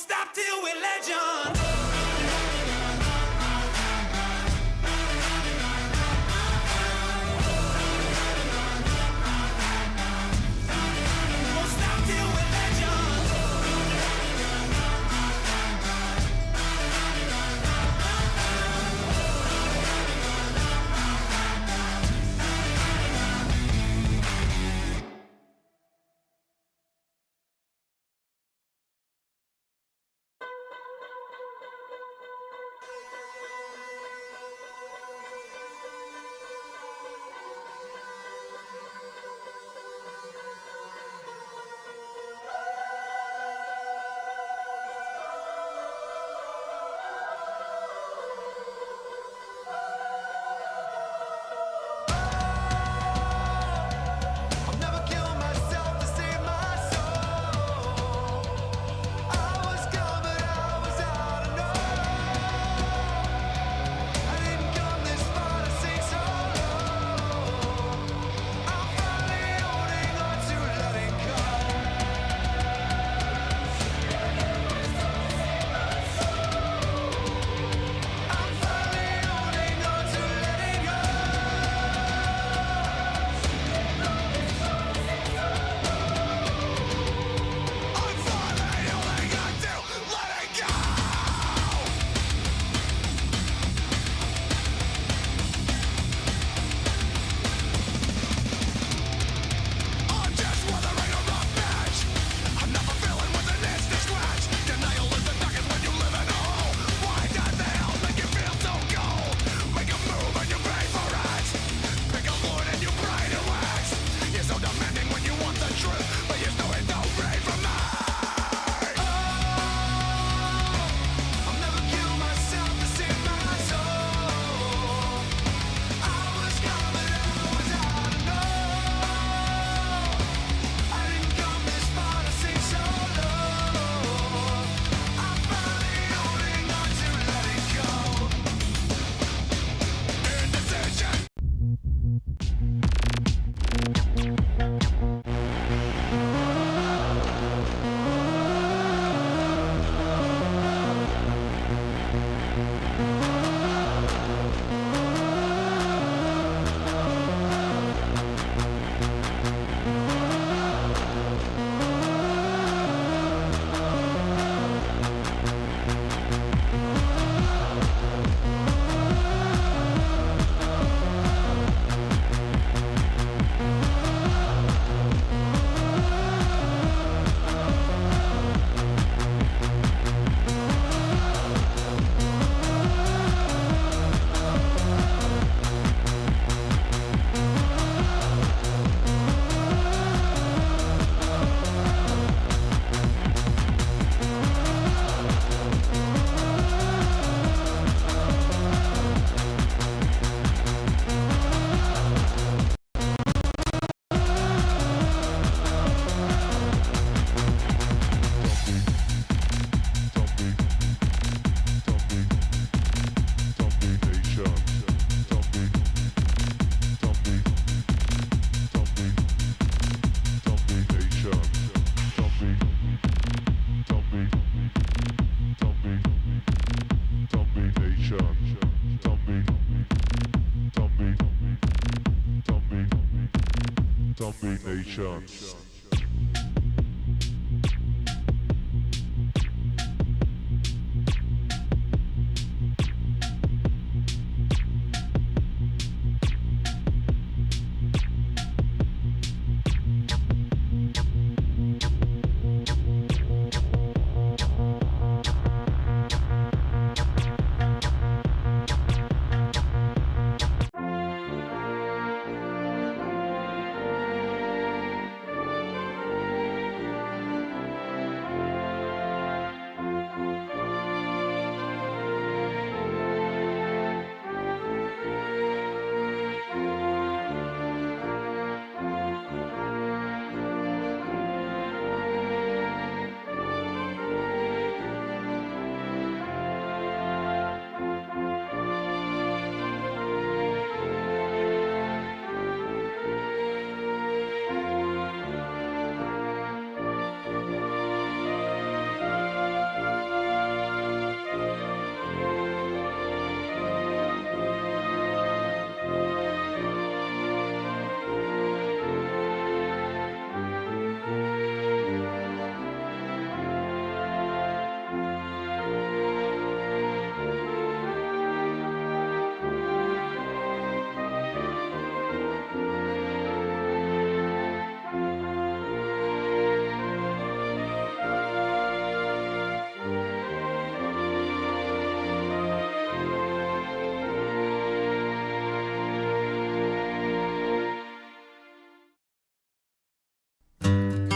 Stop till we're legends. Nation.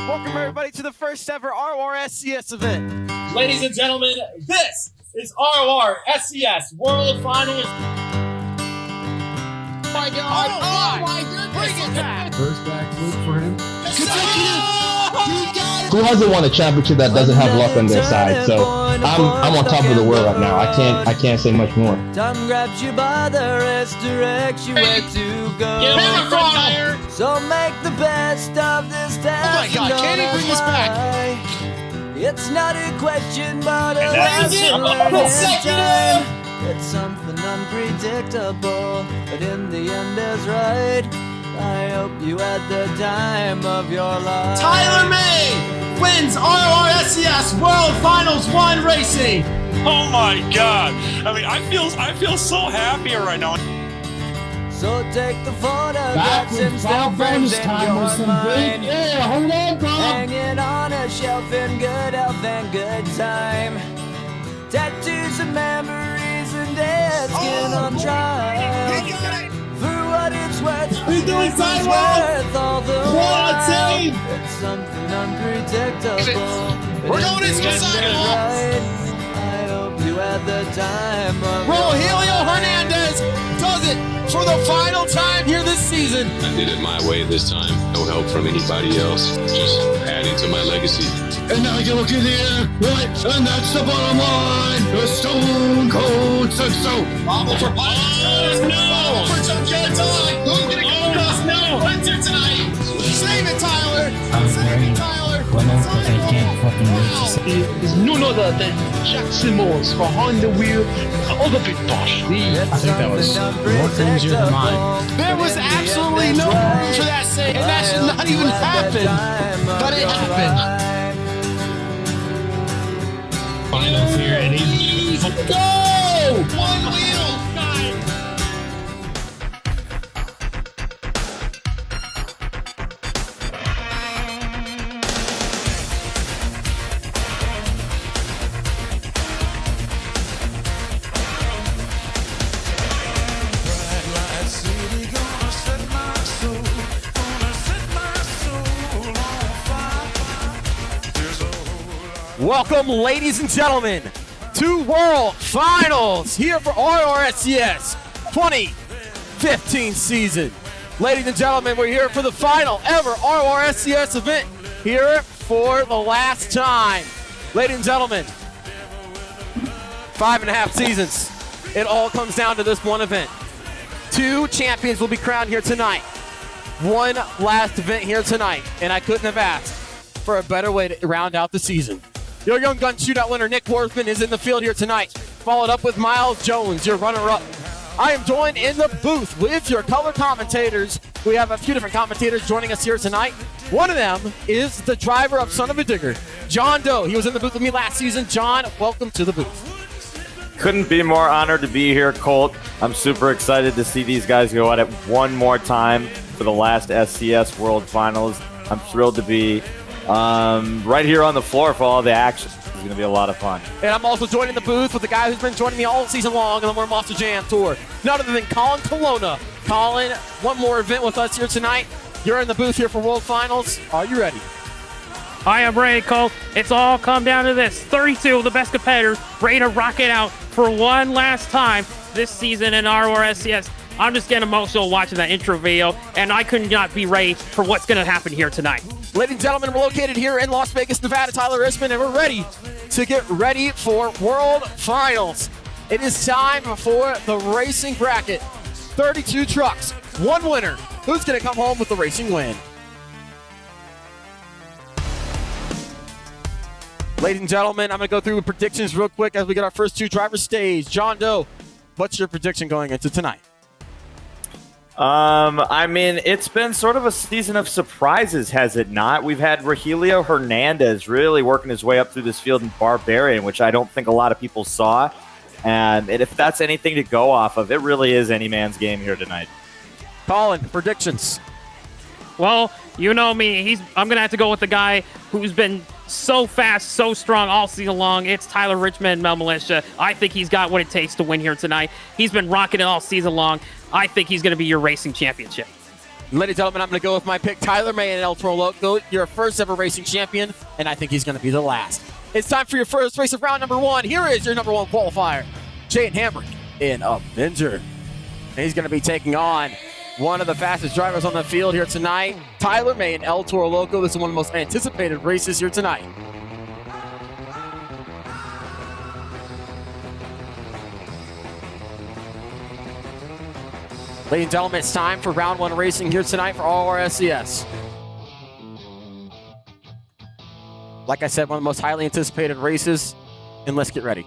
Welcome everybody to the first ever RORSCS event. Ladies and gentlemen, this is RORSCS World Finals. Oh my God! Oh my goodness! Bring it back! First backflip for him. Who hasn't won a championship that doesn't have luck on their side? So I'm on top of the world right now. I can't say much more. Time grabs you by the wrist, directs you where to go. Get him a fire! So make the best of this test. Oh my God! Can he bring us back? It's not a question, but a That's it. lesson learned in Second time. It's something unpredictable, but in the end is right. I hope you had the time of your life. Tyler May wins RORSCS World Finals 1 Racing. Oh my God! I mean, I feel so happy right now. So take the photographs and still frames in your mind. Yeah, hold on, bro. Hanging on a shelf in good health and good time. Tattoos and memories and dead skin on trial. For what it's worth, He's doing it's fine, worth all the while. team. It's something unpredictable. We're going into the sidewalk. I hope you had the time of Rogelio Hernandez does it for the final time here this season. I did it my way this time. No help from anybody else. Just adding to my legacy. And now you look in the air, right? And that's the bottom line. The Stone Cold said so. Bobble for Bobble. No! For Junkyard Dog. Who's going to go across? No! Winter tonight. Save it, Tyler. Save it, Tyler. Is none other than Jackson Moores behind the wheel of the big boss. I think that was more crazier than mine. There was absolutely no room for that save, and that should not even happen. But it happened. Finals here, and he's Go! One wheel. Welcome, ladies and gentlemen, to World Finals here for RORSCS 2015 season. Ladies and gentlemen, we're here for the final ever RORSCS event here for the last time. Ladies and gentlemen, 5.5 seasons. It all comes down to this one event. 2 champions will be crowned here tonight. One last event here tonight, and I couldn't have asked for a better way to round out the season. Your Young Gun Shootout winner, Nick Worthman, is in the field here tonight. followed up with Miles Jones, your runner-up. I am joined in the booth with your color commentators. We have a few different commentators joining us here tonight. One of them is the driver of Son of a Digger, John Doe. He was in the booth with me last season. John, welcome to the booth. Couldn't be more honored to be here, Colt. I'm super excited to see these guys go at it one more time for the last SCS World Finals. I'm thrilled to be right here on the floor for all the action. It's going to be a lot of fun. And I'm also joining the booth with the guy who's been joining me all season long on the More Monster Jam Tour. None other than Colin Colonna. Colin, one more event with us here tonight. You're in the booth here for World Finals. Are you ready? I am ready, Cole. It's all come down to this. 32 of the best competitors ready to rock it out for one last time this season in RORSCS. I'm just getting emotional watching that intro video, and I could not be ready for what's going to happen here tonight. Ladies and gentlemen, we're located here in Las Vegas, Nevada. Tyler Ishman, and we're ready to get ready for World Finals. It is time for the racing bracket. 32 trucks, one winner. Who's going to come home with the racing win? Ladies and gentlemen, I'm going to go through predictions real quick as we get our first two drivers staged. John Doe, what's your prediction going into tonight? I mean, it's been sort of a season of surprises, has it not? We've had Rogelio Hernandez really working his way up through this field in Barbarian, which I don't think a lot of people saw. And if that's anything to go off of, it really is any man's game here tonight. Colin, predictions. Well, you know me. I'm going to have to go with the guy who's been so fast, so strong all season long. It's Tyler Richmond, Mel Militia. I think he's got what it takes to win here tonight. He's been rocking it all season long. I think he's going to be your racing championship. Ladies and gentlemen, I'm going to go with my pick, Tyler May and El Toro Loco. Your first ever racing champion, and I think he's going to be the last. It's time for your first race of round number one. Here is your number one qualifier, Jayden Hambrick in Avenger. And he's going to be taking on one of the fastest drivers on the field here tonight, Tyler May and El Toro Loco. This is one of the most anticipated races here tonight. Ladies and gentlemen, it's time for round one racing here tonight for RORSCS. Like I said, one of the most highly anticipated races, and let's get ready.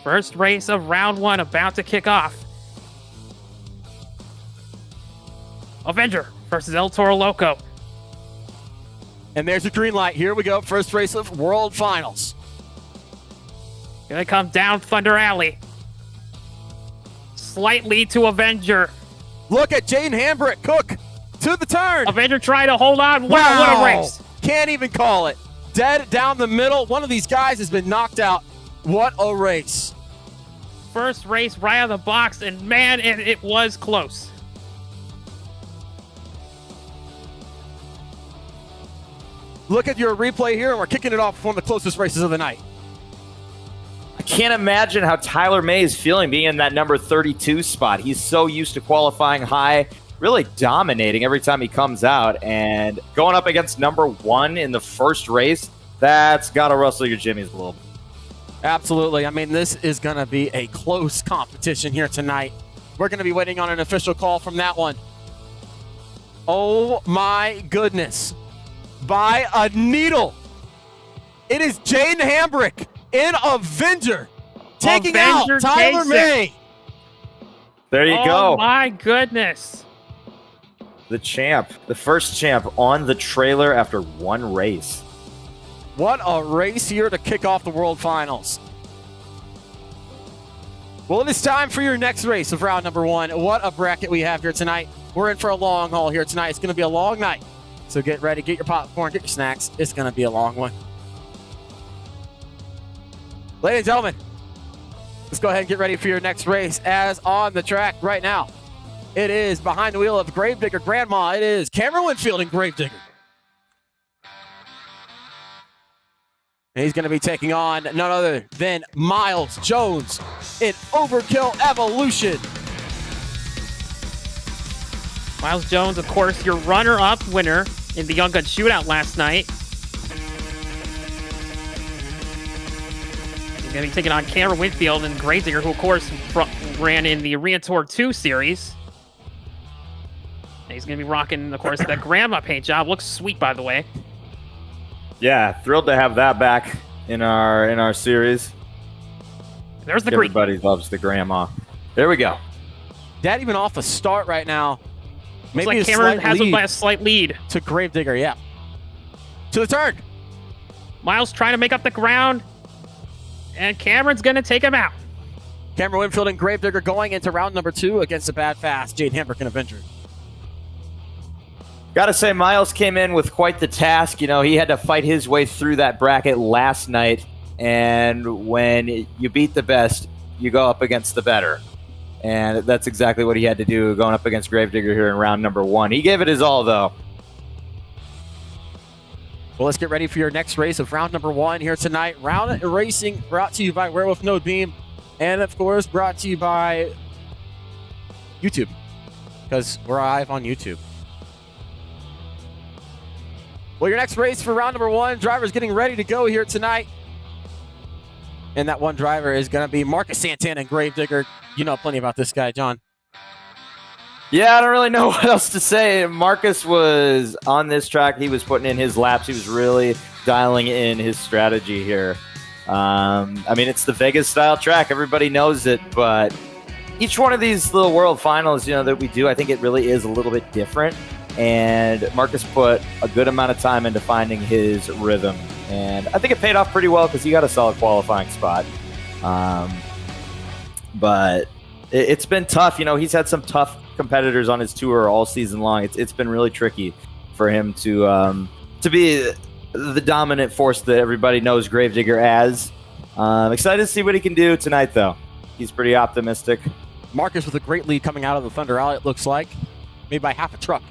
First race of round one about to kick off. Avenger versus El Toro Loco. And there's your green light. Here we go. First race of World Finals. Gonna come down Thunder Alley. Slight lead to Avenger. Look at Jayden Hambrick. Cook to the turn. Avenger trying to hold on. Wow, what a race. Can't even call it. Dead down the middle. One of these guys has been knocked out. What a race. First race right out of the box, and man, it was close. Look at your replay here, and we're kicking it off with one of the closest races of the night. I can't imagine how Tyler May is feeling being in that number 32 spot. He's so used to qualifying high, really dominating every time he comes out, and going up against number one in the first race, that's got to rustle your jimmies a little bit. Absolutely. I mean, this is going to be a close competition here tonight. We're going to be waiting on an official call from that one. Oh, my goodness. By a needle. It is Jayden Hambrick in Avenger taking out Tyler May. There you go. Oh, my goodness. The champ, the first champ on the trailer after one race. What a race here to kick off the World Finals. Well, it is time for your next race of round number one. What a bracket we have here tonight. We're in for a long haul here tonight. It's going to be a long night. So get ready, get your popcorn, get your snacks. It's going to be a long one. Ladies and gentlemen, let's go ahead and get ready for your next race. As on the track right now, it is behind the wheel of Gravedigger Grandma. It is Cameron Winfield and Gravedigger. And he's going to be taking on none other than Miles Jones in Overkill Evolution. Miles Jones, of course, your runner-up winner in the Young Gun Shootout last night. He's going to be taking on Cameron Winfield and Gravedigger, who, of course, ran in the Arena Tour 2 series. And he's going to be rocking, of course, that grandma paint job. Looks sweet, by the way. Yeah, thrilled to have that back in our series. There's the green. Everybody loves the grandma. There we go. That even off a start right now. Looks like Cameron has him by a slight lead. To Gravedigger, yeah. To the turn. Miles trying to make up the ground. And Cameron's going to take him out. Cameron Winfield and Gravedigger going into round number 2 against the bad fast Jade Hambrick and Avenger. Got to say, Miles came in with quite the task. You know, he had to fight his way through that bracket last night. And when you beat the best, you go up against the better. And that's exactly what he had to do going up against Gravedigger here in round number 1. He gave it his all, though. Well, let's get ready for your next race of round number 1 here tonight. Round Racing brought to you by Werewolf Node Beam. And, of course, brought to you by YouTube. Because we're live on YouTube. Well, your next race for round number 1, drivers getting ready to go here tonight. And that one driver is going to be Marcus Santana and Gravedigger. You know plenty about this guy, John. Yeah, I don't really know what else to say. Marcus was on this track. He was putting in his laps. He was really dialing in his strategy here. I mean, it's the Vegas-style track. Everybody knows it, but each one of these little World Finals, that we do, I think it really is a little bit different. And Marcus put a good amount of time into finding his rhythm. And I think it paid off pretty well because he got a solid qualifying spot. But it's been tough. He's had some tough competitors on his tour all season long. It's been really tricky for him to be the dominant force that everybody knows Gravedigger as. Excited to see what he can do tonight, though. He's pretty optimistic. Marcus with a great lead coming out of the Thunder Alley, it looks like. Maybe by half a truck.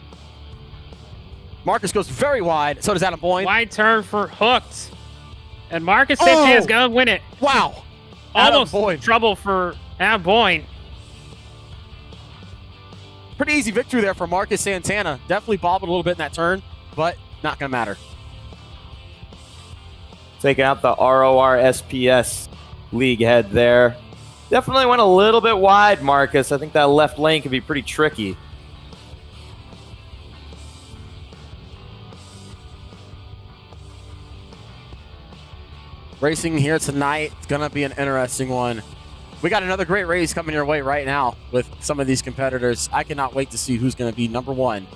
Marcus goes very wide. So does Adam Boyne. Wide turn for Hooked. And Marcus Santana's going to win it. Wow. Almost trouble for Adam Boyne. Pretty easy victory there for Marcus Santana. Definitely bobbled a little bit in that turn, but not going to matter. Taking out the RORSCS league head there. Definitely went a little bit wide, Marcus. I think that left lane could be pretty tricky. Racing here tonight, it's going to be an interesting one. We got another great race coming your way right now with some of these competitors. I cannot wait to see who's going to be number 1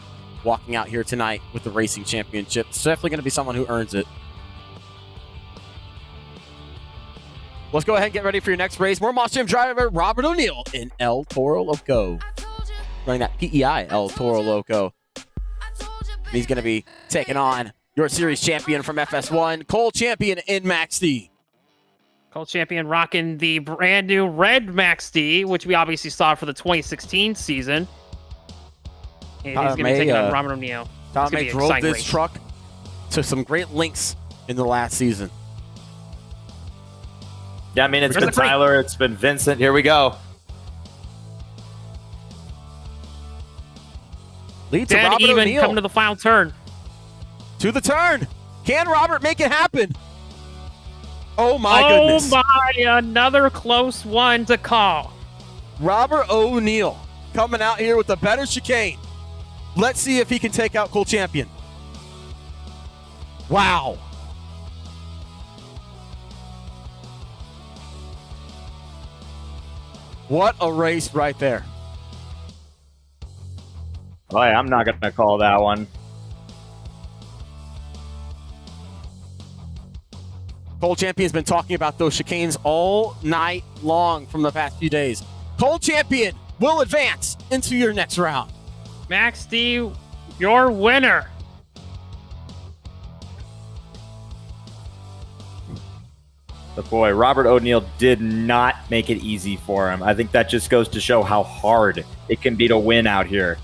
walking out here tonight with the racing championship. It's definitely going to be someone who earns it. Let's go ahead and get ready for your next race. More Moss Gym driver Robert O'Neill in El Toro Loco. Running that PEI El Toro Loco. He's going to be taking on your series champion from FS1, Cole Champion in Max D. Cole Champion rocking the brand new red Max D, which we obviously saw for the 2016 season. And he's going to be taking on Robert O'Neill. Tom May drove this truck to some great links in the last season. Yeah, I mean, it's been Tyler, it's been Vincent. Here we go. Lead to Robert O'Neill. Come to the final turn. To the turn. Can Robert make it happen? Oh, my goodness. Oh, my. Another close one to call. Robert O'Neill coming out here with a better chicane. Let's see if he can take out Cole Champion. Wow. What a race right there. Oh, yeah, I'm not going to call that one. Cole Champion's been talking about those chicanes all night long from the past few days. Cole Champion will advance into your next round. Max D, your winner. But boy, Robert O'Neill did not make it easy for him. I think that just goes to show how hard it can be to win out here.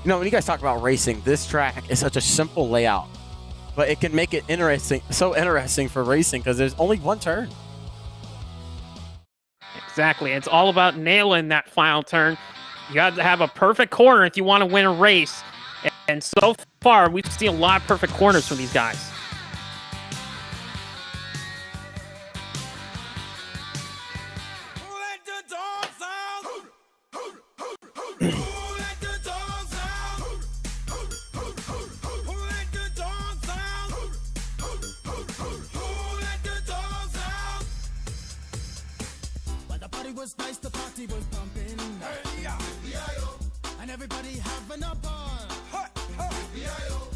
When you guys talk about racing, this track is such a simple layout, but it can make it interesting, so interesting for racing because there's only one turn. Exactly. It's all about nailing that final turn. You got to have a perfect corner if you want to win a race. And so far, we've seen a lot of perfect corners from these guys. was nice, the party was pumping. And everybody having a ball.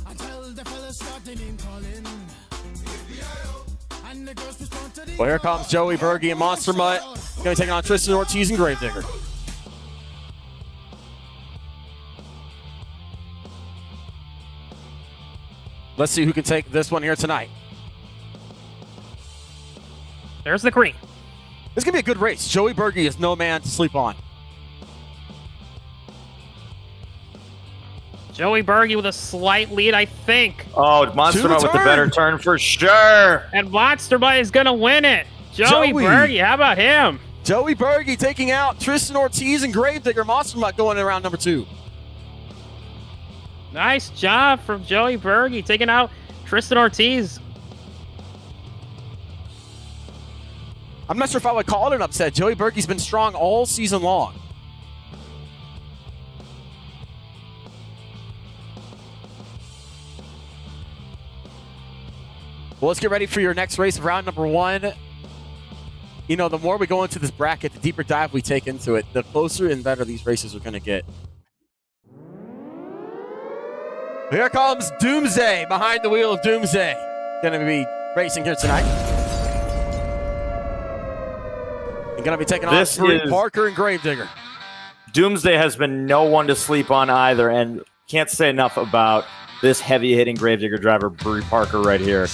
Until the fellas started name calling. And the girls respond to the Well, here comes Joey Berge and Monster Mutt. Going to take on Tristan Ortiz and Gravedigger. Let's see who can take this one here tonight. There's the green. This is going to be a good race. Joey Berge is no man to sleep on. Joey Berge with a slight lead, I think. Oh, Monster Mutt with the better turn for sure. And Monster Mutt is going to win it. Joey Berge, how about him? Joey Berge taking out Tristan Ortiz and Gravedigger. Monster Mutt going in round number 2. Nice job from Joey Berge taking out Tristan Ortiz. I'm not sure if I would call it an upset. Joey Berge's been strong all season long. Well, let's get ready for your next race of round number 1. You know, the more we go into this bracket, the deeper dive we take into it, the closer and better these races are going to get. Here comes Doomsday behind the wheel of Doomsday. Going to be racing here tonight. And going to be taking on Bree Parker and Gravedigger. Doomsday has been no one to sleep on either, and can't say enough about this heavy-hitting Gravedigger driver, Bree Parker, right here.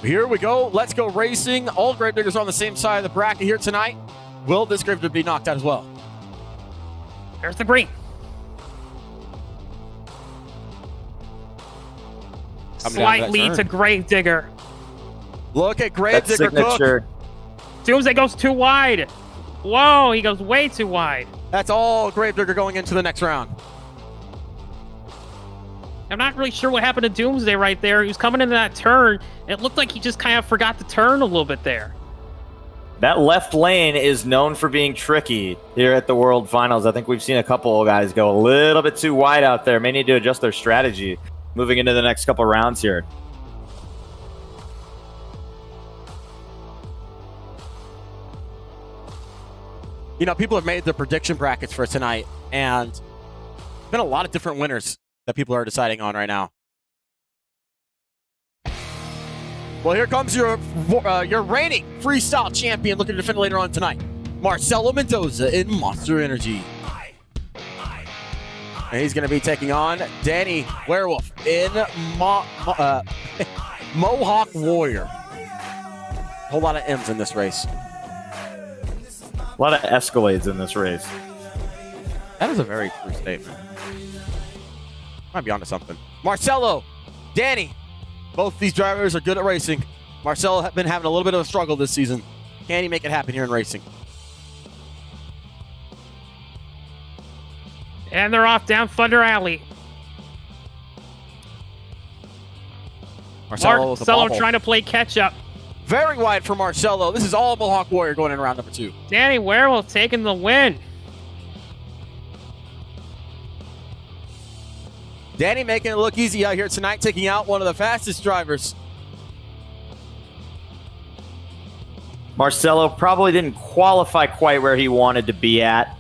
Here we go. Let's go racing. All Gravediggers are on the same side of the bracket here tonight. Will this Gravedigger be knocked out as well? There's the green. Slight lead to Gravedigger. Look at Gravedigger cook. Doomsday goes too wide. Whoa, he goes way too wide. That's all Gravedigger going into the next round. I'm not really sure what happened to Doomsday right there. He was coming into that turn. It looked like he just kind of forgot to turn a little bit there. That left lane is known for being tricky here at the World Finals. I think we've seen a couple of guys go a little bit too wide out there. May need to adjust their strategy moving into the next couple rounds here. You know, people have made their prediction brackets for tonight, and there's been a lot of different winners that people are deciding on right now. Well, here comes your reigning freestyle champion looking to defend later on tonight. Marcelo Mendoza in Monster Energy. And he's going to be taking on Danny Werewolf in Mohawk Warrior. A whole lot of M's in this race. A lot of Escalades in this race. That is a very true statement. Might be onto something. Marcelo, Danny, both these drivers are good at racing. Marcelo has been having a little bit of a struggle this season. Can he make it happen here in racing? And they're off down Thunder Alley. Marcelo trying to play catch up. Very wide for Marcelo. This is all Mohawk Warrior going in round number 2. Danny Werewolf taking the win. Danny making it look easy out here tonight, taking out one of the fastest drivers. Marcelo probably didn't qualify quite where he wanted to be at.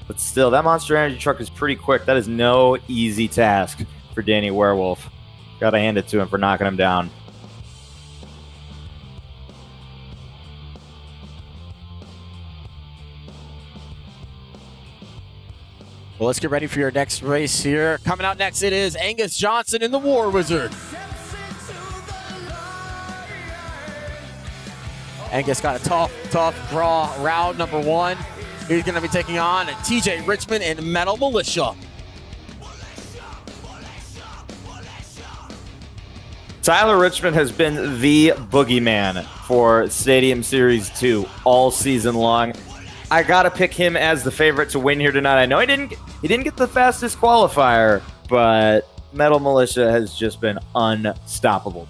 But still, that Monster Energy truck is pretty quick. That is no easy task for Danny Werewolf. Got to hand it to him for knocking him down. Well, let's get ready for your next race here. Coming out next, it is Angus Johnson in the War Wizard. Angus got a tough draw round number 1. He's going to be taking on TJ Richmond and Metal Militia. Tyler Richmond has been the boogeyman for Stadium Series 2 all season long. I gotta pick him as the favorite to win here tonight. I know he didn't get the fastest qualifier, but Metal Militia has just been unstoppable.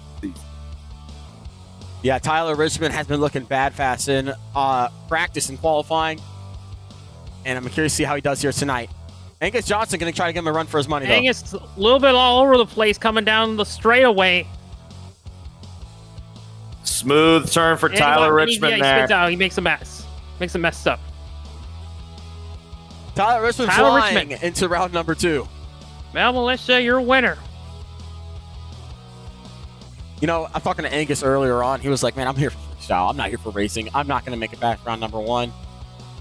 Yeah, Tyler Richmond has been looking bad fast in practice and qualifying, and I'm curious to see how he does here tonight. Angus Johnson going to try to give him a run for his money, though. Angus a little bit all over the place coming down the straightaway. Smooth turn for And Tyler he Richmond spins there. out. He makes a mess. Makes him messed up. Tyler Richmond flying into round number 2. Mel Militia, your winner. You know, I'm talking to Angus earlier on. He was like, man, I'm here for freestyle. I'm not here for racing. I'm not going to make it back round number 1.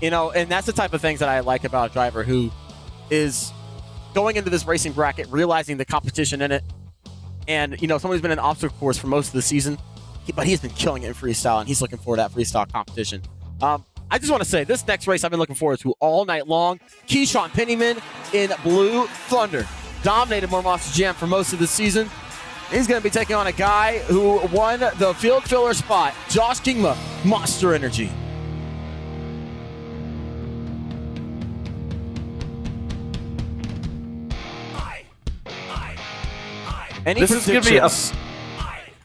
You know, and that's the type of things that I like about a driver who is going into this racing bracket, realizing the competition in it. And, you know, someone who's been in obstacle course for most of the season, but he's been killing it in freestyle, and he's looking forward to that freestyle competition. I just want to say, this next race I've been looking forward to all night long. Keyshawn Pennyman in Blue Thunder. Dominated More Monster Jam for most of the season. He's going to be taking on a guy who won the field filler spot, Josh Kingma, Monster Energy. This is going to be a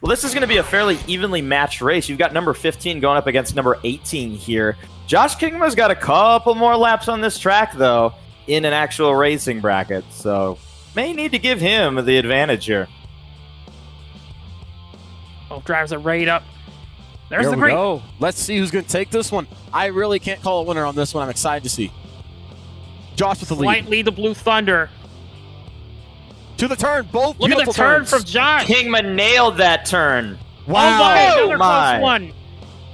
this is going to be a fairly evenly matched race. You've got number 15 going up against number 18 here. Josh Kingma's got a couple more laps on this track, though, in an actual racing bracket, so may need to give him the advantage here. Both drivers are right up. There's Here the we green. go. Let's see who's going to take this one. I really can't call a winner on this one. I'm excited to see. Josh with the lead. Slight lead to Blue Thunder. To the turn. Both Look at the beautiful turn turns. from Josh. Kingma nailed that turn. Wow. Oh my, another my. close one.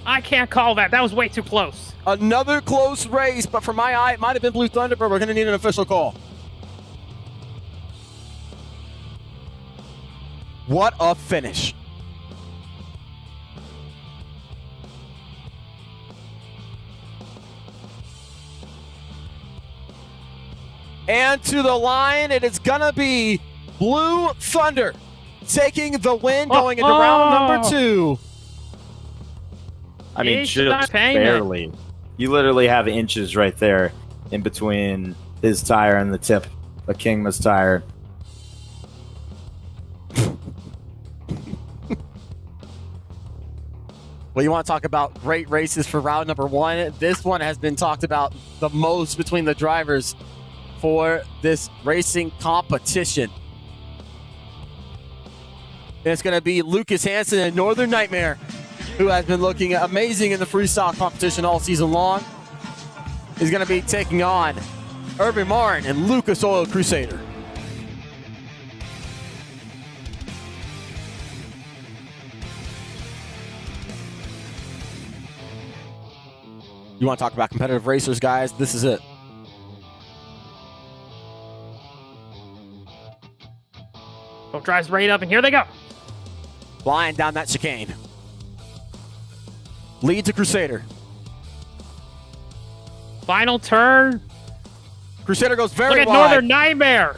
I can't call that. That was way too close. Another close race, but for my eye, it might have been Blue Thunder, but we're going to need an official call. What a finish. And to the line, it is going to be Blue Thunder taking the win going into round number 2. I mean, He's just not paying it. barely. You literally have inches right there in between his tire and the tip of Kingma's tire. Well, you want to talk about great races for round number 1? This one has been talked about the most between the drivers for this racing competition. And it's going to be Lucas Hansen and Northern Nightmare, who has been looking amazing in the freestyle competition all season long. He's going to be taking on Irvin Martin and Lucas Oil Crusader. You want to talk about competitive racers, guys? This is it. Both drives right up, and here they go. Flying down that chicane. Lead to Crusader. Final turn. Crusader goes very Look at wide. Northern Nightmare.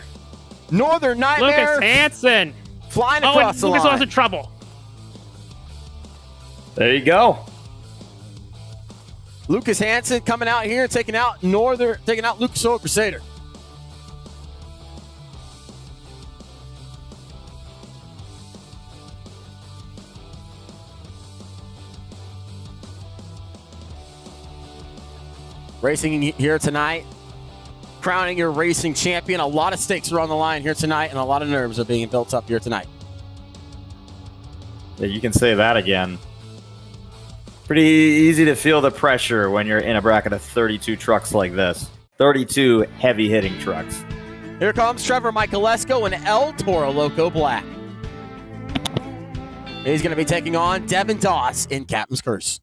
Northern Nightmare. Lucas Hansen. Flying Oh, across and the Lucas line. was in trouble. There you go. Lucas Hansen coming out here, taking out Lucas Oil Crusader. Racing here tonight, crowning your racing champion. A lot of stakes are on the line here tonight, and a lot of nerves are being built up here tonight. Yeah, you can say that again. Pretty easy to feel the pressure when you're in a bracket of 32 trucks like this. 32 heavy-hitting trucks. Here comes Trevor Michalesco and El Toro Loco Black. He's going to be taking on Devin Doss in Captain's Curse.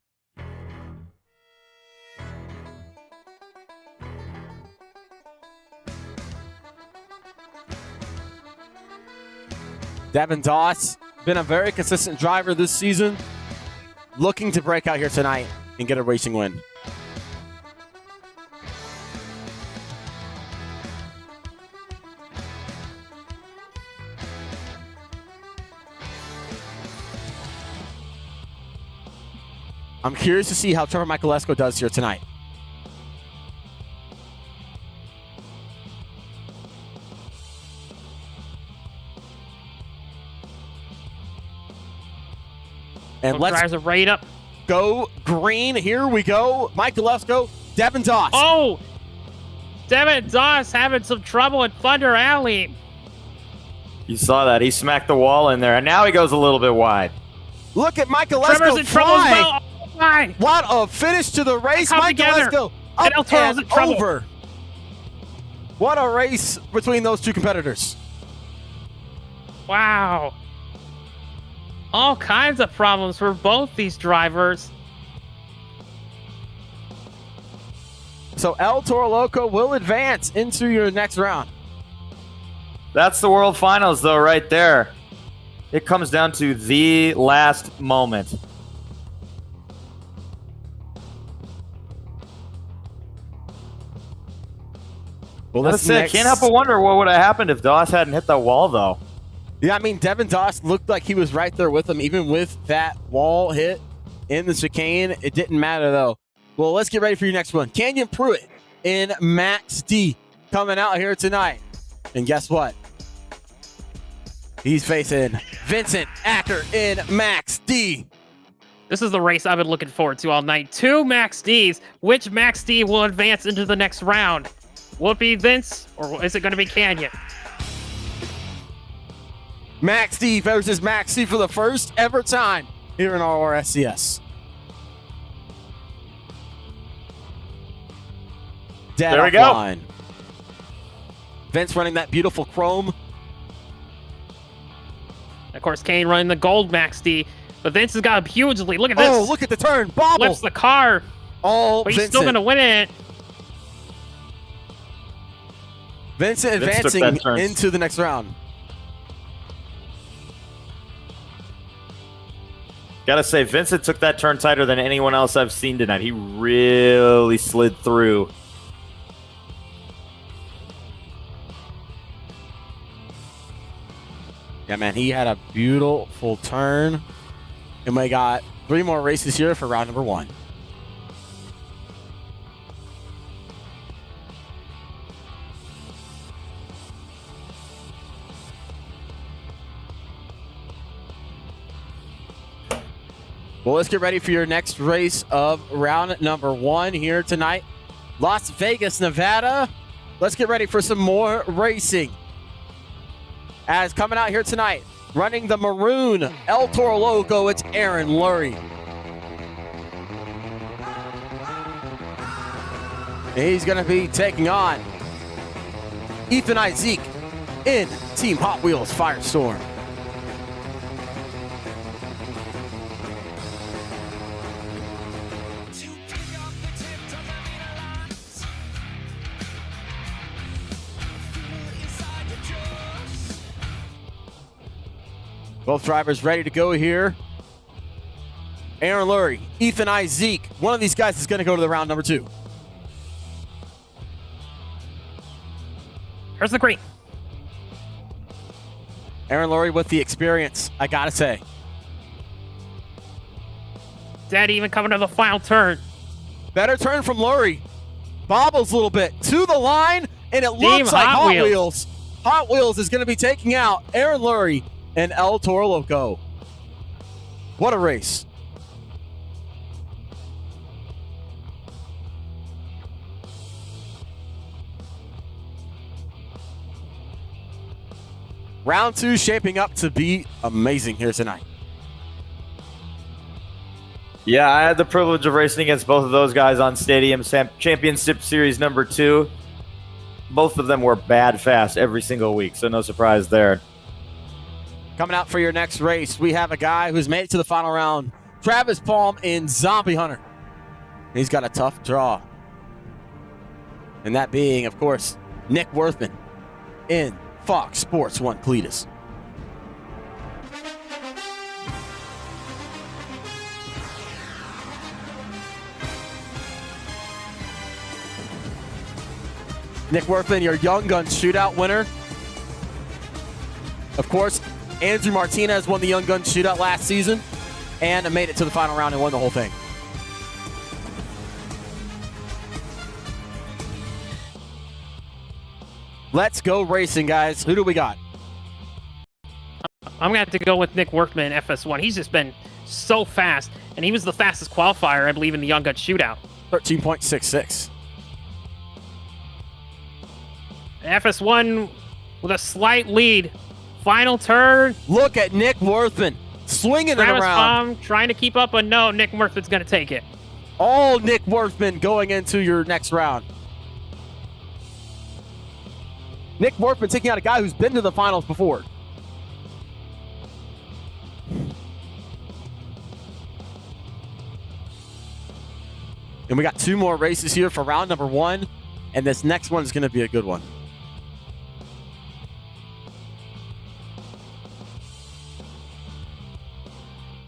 Devin Doss, been a very consistent driver this season, looking to break out here tonight and get a racing win. I'm curious to see how Trevor Michalesco does here tonight. And Both let's drives are right up. go green. Here we go. Michalesco, Devin Doss. Oh! Devin Doss having some trouble in Thunder Alley. You saw that. He smacked the wall in there, and now he goes a little bit wide. Look at Michael Trevor's Lesko in trouble as flying. well. Oh, my. What a finish to the race. Come Michael together. Lesko And El up Toro's and in trouble. over. What a race between those two competitors. Wow. All kinds of problems for both these drivers. So El Toro Loco will advance into your next round. That's the World Finals, though, right there. It comes down to the last moment. Well, Let's say, I can't help but wonder what would have happened if Doss hadn't hit that wall, though. Yeah, I mean, Devin Doss looked like he was right there with him, even with that wall hit in the chicane. It didn't matter, though. Well, let's get ready for your next one. Canyon Pruitt in Max D coming out here tonight. And guess what? He's facing Vincent Acker in Max D. This is the race I've been looking forward to all night. 2 Max Ds. Which Max D will advance into the next round? Will it be Vince, or is it going to be Canyon? Max D versus Max D for the first ever time here in RORSCS. There we go. Line. Vince running that beautiful chrome. Of course, Kane running the gold Max D, but Vince has got a huge lead. Look at this. Oh, look at the turn. Bobble. Flips the car, Oh, but he's Vincent. still going to win it. Vincent Vince took that advancing turn. into the next round. Gotta say, Vincent took that turn tighter than anyone else I've seen tonight. He really slid through. Yeah, man, he had a beautiful turn. And we got 3 more races here for round number 1. Well, let's get ready for your next race of round number 1 here tonight. Las Vegas, Nevada. Let's get ready for some more racing. As coming out here tonight, running the maroon El Toro Loco, it's Aaron Lurie. He's going to be taking on Ethan Isaac in Team Hot Wheels Firestorm. Both drivers ready to go here. Aaron Lurie, Ethan Isaac. One of these guys is going to go to the round number 2. Here's the green. Aaron Lurie with the experience, I got to say. Daddy even coming to the final turn. Better turn from Lurie. Bobbles a little bit to the line, and it looks like Hot Hot Wheels. Wheels. Hot Wheels is going to be taking out Aaron Lurie and El Toro Loco. What a race. Round 2 shaping up to be amazing here tonight. Yeah, I had the privilege of racing against both of those guys on Stadium Championship Series number 2. Both of them were bad fast every single week, so no surprise there. Coming out for your next race, we have a guy who's made it to the final round. Travis Palm in Zombie Hunter. He's got a tough draw. And that being, of course, Nick Worthman in Fox Sports 1 Cletus. Nick Worthman, your Young Gun Shootout winner. Of course, Andrew Martinez won the Young Gun Shootout last season and made it to the final round and won the whole thing. Let's go racing, guys. Who do we got? I'm going to have to go with Nick Workman, FS1. He's just been so fast, and he was the fastest qualifier, I believe, in the Young Gun Shootout. 13.66. FS1 with a slight lead. Final turn. Look at Nick Worthman swinging it Travis around. Baum trying to keep up, but no, Nick Murphy's going to take it. All Nick Worthman going into your next round. Nick Worthman taking out a guy who's been to the finals before. And we got 2 more races here for round number 1. And this next one is going to be a good one.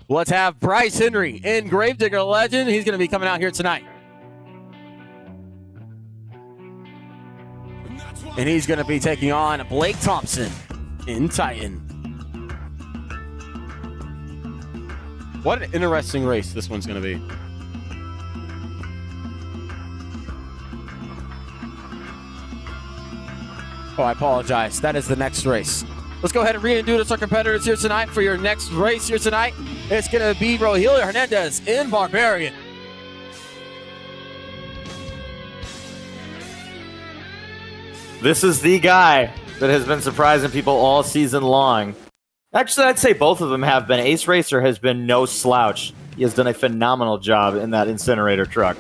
Let's have Bryce Henry in Gravedigger Legend. He's going to be coming out here tonight. And he's going to be taking on Blake Thompson in Titan. What an interesting race this one's going to be. Oh, I apologize. That is the next race. Let's go ahead and reintroduce our competitors here tonight for your next race here tonight. It's going to be Rogelio Hernandez in Barbarian. This is the guy that has been surprising people all season long. Actually, I'd say both of them have been. Ace Racer has been no slouch. He has done a phenomenal job in that incinerator truck.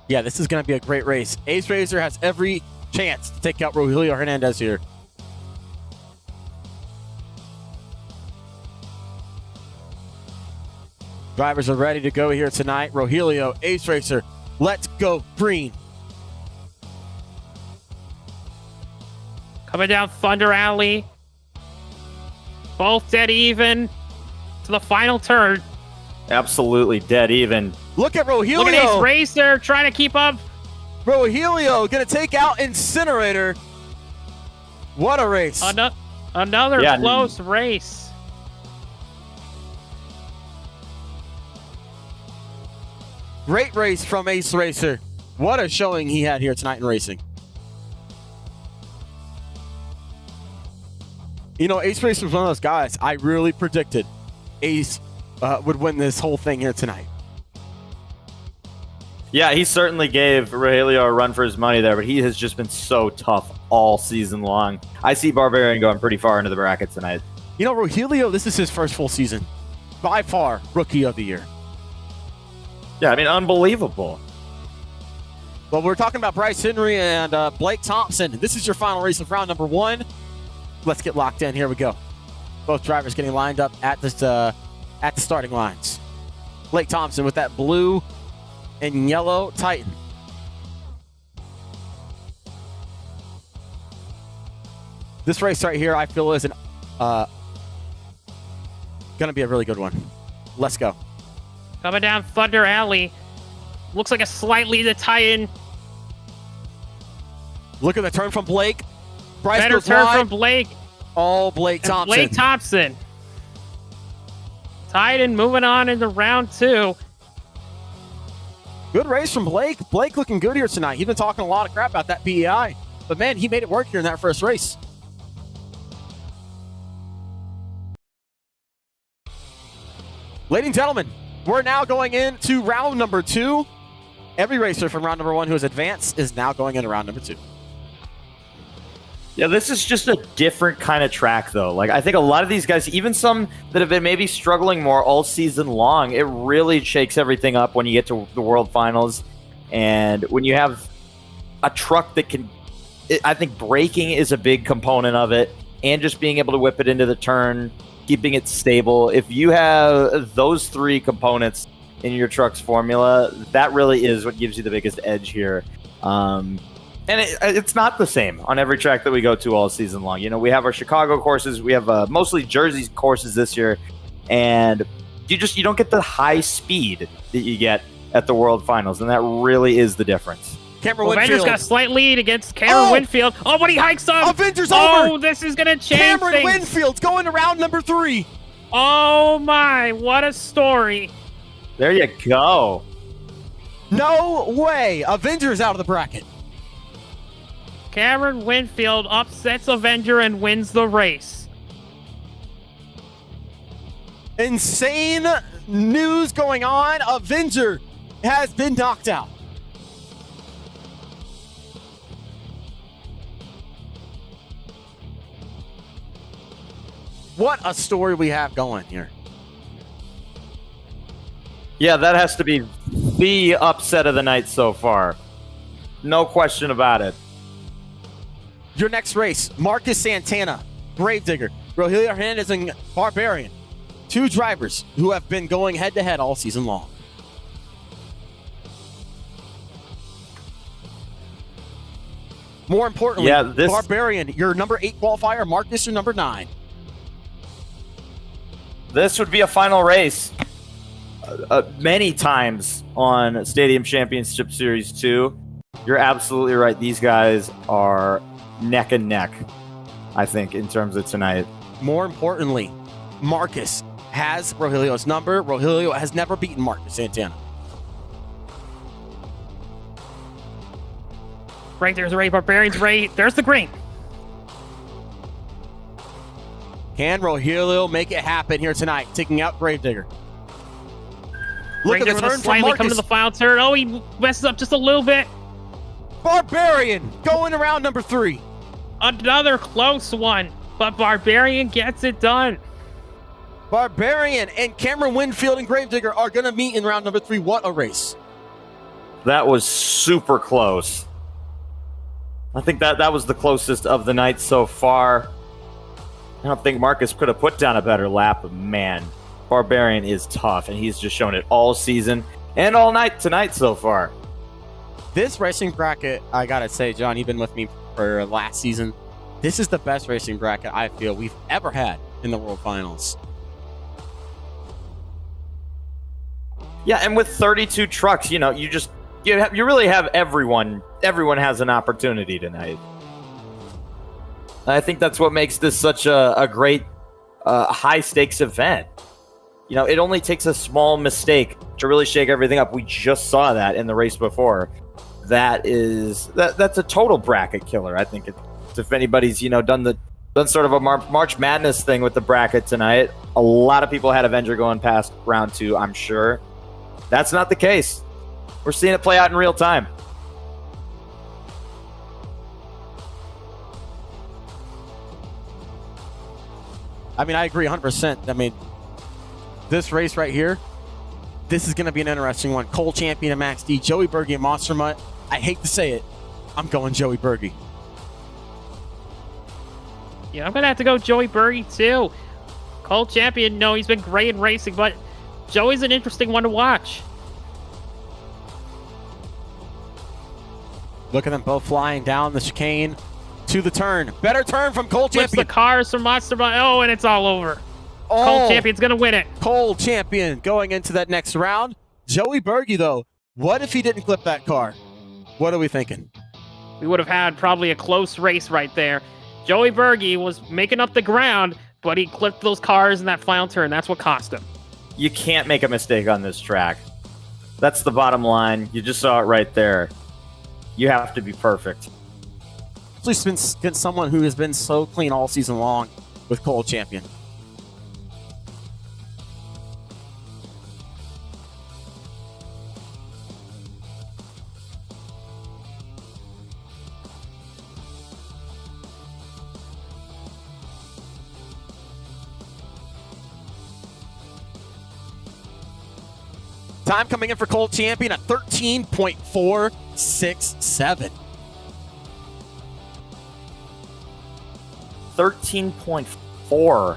Yeah, this is going to be a great race. Ace Racer has every chance to take out Rogelio Hernandez here. Drivers are ready to go here tonight. Rogelio, Ace Racer, let's go green. Coming down Thunder Alley. Both dead even to the final turn. Absolutely dead even. Look at Rogelio. Look at Ace Racer trying to keep up. Rogelio going to take out Incinerator. What a race. Another close race. Great race from Ace Racer. What a showing he had here tonight in racing. You know, Ace Racer was one of those guys I really predicted Ace would win this whole thing here tonight. Yeah, he certainly gave Rogelio a run for his money there, but he has just been so tough all season long. I see Barbarian going pretty far into the bracket tonight. You know, Rogelio, this is his first full season. By far, Rookie of the Year. Yeah, I mean, unbelievable. Well, we're talking about Bryce Henry and Blake Thompson. This is your final race of round number 1. Let's get locked in. Here we go. Both drivers getting lined up at the starting lines. Blake Thompson with that blue and yellow Titan. This race right here, I feel, is going to be a really good one. Let's go. Coming down Thunder Alley. Looks like a slight lead to Titan. Look at the turn from Blake. Bryce Better goes turn wide. from Blake. Oh, Blake Thompson. Blake Thompson. Titan moving on into round 2. Good race from Blake. Blake looking good here tonight. He's been talking a lot of crap about that PEI. But, man, he made it work here in that first race. Ladies and gentlemen, we're now going into round number 2. Every racer from round number 1 who has advanced is now going into round number 2. Yeah, this is just a different kind of track, though. Like, I think a lot of these guys, even some that have been maybe struggling more all season long, it really shakes everything up when you get to the World Finals. And when you have a truck that can, I think braking is a big component of it, and just being able to whip it into the turn, keeping it stable. If you have those 3 components in your truck's formula, that really is what gives you the biggest edge here. And it's not the same on every track that we go to all season long. You know, we have our Chicago courses. We have mostly Jersey courses this year. And you don't get the high speed that you get at the World Finals. And that really is the difference. Cameron Avengers Winfield got a slight lead against Cameron Winfield. Oh, but he hikes up. Avengers over. over. This is going to change Cameron things. Winfield's going to round number 3. Oh, my. What a story. There you go. No way. Avengers out of the bracket. Cameron Winfield upsets Avenger and wins the race. Insane news going on. Avenger has been knocked out. What a story we have going here. Yeah, that has to be the upset of the night so far. No question about it. Your next race, Marcus Santana, Gravedigger, Rogelio Hernandez, and Barbarian. 2 drivers who have been going head-to-head all season long. More importantly, Barbarian, your number 8 qualifier, Marcus, your number 9. This would be a final race many times on Stadium Championship Series 2. You're absolutely right. These guys are neck and neck, I think, in terms of tonight. More importantly, Marcus has Rogelio's number. Rogelio has never beaten Marcus Santana. Right there's Ray Barbarian's Ray. There's the green. Can Rogelio make it happen here tonight, taking out Gravedigger? Look at the turn from Marcus. Come to the final turn. Oh, he messes up just a little bit. Barbarian going around number 3. Another close one, but Barbarian gets it done. Barbarian and Cameron Winfield and Gravedigger are going to meet in round number 3. What a race. That was super close. I think that was the closest of the night so far. I don't think Marcus could have put down a better lap, but man, Barbarian is tough, and he's just shown it all season and all night tonight so far. This racing bracket, I gotta say, John, you've been with me for last season. This is the best racing bracket I feel we've ever had in the World Finals. Yeah, and with 32 trucks, you know, you really have everyone. Everyone has an opportunity tonight. I think that's what makes this such a great high-stakes event. You know, it only takes a small mistake to really shake everything up. We just saw that in the race before. That's a total bracket killer. I think if anybody's done sort of a March Madness thing with the bracket tonight, a lot of people had Avenger going past round 2. I'm sure that's not the case. We're seeing it play out in real time. I mean, I agree 100%. I mean, this race right here, this is going to be an interesting one. Cole Champion and Max D, Joey Berge and Monster Mutt. I hate to say it, I'm going Joey Berge. Yeah, I'm going to have to go Joey Berge too. Cole Champion, no, he's been great in racing, but Joey's an interesting one to watch. Look at them both flying down the chicane to the turn. Better turn from Cole Flips Champion. the cars from Monster Mutt. Oh, and it's all over. Oh, Cole Champion's going to win it. Cole Champion going into that next round. Joey Berge, though, what if he didn't clip that car? What are we thinking? We would have had probably a close race right there. Joey Berge was making up the ground, but he clipped those cars in that final turn. That's what cost him. You can't make a mistake on this track. That's the bottom line. You just saw it right there. You have to be perfect. At least against someone who has been so clean all season long with Cole Champion. Time coming in for Cole Champion at 13.467. 13.4.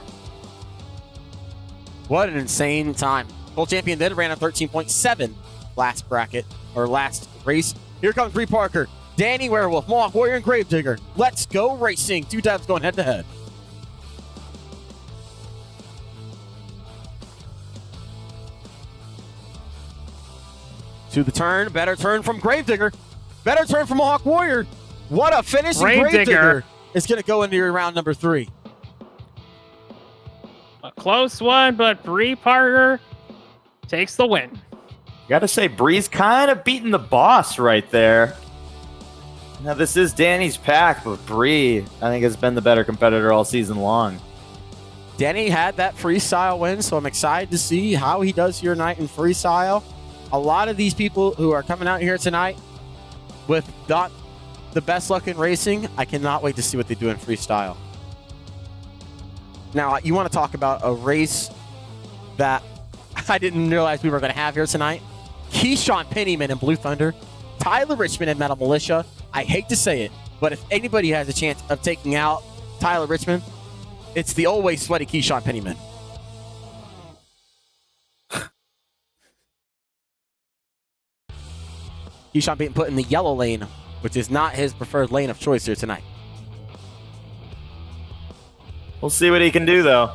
What an insane time. Cole Champion then ran a 13.7 last bracket, or last race. Here comes Bree Parker, Danny Werewolf, Mohawk Warrior, and Gravedigger. Let's go racing. 2 tabs going head to head. To the turn, better turn from Gravedigger. Better turn from Mohawk Warrior. What a finish. Gravedigger is going to go into your round number 3. A close one, but Bree Parker takes the win. Got to say, Bree's kind of beating the boss right there. Now, this is Danny's pack, but Bree, I think, has been the better competitor all season long. Danny had that freestyle win, so I'm excited to see how he does here tonight in freestyle. A lot of these people who are coming out here tonight with not the best luck in racing, I cannot wait to see what they do in freestyle. Now, you want to talk about a race that I didn't realize we were going to have here tonight. Keyshawn Pennyman and Blue Thunder, Tyler Richmond and Metal Militia. I hate to say it, but if anybody has a chance of taking out Tyler Richmond, it's the always sweaty Keyshawn Pennyman. Keyshawn being put in the yellow lane, which is not his preferred lane of choice here tonight. We'll see what he can do, though.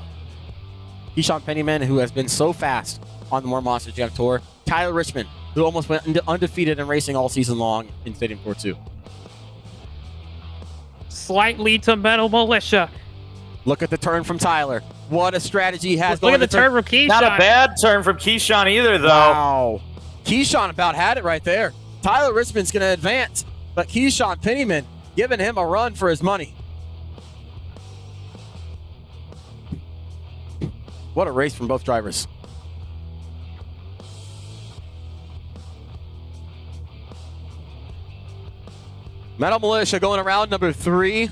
Keyshawn Pennyman, who has been so fast on the More Monster Jam Tour. Tyler Richmond, who almost went undefeated in racing all season long in Stadium 4-2. Slight lead to Metal Militia. Look at the turn from Tyler. What a strategy he has. Look at the turn from Keyshawn. Not a bad turn from Keyshawn either, though. Wow. Keyshawn about had it right there. Tyler Richmond's going to advance, but Keyshawn Pennyman giving him a run for his money. What a race from both drivers. Metal Militia going around number 3.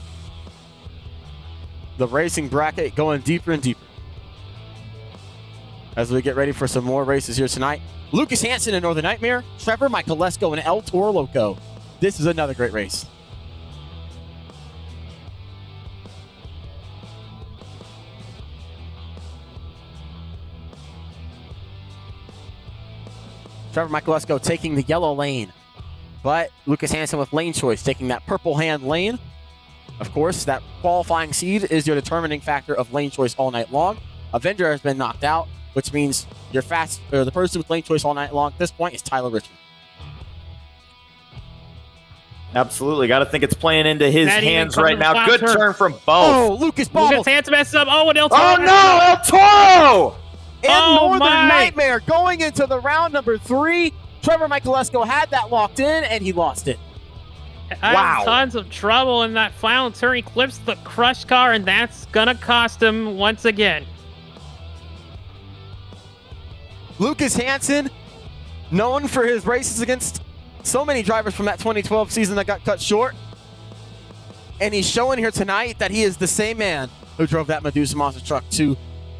The racing bracket going deeper and deeper. As we get ready for some more races here tonight. Lucas Hansen and Northern Nightmare, Trevor Michaelesco and El Toro Loco. This is another great race. Trevor Michaelesco taking the yellow lane, but Lucas Hansen with lane choice taking that purple hand lane. Of course, that qualifying seed is your determining factor of lane choice all night long. Avenger has been knocked out, which means your the person with lane choice all night long at this point is Tyler Richmond. Absolutely. Got to think it's playing into his hands right now. Good turn from both. Oh, Lucas Bobbles. Lucas Hansen messed up. Oh, and El Toro. Oh, no, El Toro! And Northern Nightmare going into the round number 3. Trevor Michaelesco had that locked in, and he lost it. Wow. Tons of trouble in that final turn. He clips the crush car, and that's going to cost him once again. Lucas Hansen, known for his races against so many drivers from that 2012 season that got cut short. And he's showing here tonight that he is the same man who drove that Medusa Monster Truck to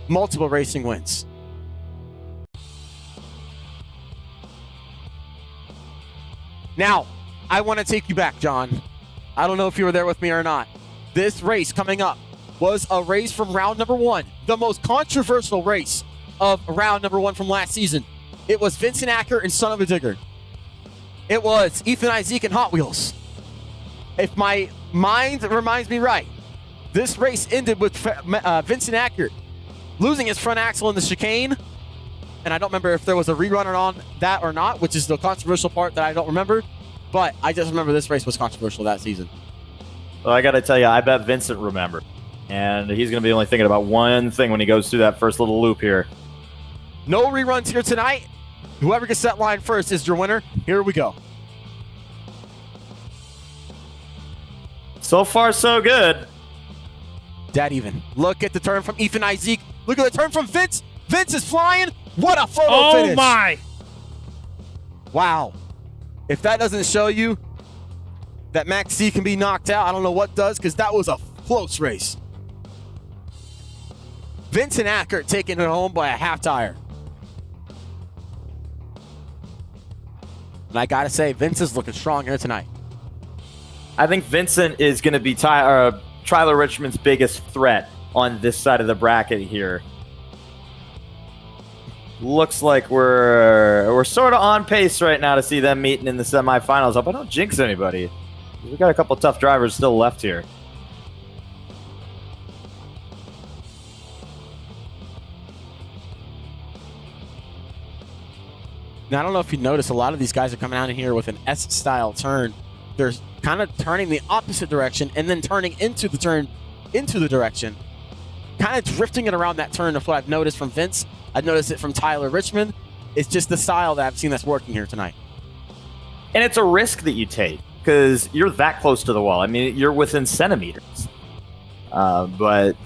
multiple racing wins. Now, I want to take you back, John. I don't know if you were there with me or not. This race coming up was a race from round number 1, the most controversial race of round number 1 from last season. It was Vincent Acker and Son of a Digger. It was Ethan Isaac and Hot Wheels. If my mind reminds me right, this race ended with Vincent Acker losing his front axle in the chicane. And I don't remember if there was a rerun on that or not, which is the controversial part that I don't remember. But I just remember this race was controversial that season. Well, I got to tell you, I bet Vincent remembered. And he's going to be only thinking about one thing when he goes through that first little loop here. No reruns here tonight. Whoever gets that line first is your winner. Here we go. So far, so good. Dead even. Look at the turn from Ethan Isaac. Look at the turn from Vince. Vince is flying. What a photo finish. Oh, my. Wow. If that doesn't show you that Max C can be knocked out, I don't know what does, because that was a close race. Vincent Acker taking it home by a half tire. And I got to say, Vince is looking strong here tonight. I think Vincent is going to be Tyler Richmond's biggest threat on this side of the bracket here. Looks like we're sort of on pace right now to see them meeting in the semifinals. Hope I don't jinx anybody. We've got a couple tough drivers still left here. Now, I don't know if you notice, a lot of these guys are coming out of here with an S-style turn. They're kind of turning the opposite direction and then turning into the turn into the direction. Kind of drifting it around that turn. That's what I've noticed from Vince. I've noticed it from Tyler Richmond. It's just the style that I've seen that's working here tonight. And it's a risk that you take because you're that close to the wall. I mean, you're within centimeters. But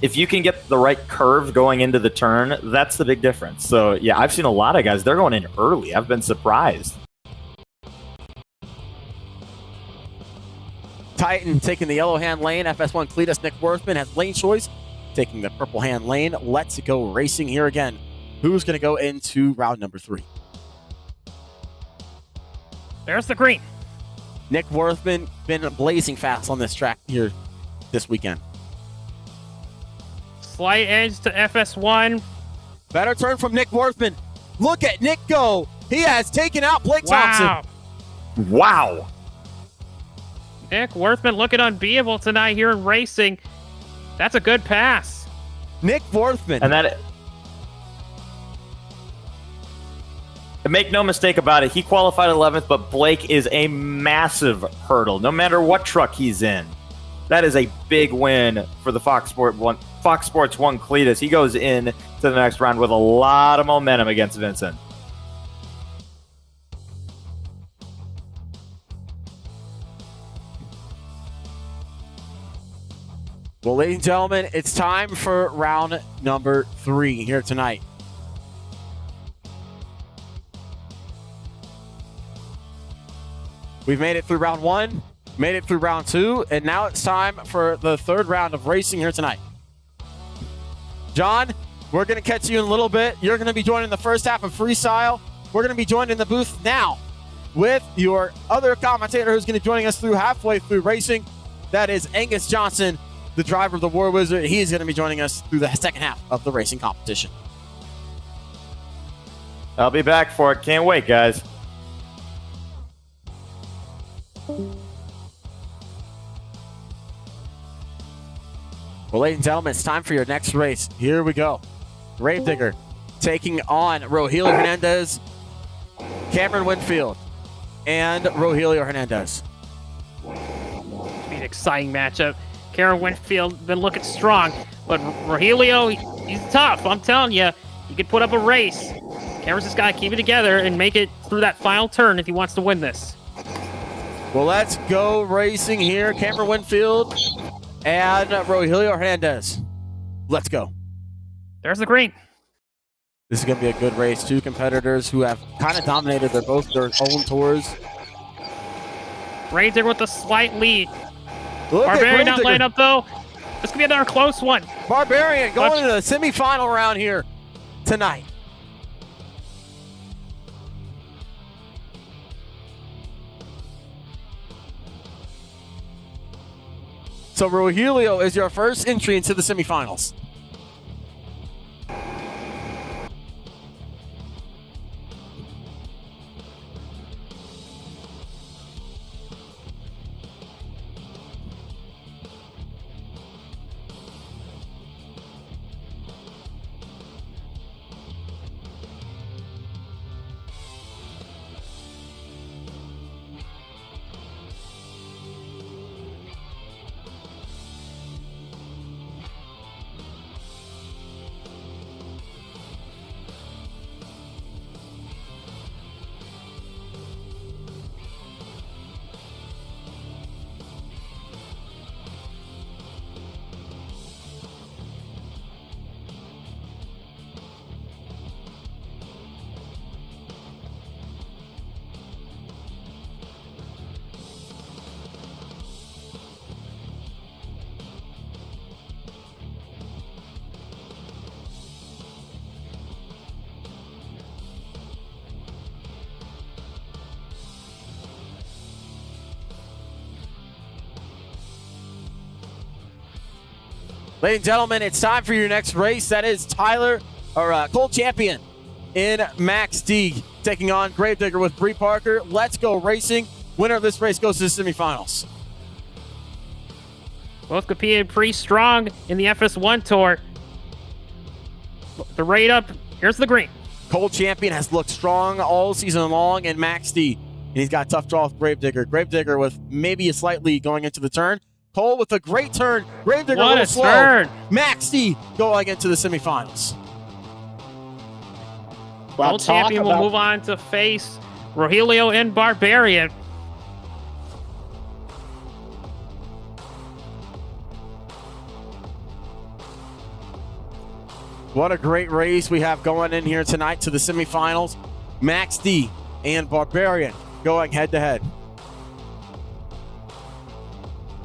if you can get the right curve going into the turn, that's the big difference. So, yeah, I've seen a lot of guys, they're going in early. I've been surprised. Titan taking the yellow hand lane. FS1 Cletus Nick Worthman has lane choice. taking the purple hand lane. Let's go racing here again. Who's going to go into round number 3? There's the green. Nick Worthman been blazing fast on this track here this weekend. Slight edge to FS1. Better turn from Nick Worthman. Look at Nick go. He has taken out Blake Thompson. Wow. Nick Worthman looking unbeatable tonight here in racing. That's a good pass. Nick Worthman. And make no mistake about it, he qualified 11th, but Blake is a massive hurdle, no matter what truck he's in. That is a big win for the Fox Sports 1 Cletus. He goes in to the next round with a lot of momentum against Vincent. Well, ladies and gentlemen, it's time for round number 3 here tonight. We've made it through round 1, made it through round 2, and now it's time for the 3rd round of racing here tonight. John, we're going to catch you in a little bit. You're going to be joining the first half of Freestyle. We're going to be joined in the booth now with your other commentator who's going to be joining us through halfway through racing. That is Angus Johnson, the driver of the War Wizard. He's going to be joining us through the second half of the racing competition. I'll be back for it. Can't wait, guys. Well, ladies and gentlemen, it's time for your next race. Here we go. Gravedigger taking on Rogelio Hernandez, Cameron Winfield, and Rogelio Hernandez. Be an exciting matchup. Cameron Winfield been looking strong, but Rogelio, he's tough. I'm telling you, he could put up a race. Cameron's just got to keep it together and make it through that final turn if he wants to win this. Well, let's go racing here. Cameron Winfield and Rogelio Hernandez. Let's go. There's the green. This is going to be a good race. Two competitors who have kind of dominated their own tours. Gravedigger with a slight lead. Look Barbarian at not laying up, though. This could be another close one. Barbarian going into the semifinal round here tonight. So Rogelio is your first entry into the semifinals. Ladies and gentlemen, it's time for your next race. That is Cole Champion in Max D taking on Gravedigger with Bree Parker. Let's go racing. Winner of this race goes to the semifinals. Both competed pretty strong in the FS1 tour. The rate up. Here's the green. Cole Champion has looked strong all season long in Max D. And he's got a tough draw with Gravedigger. Gravedigger with maybe a slight lead going into the turn. Cole with a great turn. Gravedigger a little slow. Turn. Max D going into the semifinals. Cole Champion will move on to face Rogelio and Barbarian. What a great race we have going in here tonight to the semifinals. Max D and Barbarian going head to head.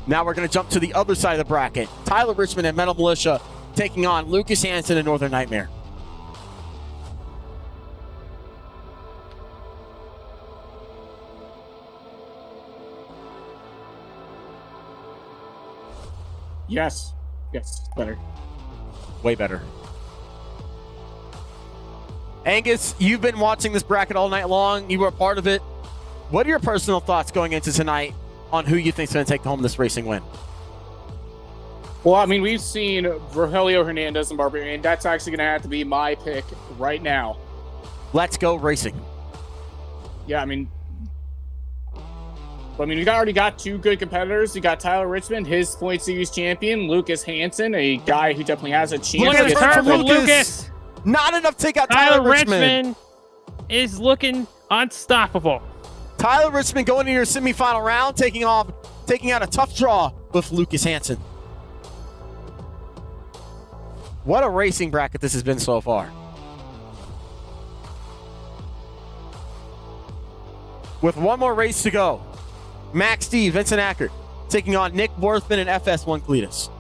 Now we're going to jump to the other side of the bracket. Tyler Richmond and Metal Militia taking on Lucas Hansen and Northern Nightmare. Yes, better. Way better. Angus, you've been watching this bracket all night long. You were a part of it. What are your personal thoughts going into tonight on who you think is going to take home this racing win? Well, I mean, we've seen Rogelio Hernandez and Barbarian. That's actually going to have to be my pick right now. Let's go racing. Yeah, I mean, we already got two good competitors. You got Tyler Richmond, his point series champion, Lucas Hansen, a guy who definitely has a chance. Look at the turn from Lucas. Not enough to take out Tyler Richmond is looking unstoppable. Tyler Richmond going into your semifinal round, taking out a tough draw with Lucas Hansen. What a racing bracket this has been so far. With one more race to go, Max D, Vincent Ackert, taking on Nick Worthman and FS1 Cletus.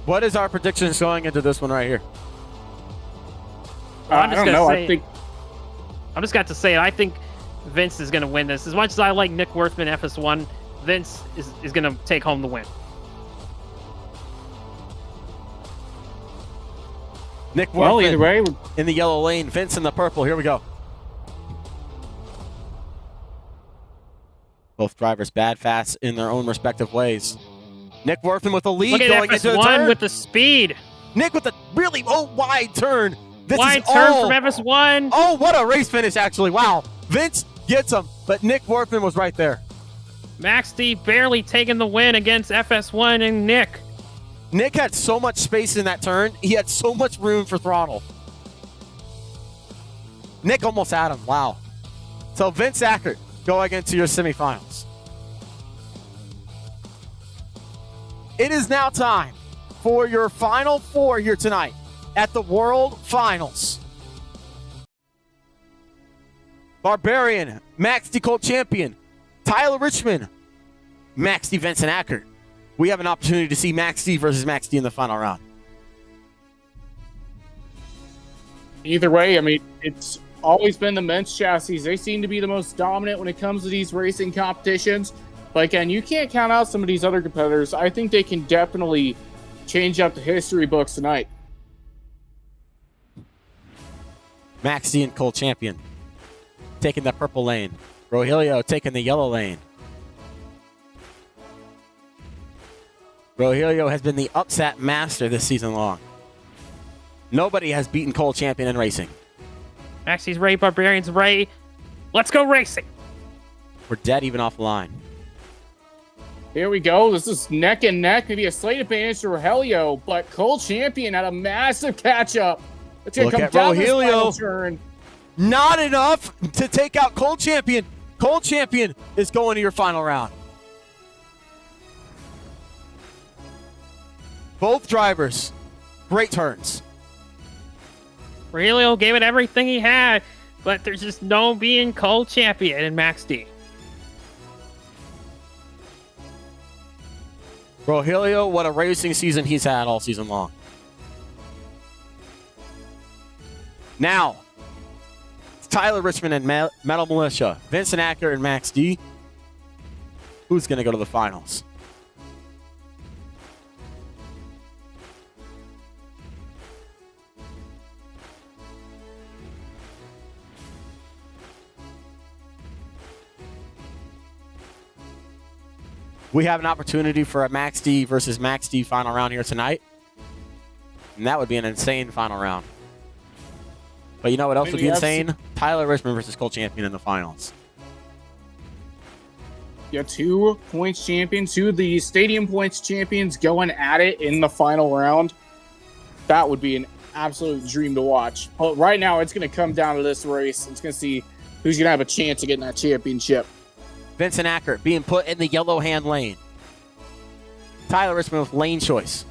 What is our predictions going into this one right here? I'm just I don't know. I think I'm just got to say it. I think Vince is going to win this. As much as I like Nick Worthman FS1, Vince is going to take home the win. Nick Worthman either way, in the yellow lane, Vince in the purple. Here we go. Both drivers bad fast in their own respective ways. Nick Worthman with the lead. Look at going into the FS1 turn. with the speed. Nick with a really wide turn. This Wide is turn all- from FS1. Oh, what a race finish, actually. Wow. Vince gets him, but Nick Worthman was right there. Max D barely taking the win against FS1 and Nick. Nick had so much space in that turn. He had so much room for throttle. Nick almost had him. Wow. So Vince Ackert going into your semifinals. It is now time for your final four here tonight at the World Finals. Barbarian, Max D Colt Champion, Tyler Richmond, Max D Vincent Ackert. We have an opportunity to see Max D versus Max D in the final round. either way, I mean, it's always been the men's chassis. They seem to be the most dominant when it comes to these racing competitions. But again, you can't count out some of these other competitors. I think they can definitely change up the history books tonight. Max D and Cole Champion taking the purple lane. Rogelio taking the yellow lane. Rogelio has been the upset master this season long. Nobody has beaten Cole Champion in racing. Maxie's Ray, Barbarian's Ray. Let's go racing. We're dead even off the line. Here we go. This is neck and neck. Maybe a slight advantage to Rogelio, but Cole Champion had a massive catch-up. It's going to come down this final turn. Not enough to take out Cole Champion. Cole Champion is going to your final round. Both drivers, great turns. Rogelio gave it everything he had, but there's just no being Cole Champion in Max D. Rogelio, what a racing season he's had all season long. Now, it's Tyler Richmond and Metal Militia, Vincent Acker and Max D. Who's going to go to the finals? We have an opportunity for a Max D versus Max D final round here tonight. And that would be an insane final round. But you know what else would be insane? Tyler Richmond versus Cole Champion in the finals. You got 2 points champions, 2 of the stadium points champions going at it in the final round. That would be an absolute dream to watch. But right now, it's going to come down to this race. It's going to see who's going to have a chance of getting that championship. Vincent Acker being put in the yellow hand lane. Tyler Richmond with lane choice.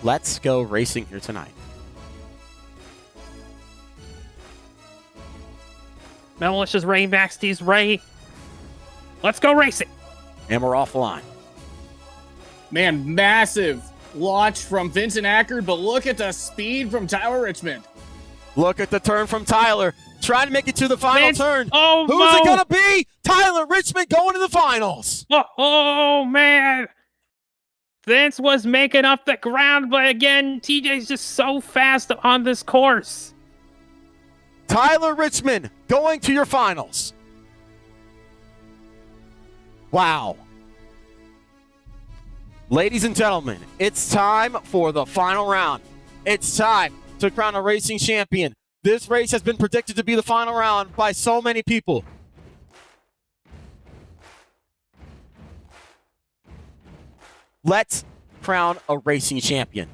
Let's go racing here tonight. Malicious Ray, Max D's Ray. Let's go racing. And we're off the line. Man, massive launch from Vincent Ackard, but look at the speed from Tyler Richmond. Look at the turn from Tyler. Trying to make it to the final turn. Oh, who's it going to be? Tyler Richmond going to the finals. Oh, man. Vince was making up the ground, but again, TJ's just so fast on this course. Tyler Richmond going to your finals. Wow. Ladies and gentlemen, it's time for the final round. It's time to crown a racing champion. This race has been predicted to be the final round by so many people. Let's crown a racing champion.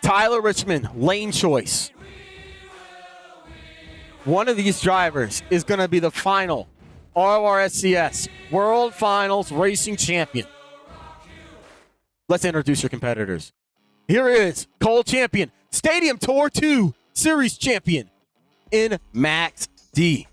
Tyler Richmond, lane choice. One of these drivers is going to be the final RORSCS World Finals Racing Champion. Let's introduce your competitors. Here is Cole Champion, Stadium Tour 2 Series Champion in Max D.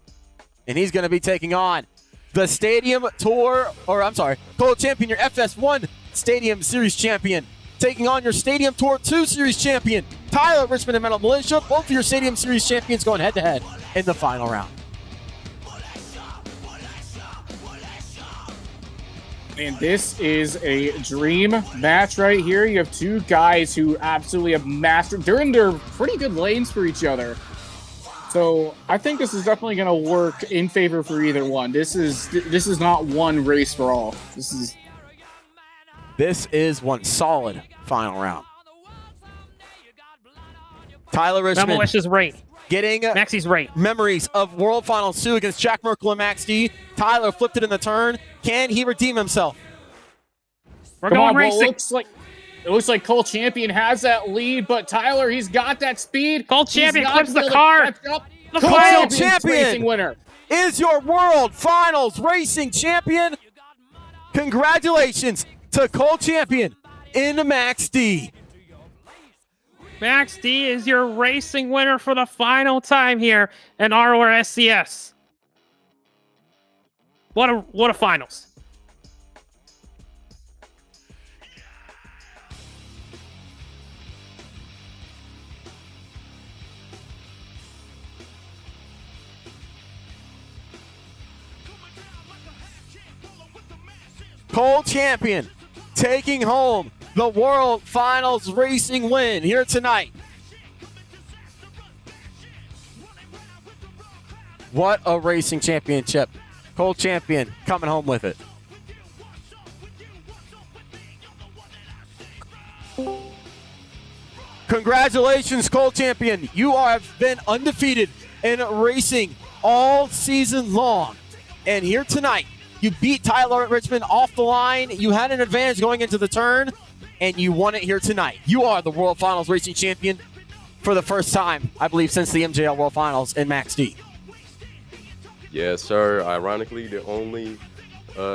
And he's going to be taking on the Stadium Tour, Cole Champion, your FS1 Stadium Series Champion, taking on your Stadium Tour 2 Series Champion, Tyler Richmond and Metal Militia, both of your Stadium Series champions going head-to-head in the final round. And this is a dream match right here. You have two guys who absolutely have mastered. They're in their pretty good lanes for each other. So I think this is definitely going to work in favor for either one. This is not one race for all. This is one solid final round. Tyler Richmond. Malicious Ray. Getting Maxie's right. Memories of World Finals 2 against Jack Merkel and Max D. Tyler flipped it in the turn. Can he redeem himself? We're going racing. It looks like Cole Champion has that lead, but Tyler, he's got that speed. Cole Champion flips the car. Cole Champion winner is your World Finals Racing Champion. Congratulations to Cole Champion in Max D. Max D is your racing winner for the final time here in RORSCS. What a finals. Cole Champion taking home the World Finals Racing win here tonight. What a racing championship. Cole Champion coming home with it. Congratulations, Cole Champion. You have been undefeated in racing all season long. And here tonight, you beat Tyler Richmond off the line. You had an advantage going into the turn, and you won it here tonight. You are the World Finals Racing Champion for the first time, I believe, since the MJL World Finals in Max D. Yes, sir. Ironically, the only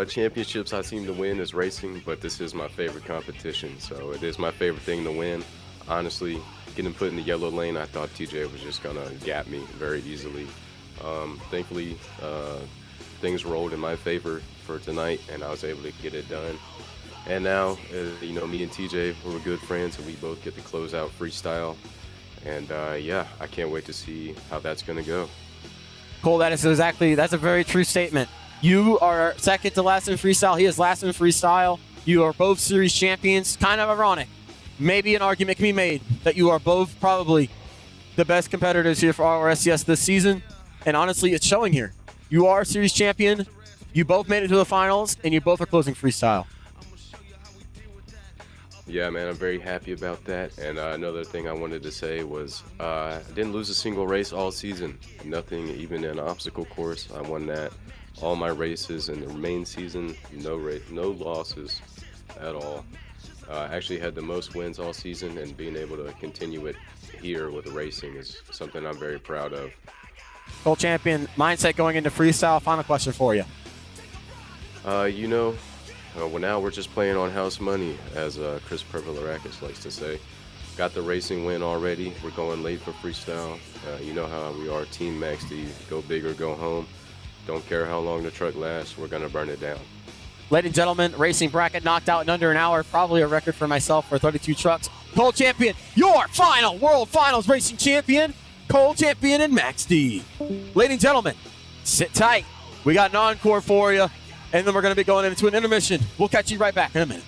championships I seem to win is racing, but this is my favorite competition, so it is my favorite thing to win. Honestly, getting put in the yellow lane, I thought TJ was just going to gap me very easily. Thankfully, things rolled in my favor for tonight, and I was able to get it done. And now, me and TJ, we're good friends, and we both get to close out Freestyle. And yeah, I can't wait to see how that's going to go. Cole, that's a very true statement. You are second to last in Freestyle. He is last in Freestyle. You are both series champions. Kind of ironic. Maybe an argument can be made that you are both probably the best competitors here for RORSCS this season. And honestly, it's showing here. You are series champion. You both made it to the finals, and you both are closing Freestyle. Yeah, man, I'm very happy about that. And another thing I wanted to say was I didn't lose a single race all season. Nothing, even in an obstacle course. I won that. All my races in the main season, no losses at all. I actually had the most wins all season, and being able to continue it here with racing is something I'm very proud of. Cole Champion, mindset going into freestyle. Final question for you. Well, now we're just playing on house money, as Chris Purvelarakis likes to say. Got the racing win already. We're going late for freestyle. You know how we are, Team Max D. Go big or go home. Don't care how long the truck lasts. We're going to burn it down. Ladies and gentlemen, racing bracket knocked out in under an hour. Probably a record for myself for 32 trucks. Cole Champion, your final World Finals racing champion, Cole Champion and Max D. Ladies and gentlemen, sit tight. We got an encore for you. And then we're going to be going into an intermission. We'll catch you right back in a minute.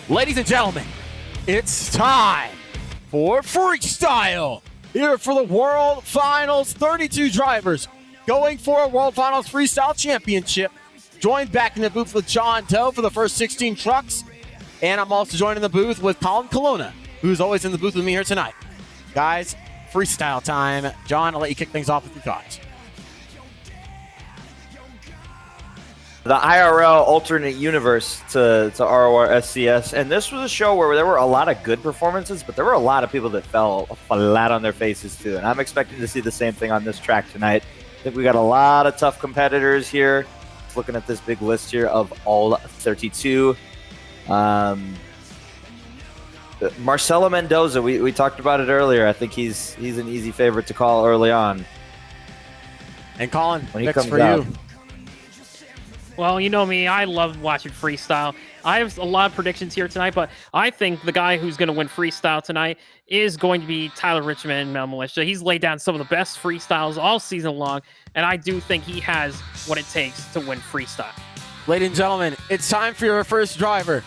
Ladies and gentlemen, it's time for Freestyle. Here for the World Finals, 32 drivers going for a World Finals Freestyle Championship. Joined back in the booth with John Doe for the first 16 trucks. And I'm also joined in the booth with Colin Colonna, who's always in the booth with me here tonight. Guys, freestyle time. John, I'll let you kick things off with your thoughts. The IRL alternate universe to RORSCS, and this was a show where there were a lot of good performances, but there were a lot of people that fell flat on their faces too, and I'm expecting to see the same thing on this track tonight. I think we got a lot of tough competitors here. Looking at this big list here of all 32. Marcelo Mendoza, we talked about it earlier. I think he's an easy favorite to call early on. And Colin, when he next comes for out. you. Well, you know me, I love watching freestyle. I have a lot of predictions here tonight, but I think the guy who's going to win freestyle tonight is going to be Tyler Richmond, Mel Militia. He's laid down some of the best freestyles all season long, and I do think he has what it takes to win freestyle. Ladies and gentlemen, it's time for your first driver,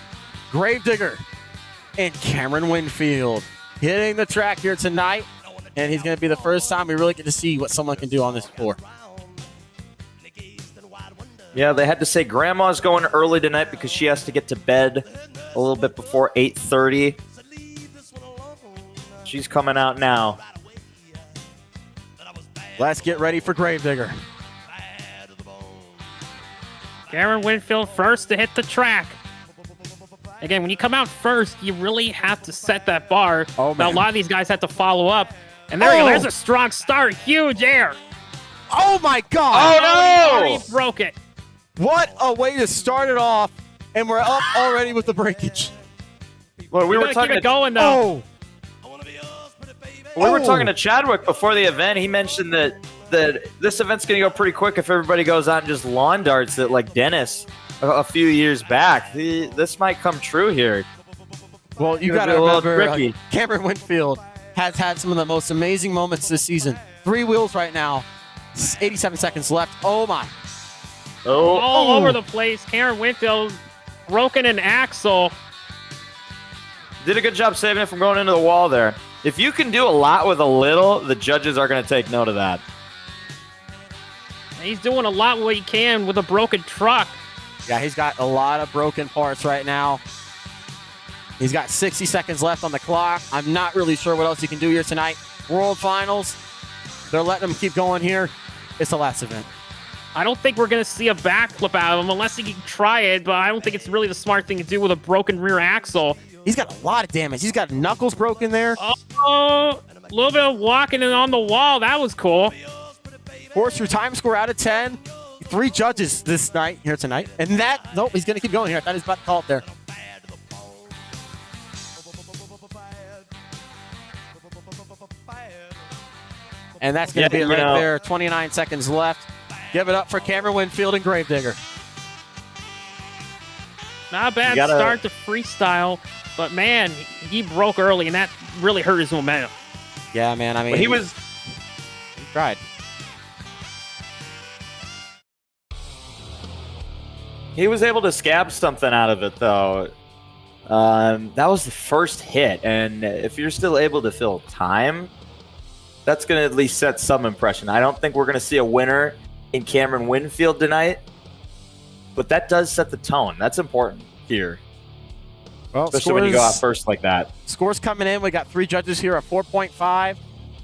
Gravedigger and Cameron Winfield, hitting the track here tonight, and he's going to be the first time we really get to see what someone can do on this floor. Yeah, they had to say Grandma's going early tonight because she has to get to bed a little bit before 8:30. She's coming out now. Let's get ready for Gravedigger. Cameron Winfield first to hit the track. Again, when you come out first, you really have to set that bar. Oh, now, a man. lot of these guys have to follow up. And there you go. There's a strong start. Huge air. Oh, my God. Oh, no. He broke it. What a way to start it off, and we're up already with the breakage. Well, we were talking keep it going, though. We were talking to Chadwick before the event. He mentioned that this event's going to go pretty quick if everybody goes out and just lawn darts it like Dennis a few years back. This might come true here. Well, you got to remember, Cameron Winfield has had some of the most amazing moments this season. 3 wheels right now, 87 seconds left. Oh, my. All over the place. Cameron Winfield broken an axle. Did a good job saving it from going into the wall there. If you can do a lot with a little, the judges are going to take note of that. He's doing a lot what he can with a broken truck. Yeah, he's got a lot of broken parts right now. He's got 60 seconds left on the clock. I'm not really sure what else he can do here tonight. World Finals. They're letting him keep going here. It's the last event. I don't think we're going to see a backflip out of him unless he can try it, but I don't think it's really the smart thing to do with a broken rear axle. He's got a lot of damage. He's got knuckles broken there. Oh, a little bit of walking in on the wall. That was cool. Horseshoe time score out of 10. 3 judges this night, here tonight. And nope, he's going to keep going here. That is about to call it there. And that's going to be it right there. 29 seconds left. Give it up for Cameron Winfield and Gravedigger. Not a bad start to freestyle, but man, he broke early, and that really hurt his momentum. Yeah, man. I mean, he tried. He was able to scab something out of it, though. That was the first hit, and if you're still able to fill time, that's going to at least set some impression. I don't think we're going to see a winner in Cameron Winfield tonight, but that does set the tone. That's important here, well, especially when you go out first like that. Scores coming in. We got 3 judges here at 4.5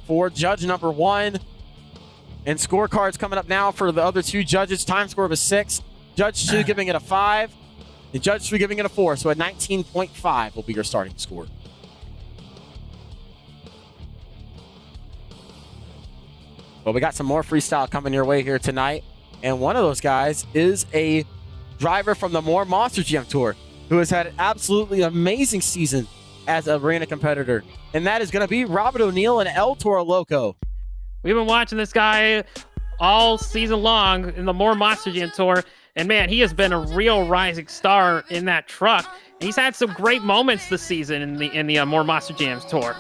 for judge number 1, and scorecards coming up now for the other 2 judges. Time score of a 6, judge 2 giving it a 5, and judge 3 giving it a 4. So a 19.5 will be your starting score. Well, we got some more freestyle coming your way here tonight. And one of those guys is a driver from the More Monster Jam Tour who has had an absolutely amazing season as an arena competitor. And that is going to be Robert O'Neill and El Toro Loco. We've been watching this guy all season long in the More Monster Jam Tour. And man, he has been a real rising star in that truck. And he's had some great moments this season in the More Monster Jams Tour.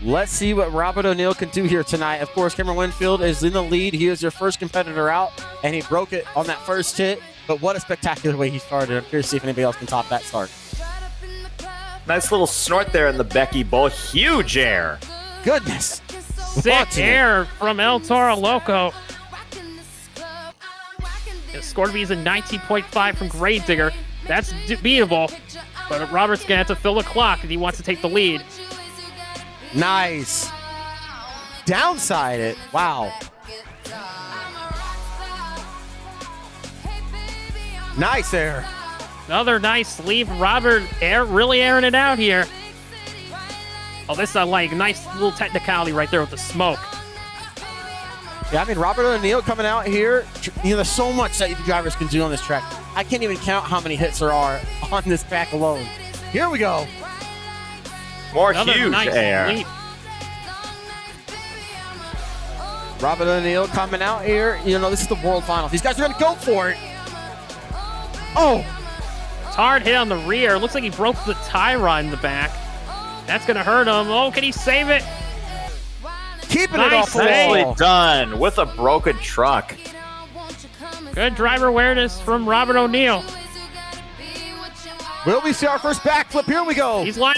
Let's see what Robert O'Neill can do here tonight. Of course, Cameron Winfield is in the lead. He is your first competitor out, and he broke it on that first hit. But what a spectacular way he started. I'm curious to see if anybody else can top that start. Nice little snort there in the Becky Bull. Huge air. Goodness. Sick air from El Toro Loco. His score to be is a 19.5 from Grave Digger. That's beatable. But Robert's going to have to fill the clock if he wants to take the lead. Nice. Downside it. Wow. Nice air. Another nice lead. Robert really airing it out here. Oh, this is a nice little technicality right there with the smoke. Yeah, I mean, Robert O'Neill coming out here. You know, there's so much that the drivers can do on this track. I can't even count how many hits there are on this track alone. Here we go. More Another huge nice air. leap. Robert O'Neill coming out here. You know, this is the World Finals. These guys are going to go for it. Oh. It's hard hit on the rear. Looks like he broke the tie rod in the back. That's going to hurt him. Oh, can he save it? Keeping it off the Nicely wall. done with a broken truck. Good driver awareness from Robert O'Neill. Will we see our first backflip? Here we go. He's like,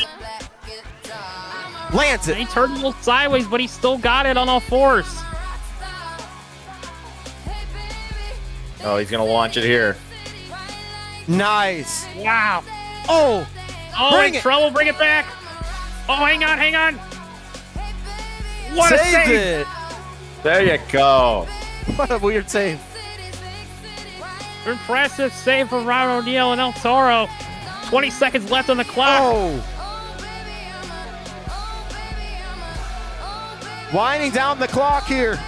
lands it. he turned a little sideways, but he still got it on all fours. Oh, he's going to launch it here. Nice. Wow. Oh. Oh, Bring in it. trouble. Bring it back. Oh, hang on, hang on. What a Saved save. it. There you go. What a weird save. Impressive save from Robert O'Neill and El Toro. 20 seconds left on the clock. Oh. Winding down the clock here.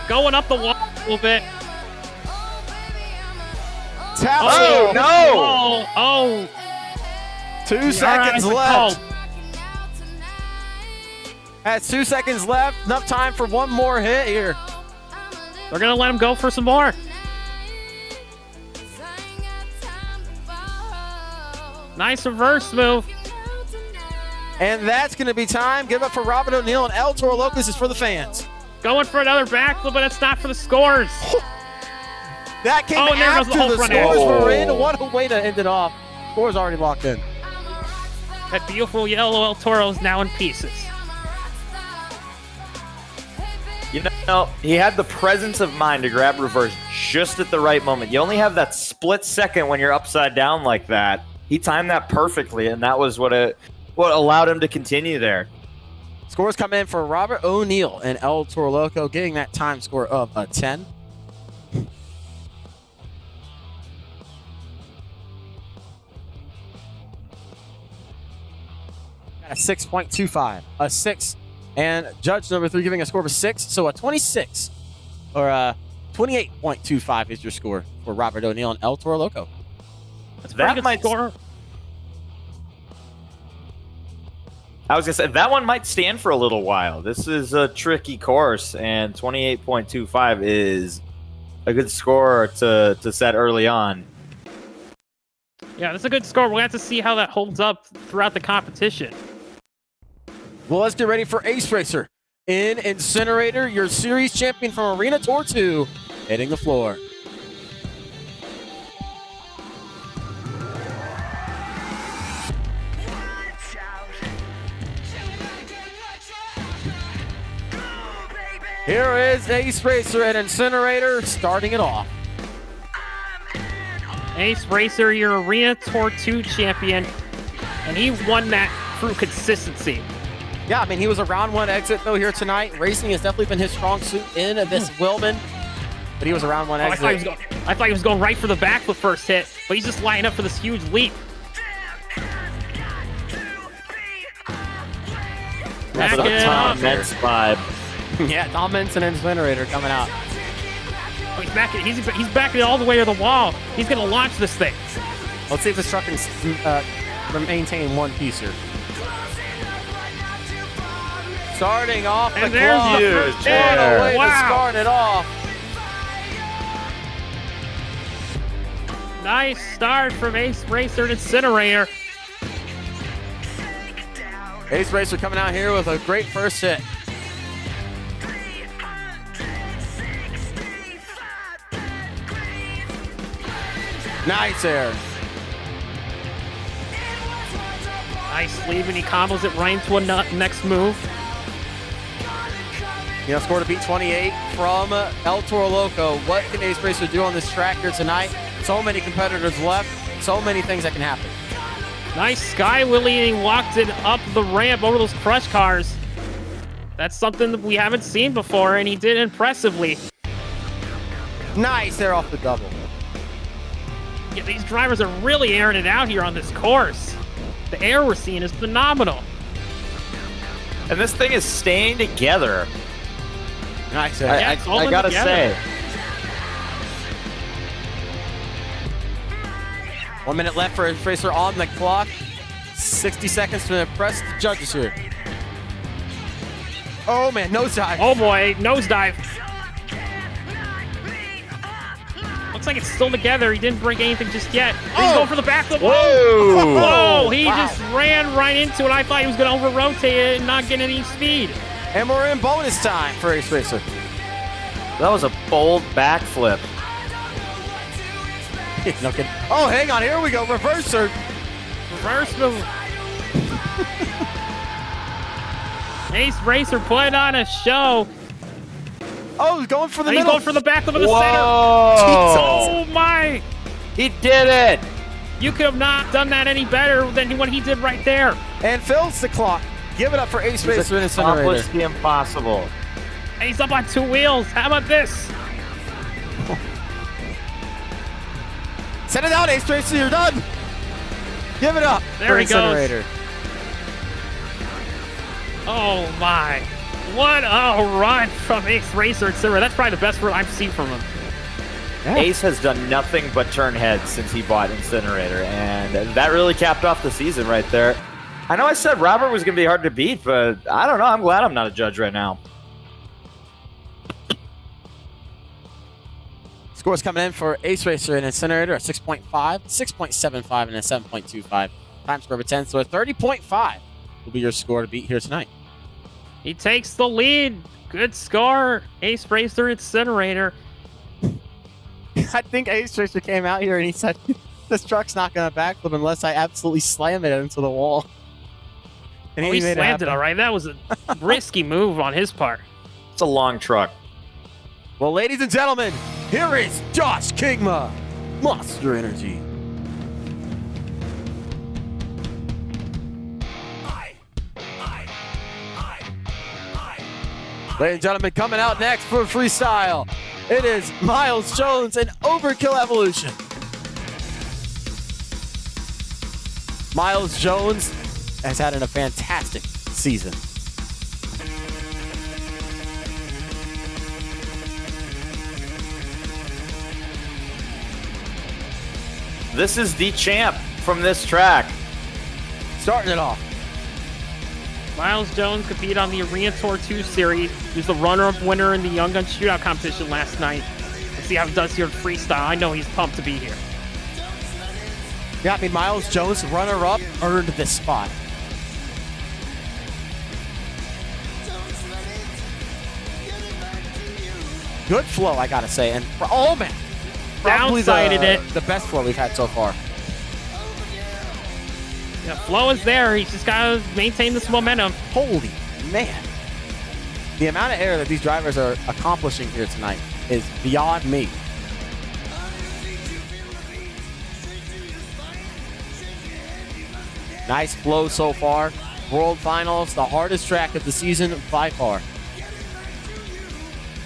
Going up the wall a little bit. Tap. Oh, no. Oh. 2 seconds All right, left. That's 2 seconds left. Enough time for one more hit here. They're going to let him go for some more. Nice reverse move. And that's going to be time. Give it up for Robert O'Neill and El Toro Loco. This is for the fans. Going for another backflip, but it's not for the scores. That came and there goes after the whole the front scores end. were in. What a way to end it off. Scores already locked in. That beautiful yellow El Toro is now in pieces. You know, he had the presence of mind to grab reverse just at the right moment. You only have that split second when you're upside down like that. He timed that perfectly, and that was what allowed him to continue there. Scores come in for Robert O'Neill and El Toro Loco, getting that time score of a 10. A 6.25, a 6, and judge number 3 giving a score of a 6, so a 26 or a 28.25 is your score for Robert O'Neill and El Toro Loco. That's a pretty That good might score. I was going to say, that one might stand for a little while. This is a tricky course, and 28.25 is a good score to set early on. Yeah, that's a good score. We'll have to see how that holds up throughout the competition. Well, let's get ready for Ace Racer. In Incinerator, your series champion from Arena Tour 2, hitting the floor. Here is Ace Racer and Incinerator starting it off. Ace Racer, your Arena Tour 2 champion, and he won that through consistency. Yeah, I mean, he was a round 1 exit, though, here tonight. Racing has definitely been his strong suit in this Wilman, but he was a round 1 exit. I thought he was going right for the back with first hit, but he's just lining up for this huge leap. Back That's it a Tom up. Metz vibe. Yeah, Tom Metz and Incinerator coming out. Oh, he's backing it all the way to the wall. He's going to launch this thing. Let's see if this truck can maintain one piece here. Starting off And the there's clock. the Huge first What a air. way to Wow. start it off. Nice start from Ace Racer and Incinerator. Ace Racer coming out here with a great first hit. Nice air. Nice lead when he combos it right into a next move. You know, scored a beat 28 from El Toro Loco. What can Ace Racer do on this track here tonight? So many competitors left. So many things that can happen. Nice Sky Willie, and he walked it up the ramp over those crush cars. That's something that we haven't seen before, and he did impressively. Nice air off the double. Yeah, these drivers are really airing it out here on this course. The air we're seeing is phenomenal. And this thing is staying together. Nice air. Yeah, it's all I gotta together. say. 1 minute left for Ace Racer on the clock. 60 seconds to impress the judges here. Oh man, nosedive. Oh boy, nosedive. Looks like it's still together. He didn't break anything just yet. He's going for the back of the Whoa! Whoa! He Wow. just ran right into it. I thought he was going to over-rotate it and not get any speed. And we're in bonus time for Ace Racer. That was a bold backflip. No kidding. Oh, hang on. Here we go. Reverser. Reverse move. Ace Racer put on a show. Oh, he's going for the And he's middle. going for the back of the center. Whoa! Oh my! He did it! You could have not done that any better than what he did right there. And fills the clock. Give it up for Ace He's Racer and Incinerator. accomplished the impossible. And he's up on 2 wheels. How about this? Send it out, Ace Racer. You're done. Give it up There for he goes. Incinerator. Oh my. What a run from Ace Racer and Incinerator. That's probably the best run I've seen from him. Yeah. Ace has done nothing but turn heads since he bought Incinerator, and that really capped off the season right there. I know I said Robert was going to be hard to beat, but I don't know. I'm glad I'm not a judge right now. Scores coming in for Ace Racer and Incinerator, a 6.5, 6.75, and a 7.25. Time score of a 10, so a 30.5 will be your score to beat here tonight. He takes the lead. Good score. Ace Racer Incinerator. I think Ace Racer came out here and he said, this truck's not going to backflip unless I absolutely slam it into the wall. And He made slammed it happen. all right. That was a risky move on his part. It's a long truck. Well, ladies and gentlemen, here is Josh Kingma, Monster Energy. Ladies and gentlemen, coming out next for Freestyle, it is Miles Jones and Overkill Evolution. Miles Jones has had a fantastic season. This is the champ from this track. Starting it off. Miles Jones competed on the Arena Tour 2 series. He was the runner-up winner in the Young Gun Shootout competition last night. Let's see how he does here in Freestyle. I know he's pumped to be here. Yeah, I mean, Miles Jones, runner-up, earned this spot. Good flow, I gotta say. And, oh man, probably Downsided it. the best flow we've had so far. Yeah, flow is there. He's just got to maintain this momentum. Holy man. The amount of air that these drivers are accomplishing here tonight is beyond me. Nice flow so far. World Finals, the hardest track of the season by far.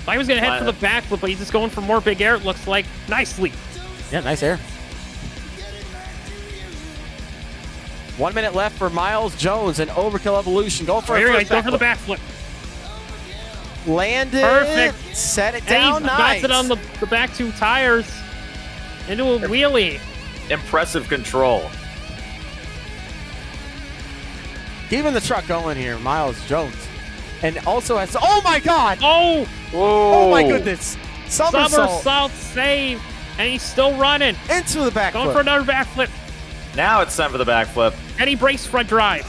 Thought he was going to head for the backflip, but he's just going for more big air, it looks like. Nicely. Yeah, nice air. 1 minute left for Miles Jones and Overkill Evolution. Go for Here it. we go. Go for the backflip. Landed. Perfect. Set it And down. he Nice. bats it on the back two tires into a wheelie. Impressive control. Keeping the truck going here, Miles Jones. And also has, oh my God! Oh! Whoa. Oh my goodness! Somersault save, and he's still running. Into the backflip. Going for another backflip. Now it's time for the backflip. And he breaks front drive.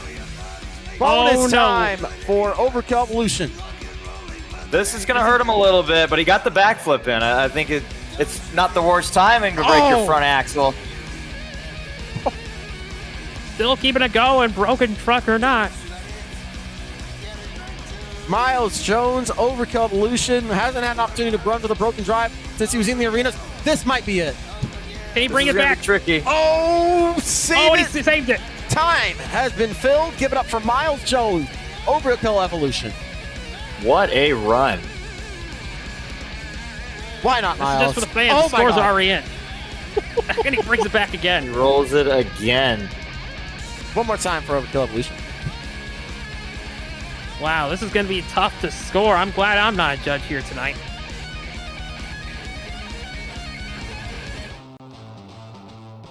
Bonus time for Overkill Evolution. This is going to hurt him a little bit, but he got the backflip in. I think it's not the worst timing to break your front axle. Still keeping it going, broken truck or not. Miles Jones, Overkill Evolution, hasn't had an opportunity to run to the broken drive since he was in the arenas. This might be it. Can he bring it back? Tricky. Oh, He saved it. Time has been filled. Give it up for Miles Jones, Overkill Evolution. What a run. Why not, Miles? Just for the fans. Oh The score's my God. already in. And he brings it back again. He rolls it again. One more time for Overkill Evolution. Wow, this is going to be tough to score. I'm glad I'm not a judge here tonight.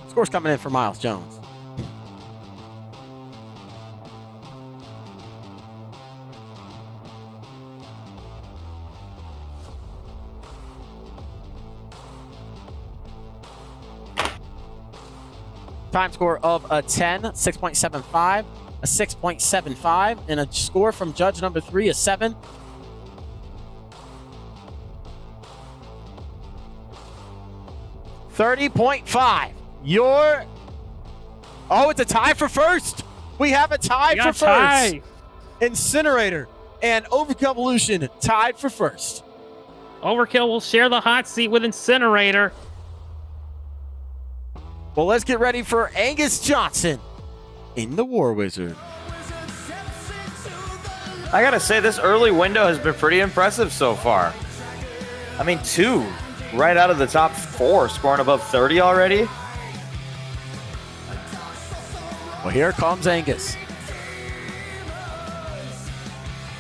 Score's coming in for Miles Jones. Time score of a 10, 6.75, a 6.75, and a score from judge number 3, a 7. $30.5. Oh, it's a tie for first. We have a tie for first. Tie. Incinerator and Overkill Evolution tied for first. Overkill will share the hot seat with Incinerator. Well, let's get ready for Angus Johnson in the War Wizard. I got to say, this early window has been pretty impressive so far. I mean, 2 right out of the top 4 scoring above 30 already. Well, here comes Angus.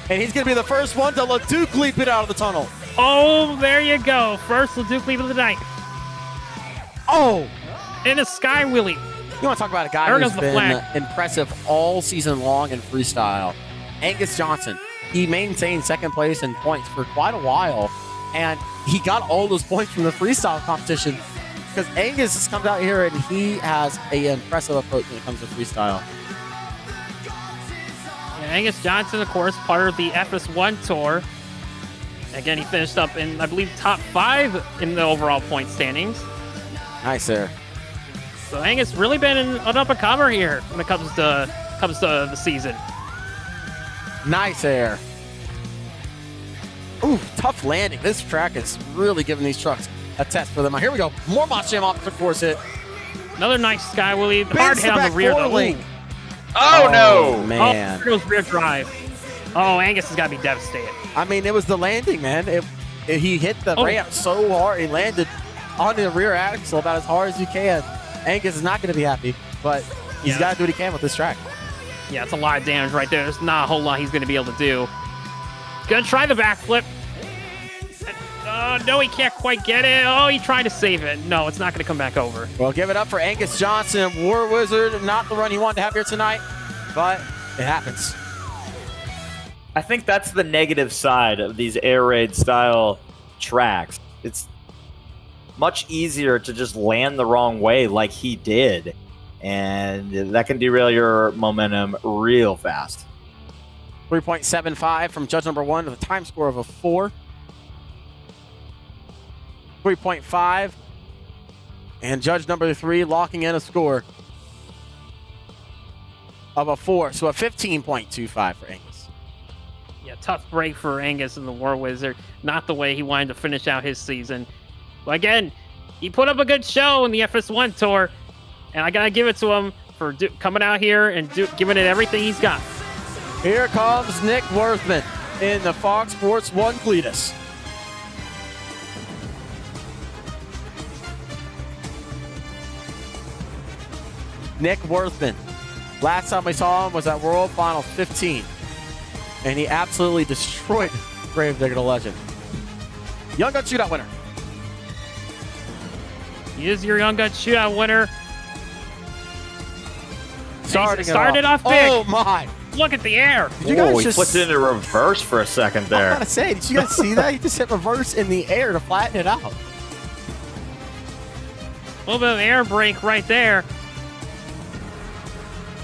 And he's going to be the first one to LeDuc leap it out of the tunnel. Oh, there you go. First LeDuc leap of the night. Oh! In a sky wheelie. You want to talk about a guy who's been impressive all season long in freestyle. Angus Johnson. He maintained second place in points for quite a while, and he got all those points from the freestyle competition because Angus has come out here and he has an impressive approach when it comes to freestyle. Yeah, Angus Johnson, of course, part of the FS1 tour. Again, he finished up in, I believe, top 5 in the overall point standings. Nice there. So Angus really been an up-and-comer here when it comes to the season. Nice air. Ooh, tough landing. This track is really giving these trucks a test for them. Here we go. More Moss Jam off the course hit. Another nice sky wheelie. Hard hit on the rear though. Oh no, man. Oh, there goes rear drive. Oh, Angus has got to be devastated. I mean, it was the landing, man. He hit the ramp so hard. He landed on the rear axle about as hard as you can. Angus is not going to be happy, but he's got to do what he can with this track. Yeah, it's a lot of damage right there. There's not a whole lot he's going to be able to do. Gonna try the backflip. No, he can't quite get it. Oh, he tried to save it. No, it's not going to come back over. Well, give it up for Angus Johnson, War Wizard. Not the run he wanted to have here tonight, but it happens. I think that's the negative side of these air raid style tracks. It's much easier to just land the wrong way like he did, and that can derail your momentum real fast. 3.75 from judge number 1 with a time score of a 4. 3.5. And judge number 3 locking in a score of a 4. So a 15.25 for Angus. Yeah, tough break for Angus and the War Wizard. Not the way he wanted to finish out his season. But again, he put up a good show in the FS1 tour, and I got to give it to him for coming out here and giving it everything he's got. Here comes Nick Worthman in the Fox Sports 1 Cletus. Nick Worthman Last time we saw him was at World Final 15, and he absolutely destroyed Gravedigger the Legend. Young Gun Shootout winner. He is your Young Gun Shootout winner. Started off big. Oh my! Look at the air. Did you guys he just flipped it into reverse for a second I there. gotta say, did you guys see that? He just hit reverse in the air to flatten it out. A little bit of air brake right there.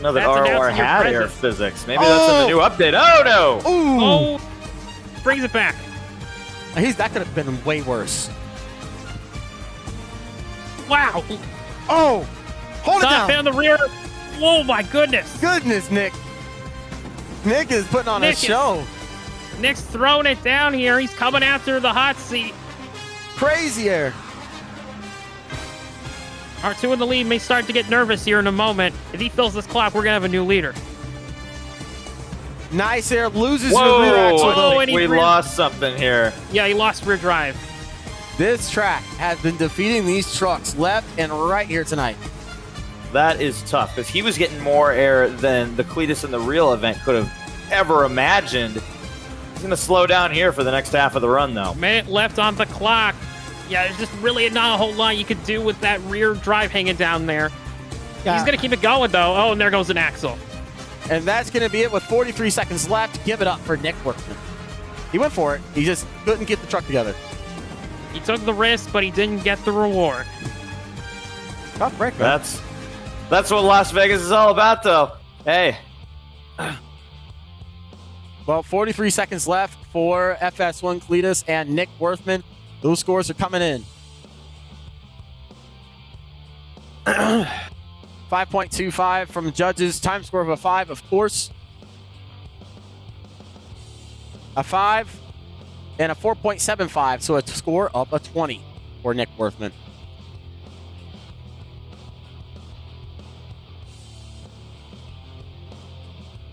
No, that That's ROR announcing your had air presence. physics. Maybe that's in the new update. Oh no! Ooh! Oh, brings it back. That could have been way worse. Wow. Oh! Hold it Top down! on the rear. Oh my goodness. Goodness, Nick. Nick is putting on a show. Nick's throwing it down here. He's coming after the hot seat. Crazy air. R2 in the lead may start to get nervous here in a moment. If he fills this clock, we're going to have a new leader. Nice air. Loses Whoa! your rear axle. Whoa, and he we rear- lost something here. Yeah, he lost rear drive. This track has been defeating these trucks left and right here tonight. That is tough because he was getting more air than the Cletus in the real event could have ever imagined. He's going to slow down here for the next half of the run, though. Minute left on the clock. Yeah, there's just really not a whole lot you could do with that rear drive hanging down there. Yeah. He's going to keep it going, though. Oh, and there goes an axle. And that's going to be it with 43 seconds left. Give it up for Nick Workman. He went for it. He just couldn't get the truck together. He took the risk, but he didn't get the reward. Tough break, man. That's what Las Vegas is all about, though. Hey. Well, 43 seconds left for FS1 Cletus and Nick Worthman. Those scores are coming in. 5.25 from judges. Time score of a 5, of course. A 5 and a 4.75, so a score of a 20 for Nick Worthman.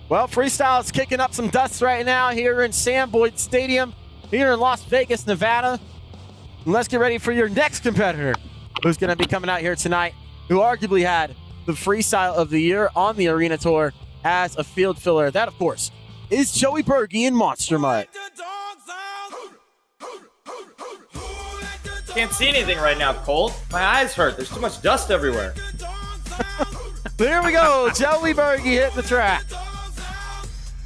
Well, Freestyle is kicking up some dust right now here in Sam Boyd Stadium, here in Las Vegas, Nevada. And let's get ready for your next competitor, who's going to be coming out here tonight, who arguably had the Freestyle of the Year on the Arena Tour as a field filler. That, of course, is Joey Berge in Monster Mutt. Can't see anything right now, Colt. My eyes hurt. There's too much dust everywhere. There we go. Joey Berge hit the track.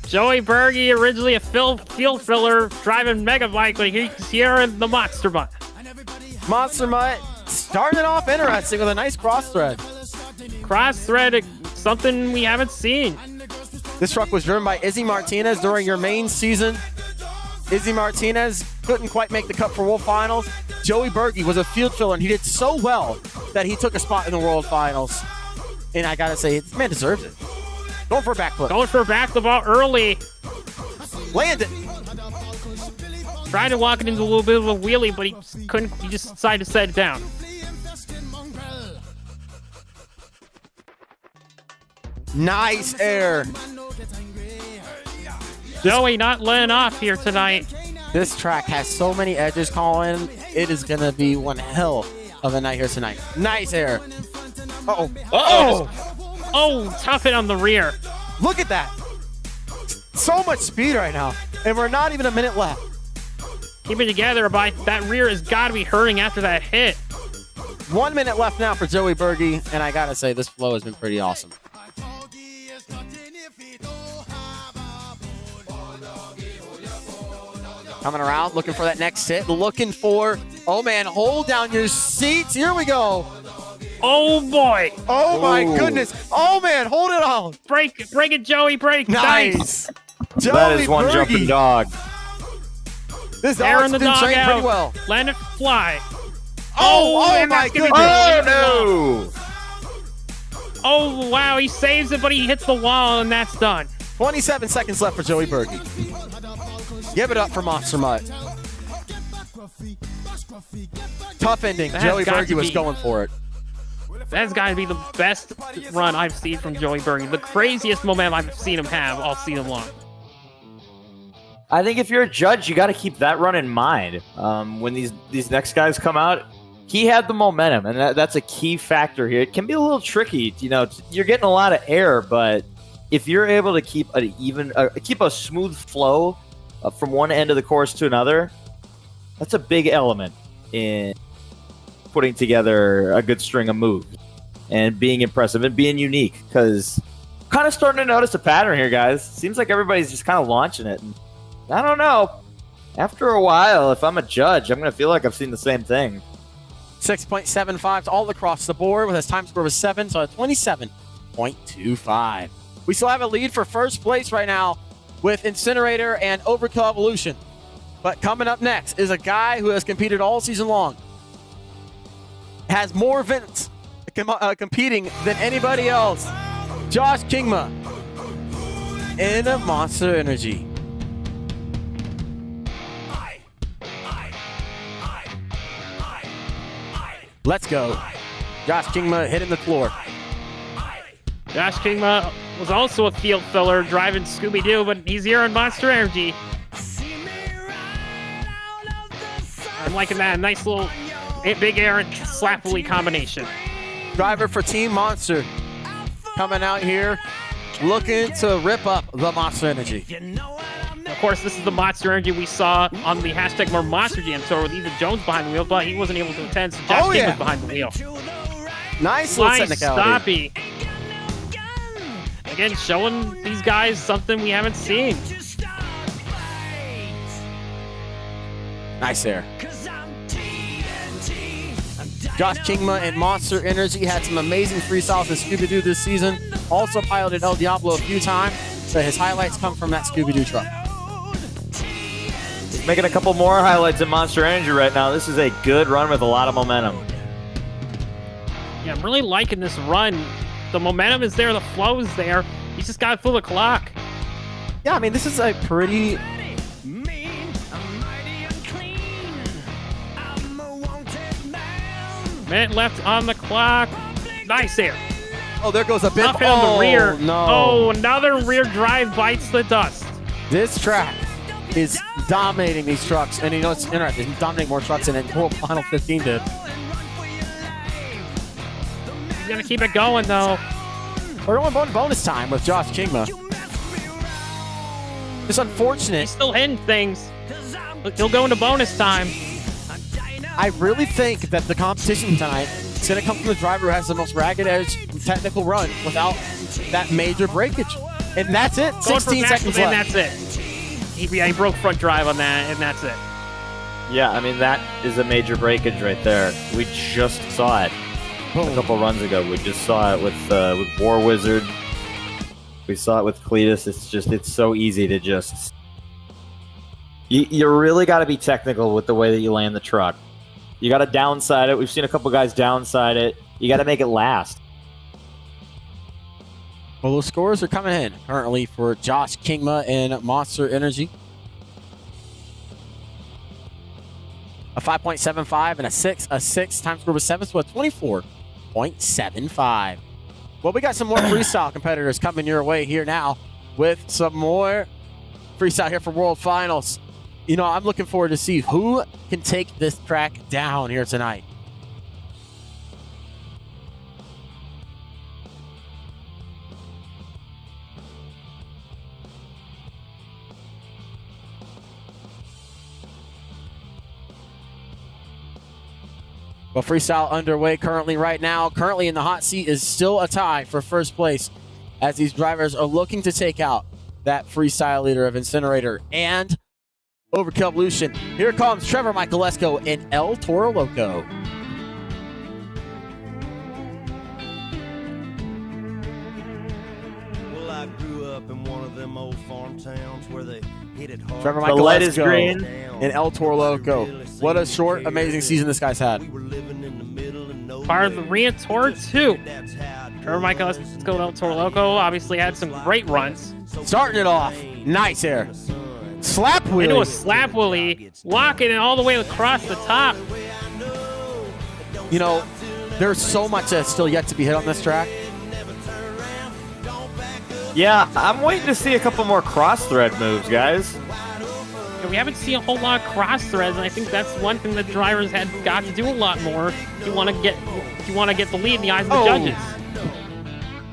Joey Berge, originally a field filler, driving Mega Bike, but he's here in the Monster Mutt. Monster Mutt starting off interesting with a nice cross thread. Cross thread, something we haven't seen. This truck was driven by Izzy Martinez during your main season. Izzy Martinez couldn't quite make the cut for World Finals. Joey Berge was a field filler, and he did so well that he took a spot in the World Finals. And I gotta say, this man deserves it. Going for a backflip. Going for a backflip early. Landed. Tried to walk it into a little bit of a wheelie, but he couldn't. He just decided to set it down. Nice air. Joey not letting off here tonight. This track has so many edges, Colin. It is going to be one hell of a night here tonight. Nice air. Uh-oh. Uh-oh. Oh, tough hit on the rear. Look at that. So much speed right now. And we're not even a minute left. Keep it together, but that rear has got to be hurting after that hit. 1 minute left now for Joey Berge. And I got to say, this flow has been pretty awesome. Coming around, looking for that next hit. Looking for, oh man, hold down your seats. Here we go. Oh boy. Oh my goodness. Oh man, hold it on. Break it, Joey, break. Nice. Joey That is one Berge. jumping dog. This Air in dog's the been trained pretty dugout. well. Land it fly. Oh and my that's gonna goodness. be- Oh, no. Oh, wow, he saves it, but he hits the wall, and that's done. 27 seconds left for Joey Berge. Give it up for Monster Mutt. Tough ending. That Joey has got Berge to was be- going for it. That's got to be the best run I've seen from Joey Berge. The craziest momentum I've seen him have all season long. I think if you're a judge, you got to keep that run in mind. When these next guys come out, he had the momentum, and that's a key factor here. It can be a little tricky, you know. You're getting a lot of air, but if you're able to keep keep a smooth flow from one end of the course to another, that's a big element in putting together a good string of moves and being impressive and being unique. Because I'm kind of starting to notice a pattern here, guys. Seems like everybody's just kind of launching it. And I don't know. After a while, if I'm a judge, I'm going to feel like I've seen the same thing. 6.75 all across the board with his time score was 7, so a 27.25. We still have a lead for first place right now with Incinerator and Overkill Evolution. But coming up next is a guy who has competed all season long. Has more events competing than anybody else. Josh Kingma in Monster Energy. Let's go. Josh Kingma hitting the floor. Josh Kingma was also a field filler driving Scooby-Doo, but he's here on Monster Energy. I'm liking that. Nice little big air and slap-willy combination. Driver for Team Monster coming out here looking to rip up the Monster Energy. Of course, this is the Monster Energy we saw on the hashtag More Monster Jam tour with Ethan Jones behind the wheel, but he wasn't able to attend, so Josh King was behind the wheel. Nice little technicality. Stoppy. Again, showing these guys something we haven't seen. Nice there. Josh Kingma and Monster Energy had some amazing freestyles in Scooby-Doo this season. Also piloted El Diablo a few times, so his highlights come from that Scooby-Doo truck. Making a couple more highlights in Monster Energy right now. This is a good run with a lot of momentum. Yeah, I'm really liking this run. The momentum is there, the flow is there. He's just got to fill the clock. Yeah, I mean, this is a pretty... Minute left on the clock. Nice there. Oh, there goes a bit. Up on the rear. No. Oh, another rear drive bites the dust. This track is dominating these trucks, and you know it's interesting. He's dominating more trucks than World Final 15 did. He's gonna keep it going though. We're going bonus time with Josh Kingma. It's unfortunate. He's still hitting things. He'll go into bonus time. I really think that the competition tonight is going to come from the driver who has the most ragged edge technical run without that major breakage. And that's it. 16 seconds left. And that's it. He broke front drive on that, and that's it. Yeah, I mean, that is a major breakage right there. We just saw it a couple runs ago. We just saw it with War Wizard. We saw it with Cletus. It's so easy to just... You really got to be technical with the way that you land the truck. You got to downside it. We've seen a couple guys downside it. You got to make it last. Well, those scores are coming in currently for Josh Kingma and Monster Energy. A 5.75 and a 6. A 6 time score was 7, so a 24.75. Well, we got some more freestyle competitors coming your way here now with some more freestyle here for World Finals. You know, I'm looking forward to see who can take this track down here tonight. Well, freestyle underway currently right now. Currently in the hot seat is still a tie for first place as these drivers are looking to take out that freestyle leader of Incinerator and Overkill Evolution. Here comes Trevor Michaelesco in El Toro Loco. Well, I grew up in one of them old farm towns where they hit it hard. Trevor Michaelesco in El Toro Loco. What a short, amazing season this guy's had. Part of the Ria Tour 2. Trevor Michaelesco in El Toro Loco obviously had some great runs. Starting it off. Nice here. Slap wheelie. Into a slap wheelie, locking it all the way across the top. You know, there's so much that's still yet to be hit on this track. Yeah, I'm waiting to see a couple more cross thread moves, guys. we haven't seen a whole lot of cross threads, and I think that's one thing that drivers had got to do a lot more. If you want to get the lead in the eyes of the judges.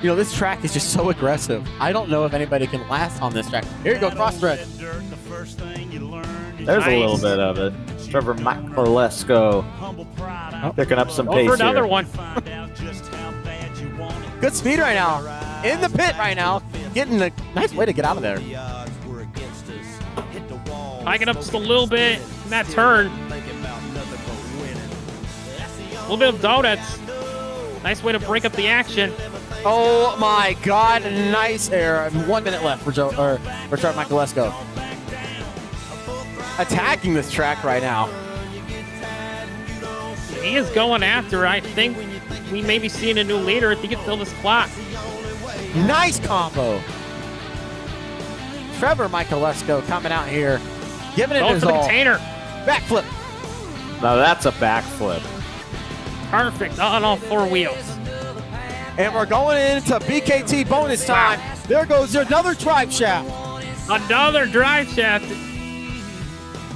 You know, this track is just so aggressive. I don't know if anybody can last on this track. Here you go, cross thread. There's a little bit of it. Trevor Michalesko picking up some pace for another here. one. Good speed right now. In the pit right now. Getting a nice way to get out of there. Hiking up just a little bit in that turn. A little bit of donuts. Nice way to break up the action. Oh my God! Nice air. 1 minute left for Trevor Michalesko. Attacking this track right now. He is going after. I think we may be seeing a new leader if he can fill this clock. Nice combo. Trevor Michalesko coming out here, giving it Going his for the all. container. Backflip. Now that's a backflip. Perfect on all four wheels. And we're going into BKT bonus time. There goes another drive shaft. Another drive shaft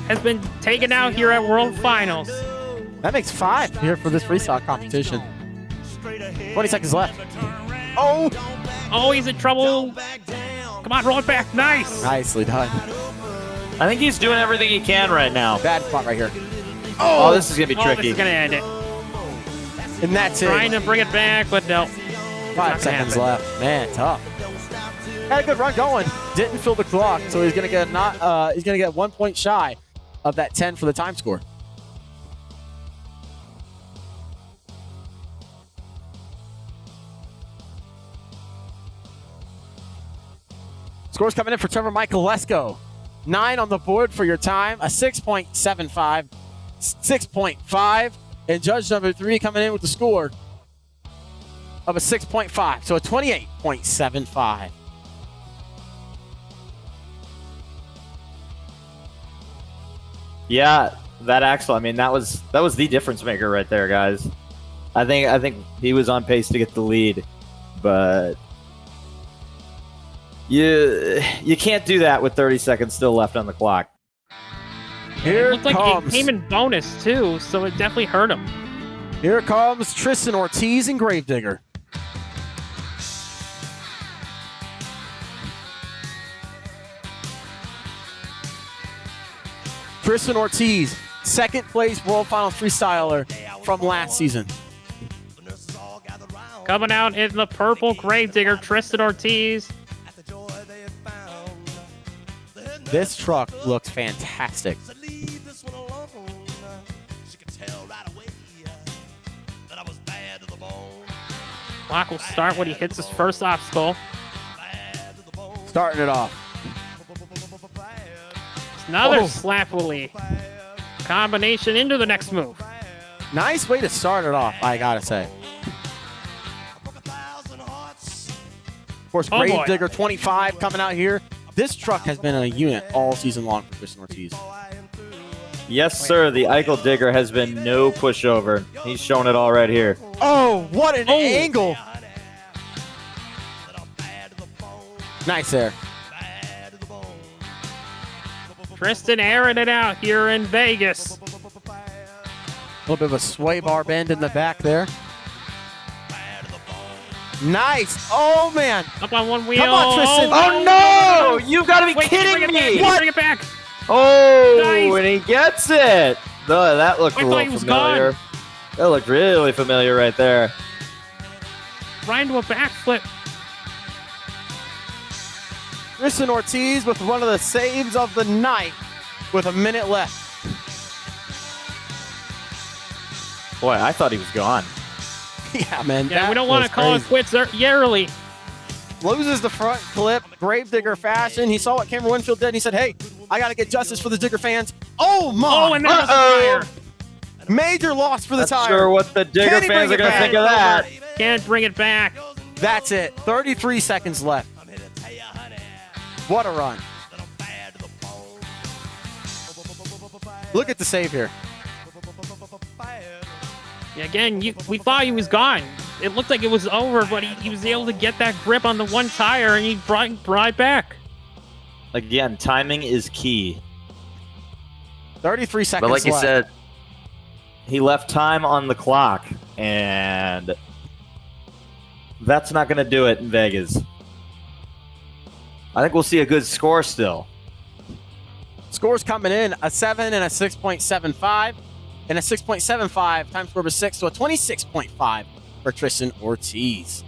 has been taken out here at World Finals. That makes 5 here for this freestyle competition. 20 seconds left. Oh, he's in trouble. Come on, roll it back. Nice. Nicely done. I think he's doing everything he can right now. Bad spot right here. Oh, this is going to be This tricky. is going to end it. And that's Trying it. to bring it back, but no. 5 seconds left. Man, tough. Had a good run going. Didn't fill the clock, so he's gonna get he's gonna get 1 point shy of that 10 for the time score. Scores coming in for Trevor Michalesko. 9 on the board for your time, a 6.75, 6.5, and judge number 3 coming in with the score of a 6.5, so a 28.75. Yeah, that axle. I mean, that was the difference maker right there, guys. I think he was on pace to get the lead, but you can't do that with 30 seconds still left on the clock. Here It looked like comes. it came in bonus too, so it definitely hurt him. Here comes Tristan Ortiz and Gravedigger. Tristan Ortiz, second place World Finals freestyler from last season. Coming out in the purple Gravedigger, Tristan Ortiz. This truck looks fantastic. Clock will start when he hits his first obstacle. Starting it off. Another Oh. slap Willie. Combination into the next move. Nice way to start it off, I gotta say. Of course, Oh, boy. Gravedigger 25 coming out here. This truck has been a unit all season long for Tristan Ortiz. Yes, sir. The Eichel Digger has been no pushover. He's shown it all right here. Oh, what an angle! Nice there. Tristan airing it out here in Vegas. A little bit of a sway bar bend in the back there. Nice. Oh, man. Up on one wheel. Come on, Tristan. Oh, no! You've got to be Wait, kidding bring it back. me! Bring it back. Oh, Nice. and he gets it. Oh, that looked I a thought he little was familiar. That looked really familiar right there. Right into a backflip. Tristan Ortiz with one of the saves of the night with a minute left. Boy, I thought he was gone. Yeah, man. Yeah, that we don't want was to call it crazy. quits early. Loses the front clip, Gravedigger fashion. He saw what Cameron Winfield did, and he said, hey, I got to get justice for the Digger fans. Oh, my. Oh, and that was a tire. Major loss for the Not tire. sure what the Digger Can he fans bring are it going to back? think of that. Can't bring it back. That's it. 33 seconds left. What a run. Look at the save here. Yeah, again, we thought he was gone. It looked like it was over, but he was able to get that grip on the one tire, and he brought it back. Again, timing is key. 33 seconds But like you left. said, he left time on the clock, and that's not going to do it in Vegas. I think we'll see a good score still. Scores coming in, a 7 and a 6.75. And a 6.75 times score over 6, so a 26.5 for Tristan Ortiz.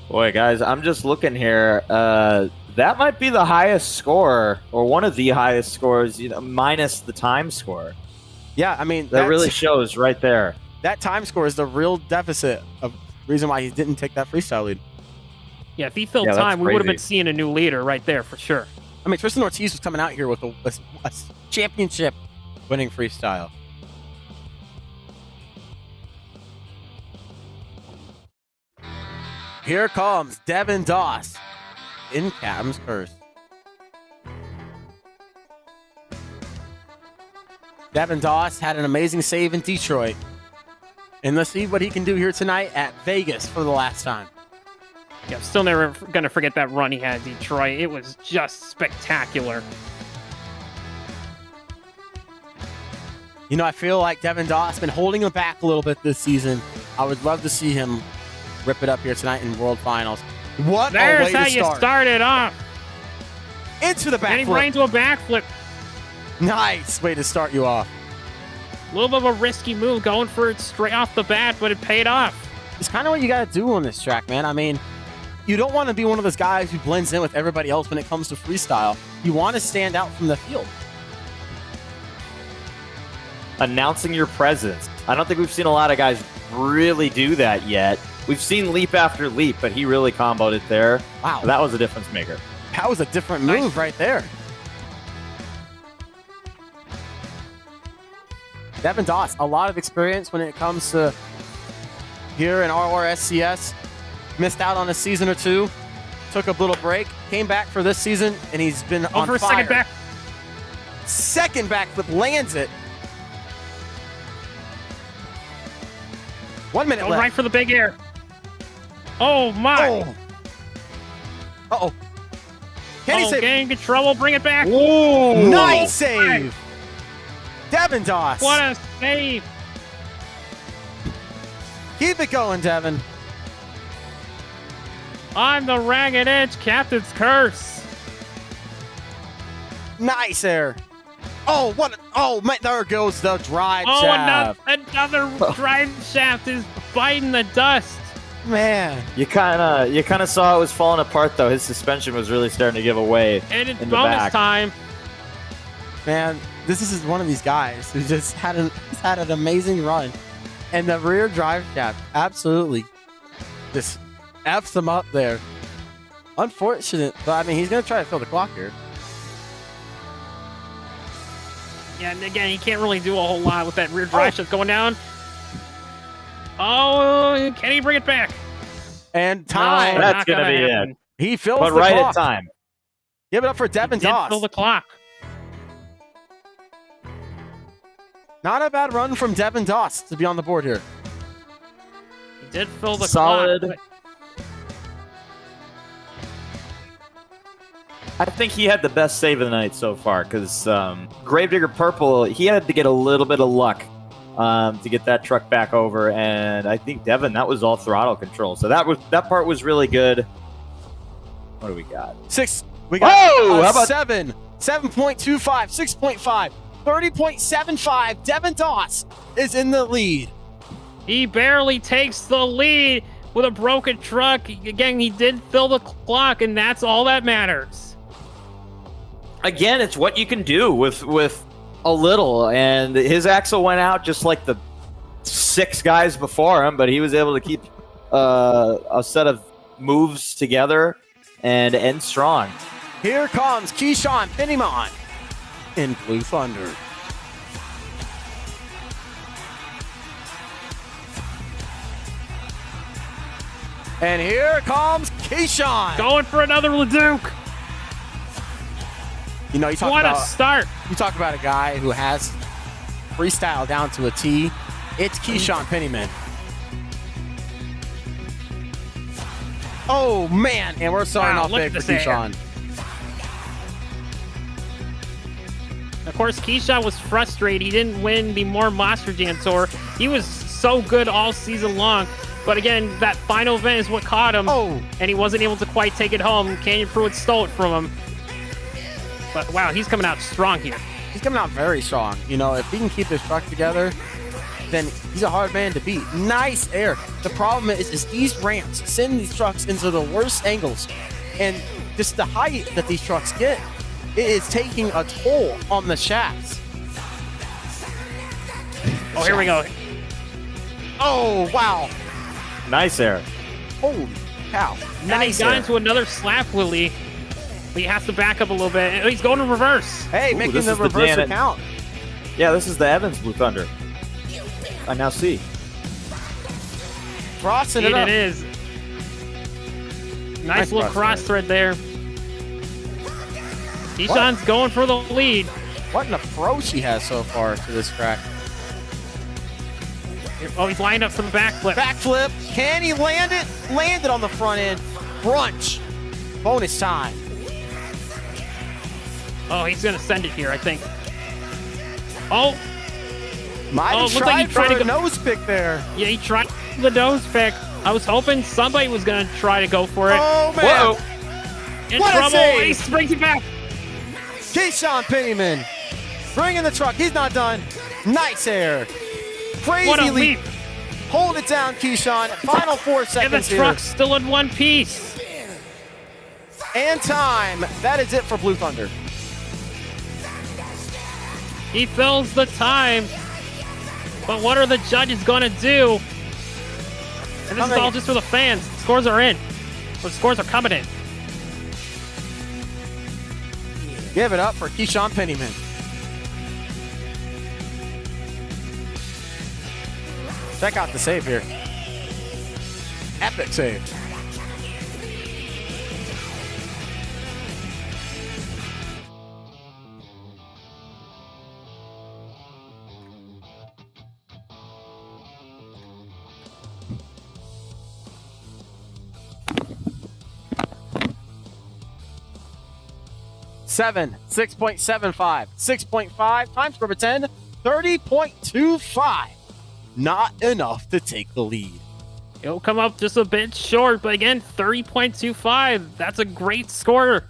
Boy, guys, I'm just looking here. That might be the highest score, or one of the highest scores, minus the time score. Yeah, I mean, that really shows right there. That time score is the real deficit of reason why he didn't take that freestyle lead. Yeah, if he filled time, we would have been seeing a new leader right there for sure. I mean, Tristan Ortiz was coming out here with a championship winning freestyle. Here comes Devin Doss in Captain's Curse. Devin Doss had an amazing save in Detroit. And let's see what he can do here tonight at Vegas for the last time. Yeah, I'm still never going to forget that run he had in Detroit. It was just spectacular. I feel like Devin Doss has been holding him back a little bit this season. I would love to see him rip it up here tonight in World Finals. What There's a way how to you start. started off. Into the And he backflip. ran into a backflip. Nice way to start you off. A little bit of a risky move, going for it straight off the bat, but it paid off. It's kind of what you got to do on this track, man. I mean, you don't want to be one of those guys who blends in with everybody else when it comes to freestyle. You want to stand out from the field. Announcing your presence. I don't think we've seen a lot of guys really do that yet. We've seen leap after leap, but he really comboed it there. Wow. That was a difference maker. That was a different move right there. Devin Doss, a lot of experience when it comes to here in RORSCS. Missed out on a season or two. Took a little break. Came back for this season, and he's been on for a fire. second back. Second backflip, lands it. 1 minute Going left. right for the big air. Oh, my. Oh. Uh-oh. Can he save? Getting in trouble. Bring it back. Ooh. Nice save. Devin Doss. What a save. Keep it going, Devin. On the ragged edge, Captain's Curse. Nice air. Oh, what? Man, there goes the drive shaft. Another drive shaft is biting the dust. Man. You kind of saw it was falling apart, though. His suspension was really starting to give away. And it's in the bonus back. time. Man, this is one of these guys who just had an amazing run. And the rear drive shaft absolutely just F's him up there. Unfortunate, but I mean, he's going to try to fill the clock here. Yeah, and again, he can't really do a whole lot with that rear drive shaft going down. Oh, can he bring it back? And time. No, That's going to be it. He fills But the right clock. at time. Give it up for Devin He did Doss. fill the clock. Not a bad run from Devin Doss to be on the board here. He did fill the Solid. clock. I think he had the best save of the night so far because Gravedigger Purple, he had to get a little bit of luck to get that truck back over, and I think Devin, that was all throttle control. So that part was really good. What do we got? We got how about 7, 7.25, 6.5, 30.75. Devin Doss is in the lead. He barely takes the lead with a broken truck. Again, he did fill the clock, and that's all that matters. Again, it's what you can do with a little, and his axle went out just like the 6 guys before him, but he was able to keep a set of moves together and end strong. Here comes Keyshawn Pennyman in Blue Thunder. And here comes Keyshawn. Going for another Leduc. You know, you talk What a about start. You talk about a guy who has freestyle down to a T. It's Keyshawn Pennyman. Oh man, and we're starting Wow, off look big at for this air. Keyshawn. course, Keyshawn was frustrated. He didn't win the More Monster Jam Tour. He was so good all season long. But again, that final event is what caught him. And he wasn't able to quite take it home. Canyon Pruitt stole it from him. But wow, he's coming out strong here. He's coming out very strong. You know, if he can keep his truck together, then he's a hard man to beat. Nice air. The problem is these ramps send these trucks into the worst angles. And just the height that these trucks get, it is taking a toll on the shafts. Oh, here we go. Oh, wow. Nice air. Holy cow. And Nice he got air. into another slap wheelie. But he has to back up a little bit. He's going to reverse. Hey, Ooh, making this the is reverse Janet. account. Yeah, this is the Evans Blue Thunder. I now see. Crossing it up. It is. Nice little cross thread there. Keyshawn's going for the lead. What an approach he has so far to this track. Oh, he's lined up for the backflip. Backflip. Can he land it? Landed on the front end. Brunch. Bonus time. Oh, he's going to send it here, I think. Oh. Might have looked like he tried to a go nose pick there. Yeah, he tried the nose pick. I was hoping somebody was going to try to go for it. Oh, man. Whoa. In What a trouble. save. He brings it back. Keyshawn Pennyman bringing the truck. He's not done. Nice air. Crazy What a leap. leap. Hold it down, Keyshawn. Final 4 seconds And the truck's still in one piece. And time. That is it for Blue Thunder. He fills the time. But what are the judges going to do? And this is all just for the fans. Scores are in. Or scores are coming in. Give it up for Keyshawn Pennyman. Check out the save here. Epic save. Seven, 6.75, 6.5 times score of 10, 30.25. Not enough to take the lead. It'll come up just a bit short, but again, 30.25. That's a great score.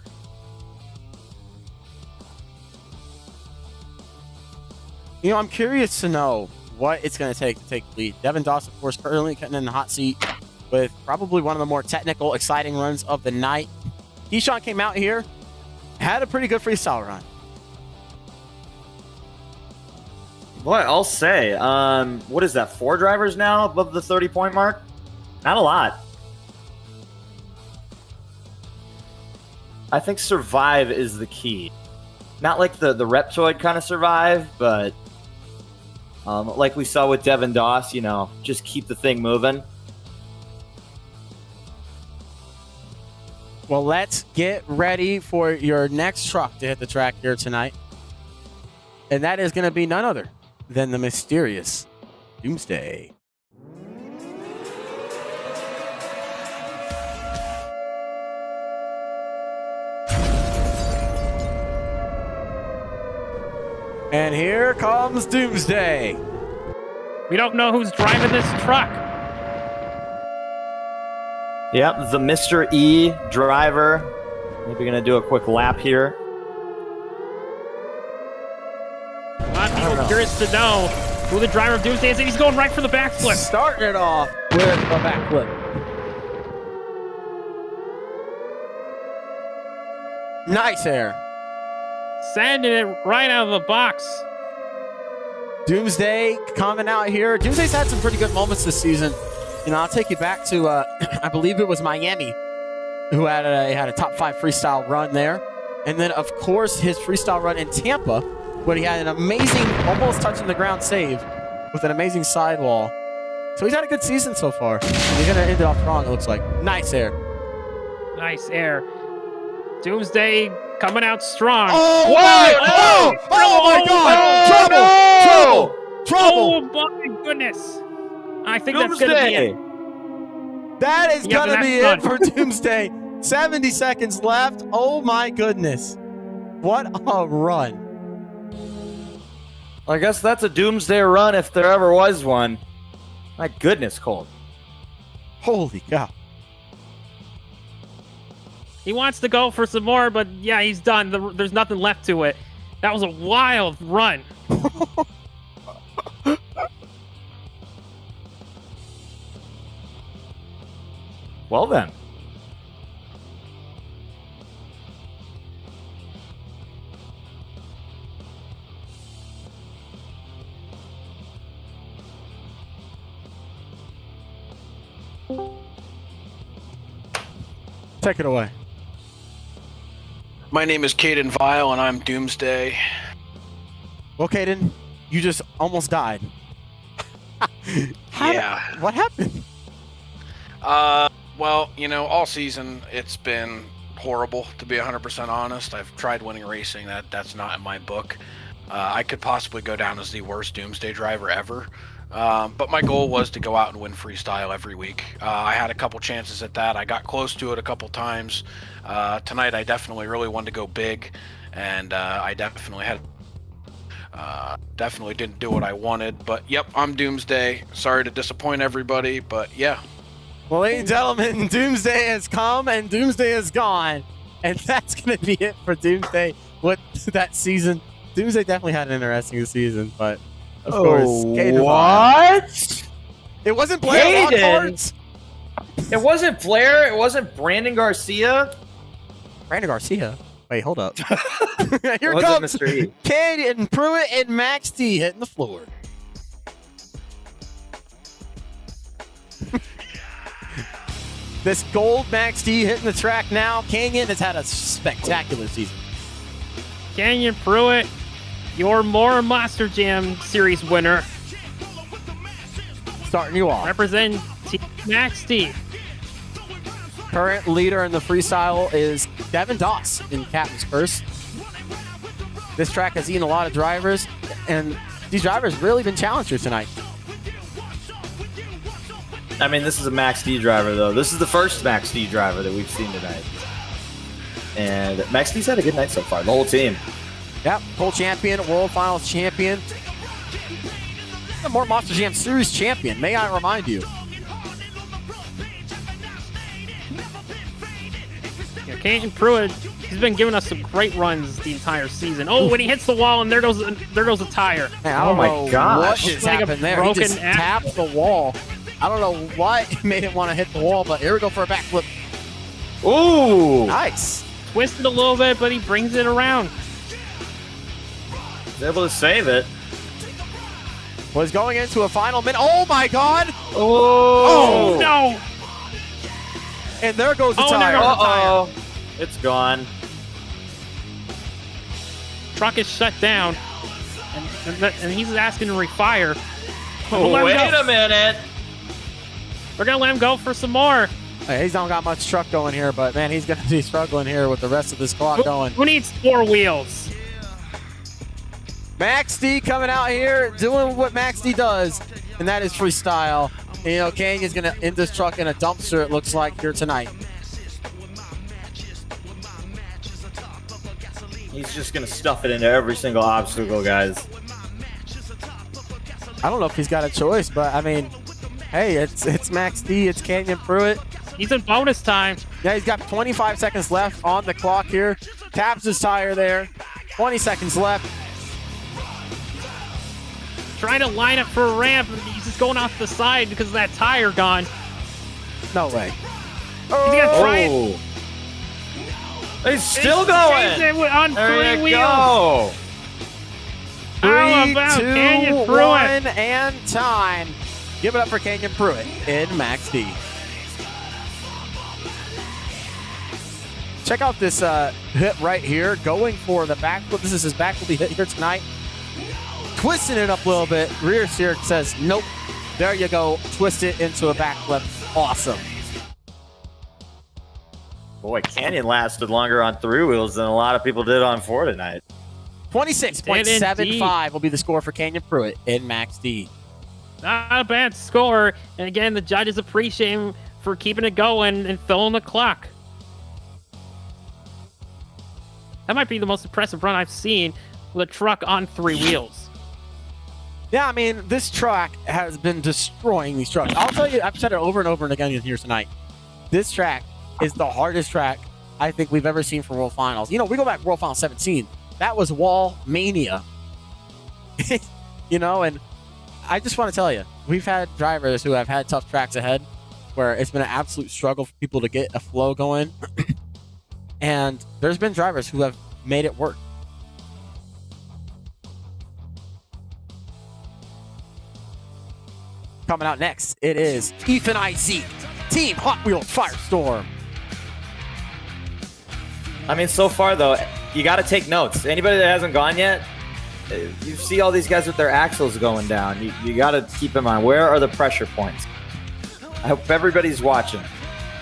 You know, I'm curious to know what it's going to take the lead. Devin Doss, of course, currently getting in the hot seat with probably one of the more technical, exciting runs of the night. Keyshawn came out here, had a pretty good freestyle run. Boy, I'll say, what is that, 4 drivers now above the 30-point mark? Not a lot. I think survive is the key. Not like the Reptoid kind of survive, but like we saw with Devin Doss, you know, just keep the thing moving. Well, let's get ready for your next truck to hit the track here tonight. And that is going to be none other than the mysterious Doomsday. And here comes Doomsday. We don't know who's driving this truck. Yep, the Mr. E driver. Maybe going to do a quick lap here. A lot of people are curious to know who the driver of Doomsday is, and he's going right for the backflip. Starting it off with a backflip. Nice air. Sending it right out of the box. Doomsday coming out here. Doomsday's had some pretty good moments this season. You know, I'll take you back to, I believe it was Miami, who had a top 5 freestyle run there. And then, of course, his freestyle run in Tampa, where he had an amazing, almost touching the ground save with an amazing sidewall. So he's had a good season so far. And he's going to end it off strong, it looks like. Nice air. Nice air. Doomsday coming out strong. Oh, my God! Trouble! Oh, my goodness. I think Doomsday. that's going to be it. That is Yep, going to and be that's it for Doomsday. 70 seconds left. Oh, my goodness. What a run. I guess that's a doomsday run if there ever was one. My goodness, Colt. Holy cow. He wants to go for some more, but yeah, he's done. There's nothing left to it. That was a wild run. Well then. Take it away. My name is Caden Vile, and I'm Doomsday. Well, Caden, you just almost died. Yeah. What happened? Well, you know, all season it's been horrible, to be 100% honest. I've tried winning racing. That's not in my book. I could possibly go down as the worst Doomsday driver ever. But my goal was to go out and win freestyle every week. I had a couple chances at that. I got close to it a couple times. Tonight I definitely really wanted to go big, and I definitely didn't do what I wanted. But yep, I'm Doomsday. Sorry to disappoint everybody, but yeah. Well, ladies and gentlemen, Doomsday has come and Doomsday is gone. And that's going to be it for Doomsday with that season. Doomsday definitely had an interesting season, but of course, Caden what? It wasn't Blair Caden. It wasn't Blair. It wasn't Brandon Garcia. Brandon Garcia? Wait, hold up. Here It wasn't comes Mr. E. Caden Pruitt and Max D hitting the floor. This gold Max D hitting the track now. Canyon has had a spectacular season. Canyon Pruitt, your more Monster Jam Series winner. Starting you off. Representing Team Max D. Current leader in the freestyle is Devin Doss in Captain's Curse. This track has seen a lot of drivers, and these drivers really been challengers tonight. I mean, this is a Max D driver, though. This is the first Max D driver that we've seen tonight. And Max D's had a good night so far, the whole team. Yep, whole champion, World Finals champion. The more Monster Jam Series champion, may I remind you. Yeah, Canyon Pruitt, he's been giving us some great runs the entire season. Oh, when he hits the wall, and there goes a tire. Man, I don't know what just Like a happened there. He broken just axle. tapped the wall. I don't know what made him want to hit the wall, but here we go for a backflip. Ooh! Nice. Twisted a little bit, but he brings it around. He's able to save it. Was going into a final minute. Oh my God! Oh, no! And there goes the Oh, tire. there goes the tire. Uh-oh. It's gone. Truck is shut down, and he's asking to refire. Oh, wait a minute. We're gonna let him go for some more. Hey, he's not got much truck going here, but man, he's gonna be struggling here with the rest of this clock going. Who needs 4 wheels? Max D coming out here doing what Max D does, and that is freestyle. And, you know, Canyon's gonna end this truck in a dumpster, it looks like, here tonight. He's just going to stuff it into every single obstacle, guys. I don't know if he's got a choice, but I mean, hey, it's Max D, it's Canyon Pruitt. He's in bonus time. Yeah, he's got 25 seconds left on the clock here. Taps his tire there. 20 seconds left. Trying to line up for a ramp, and he's just going off the side because of that tire gone. No way. He's gonna try it. He's still Stays going. it on There 3 you wheels. go. How 3, about 2, Canyon 1, Pruitt? and time. Give it up for Canyon Pruitt in Max D. Check out this hit right here, going for the backflip. This is his backflip hit here tonight. Twisting it up a little bit. Rear steer says, nope. There you go. Twist it into a backflip. Awesome. Boy, Canyon lasted longer on 3 wheels than a lot of people did on 4 tonight. 26.75 will be the score for Canyon Pruitt in Max D. Not a bad score. And again, the judges appreciate him for keeping it going and filling the clock. That might be the most impressive run I've seen with a truck on 3 wheels. Yeah, I mean, this track has been destroying these trucks. I'll tell you, I've said it over and over and again here tonight. This track is the hardest track I think we've ever seen for World Finals. You know, we go back to World Finals 17. That was wall mania. You know, and I just want to tell you, we've had drivers who have had tough tracks ahead where it's been an absolute struggle for people to get a flow going. And there's been drivers who have made it work. Coming out next, it is Ethan IZ, Team Hot Wheels Firestorm. I mean, so far, though, you got to take notes. Anybody that hasn't gone yet, you see all these guys with their axles going down. You got to keep in mind, where are the pressure points? I hope everybody's watching,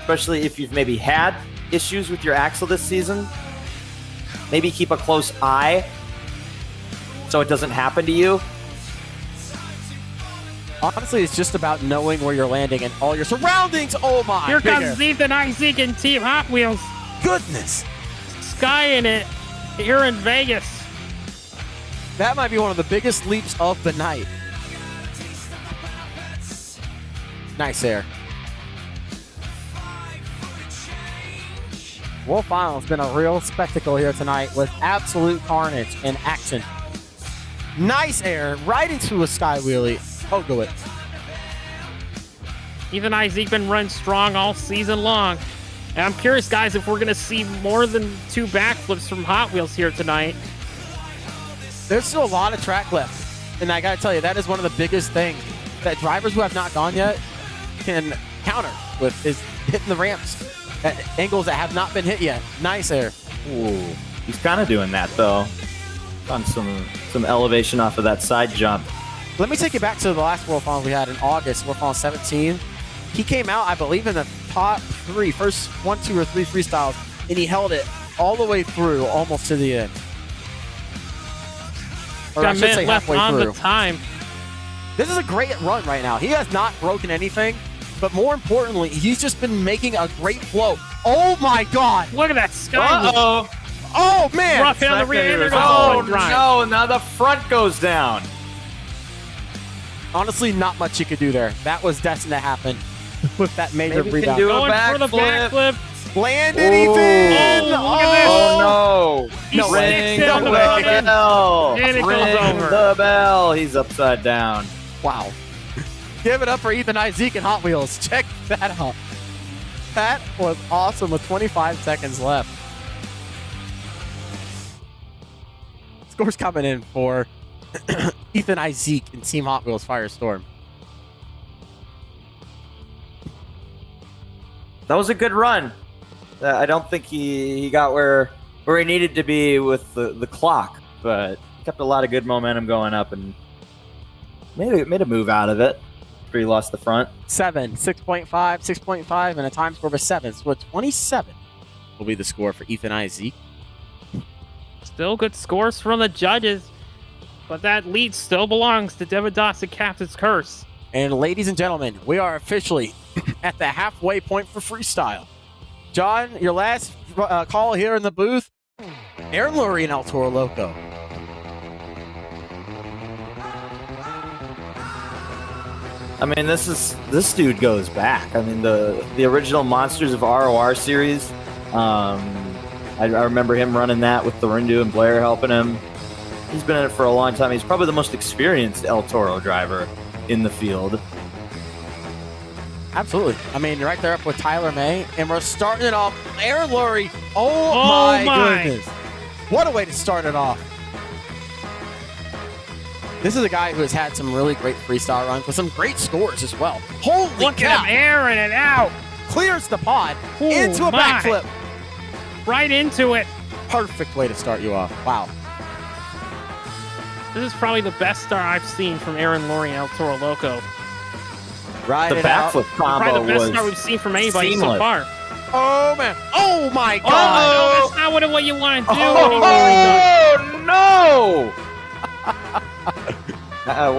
especially if you've maybe had issues with your axle this season. Maybe keep a close eye so it doesn't happen to you. Honestly, it's just about knowing where you're landing and all your surroundings. Oh my! Here comes Ethan Isaac and Team Hot Wheels. Goodness! Skying it here in Vegas. That might be one of the biggest leaps of the night. Nice air. World Final has been a real spectacle here tonight with absolute carnage and action. Nice air right into a sky wheelie. Oh, go it. Ethan Isaac been running strong all season long. And I'm curious, guys, if we're going to see more than 2 backflips from Hot Wheels here tonight. There's still a lot of track left. And I got to tell you, that is one of the biggest things that drivers who have not gone yet can counter with, is hitting the ramps at angles that have not been hit yet. Nice air. Ooh, he's kind of doing that, though. On some elevation off of that side jump. Let me take you back to the last World Final we had in August, World Final 17. He came out, I believe, in the top 3, first 1, 2, or 3 freestyles, and he held it all the way through, almost to the end. Or Got a minute left on the time. This is a great run right now. He has not broken anything, but more importantly, he's just been making a great flow. Oh my God! Look at that sky. Uh-oh. Oh man! Rough on the rear. Oh no! Now the front goes down. Honestly, not much you could do there. That was destined to happen with that major rebound. Going for the backflip. Landed even. Oh no! He Ring sticks the in bell. And it Ring goes over. the bell. He's upside down. Wow. Give it up for Ethan Isaac and Hot Wheels. Check that out. That was awesome with 25 seconds left. Scores coming in for Ethan Isaac and Team Hot Wheels Firestorm. That was a good run. I don't think he got where he needed to be with the clock, but kept a lot of good momentum going up and made a move out of it. After he lost the front. 6.5, 6.5, and a time score of a 7. So a 27 will be the score for Ethan Isaac. Still good scores from the judges, but that lead still belongs to Devadass and Captain's Curse. And ladies and gentlemen, we are officially at the halfway point for freestyle. John, your last call here in the booth. Aaron Lurie and El Toro Loco. I mean, this dude goes back. I mean, the original Monsters of ROR series. I remember him running that with Lorindu and Blair helping him. He's been in it for a long time. He's probably the most experienced El Toro driver in the field. Absolutely. I mean, you're right there up with Tyler May, and we're starting it off. Aaron Lurie. Oh my goodness. What a way to start it off. This is a guy who has had some really great freestyle runs with some great scores as well. Holy Look cow. at him airing it out. Clears the pod Ooh, into a backflip. Right into it. Perfect way to start you off. Wow. This is probably the best start I've seen from Aaron Lurie and El Toro Loco. Right. The backflip combo probably the best was start we've seen from anybody seamless. so far. Oh, man. Oh, my God. No, that's not what you want to do. Oh, no.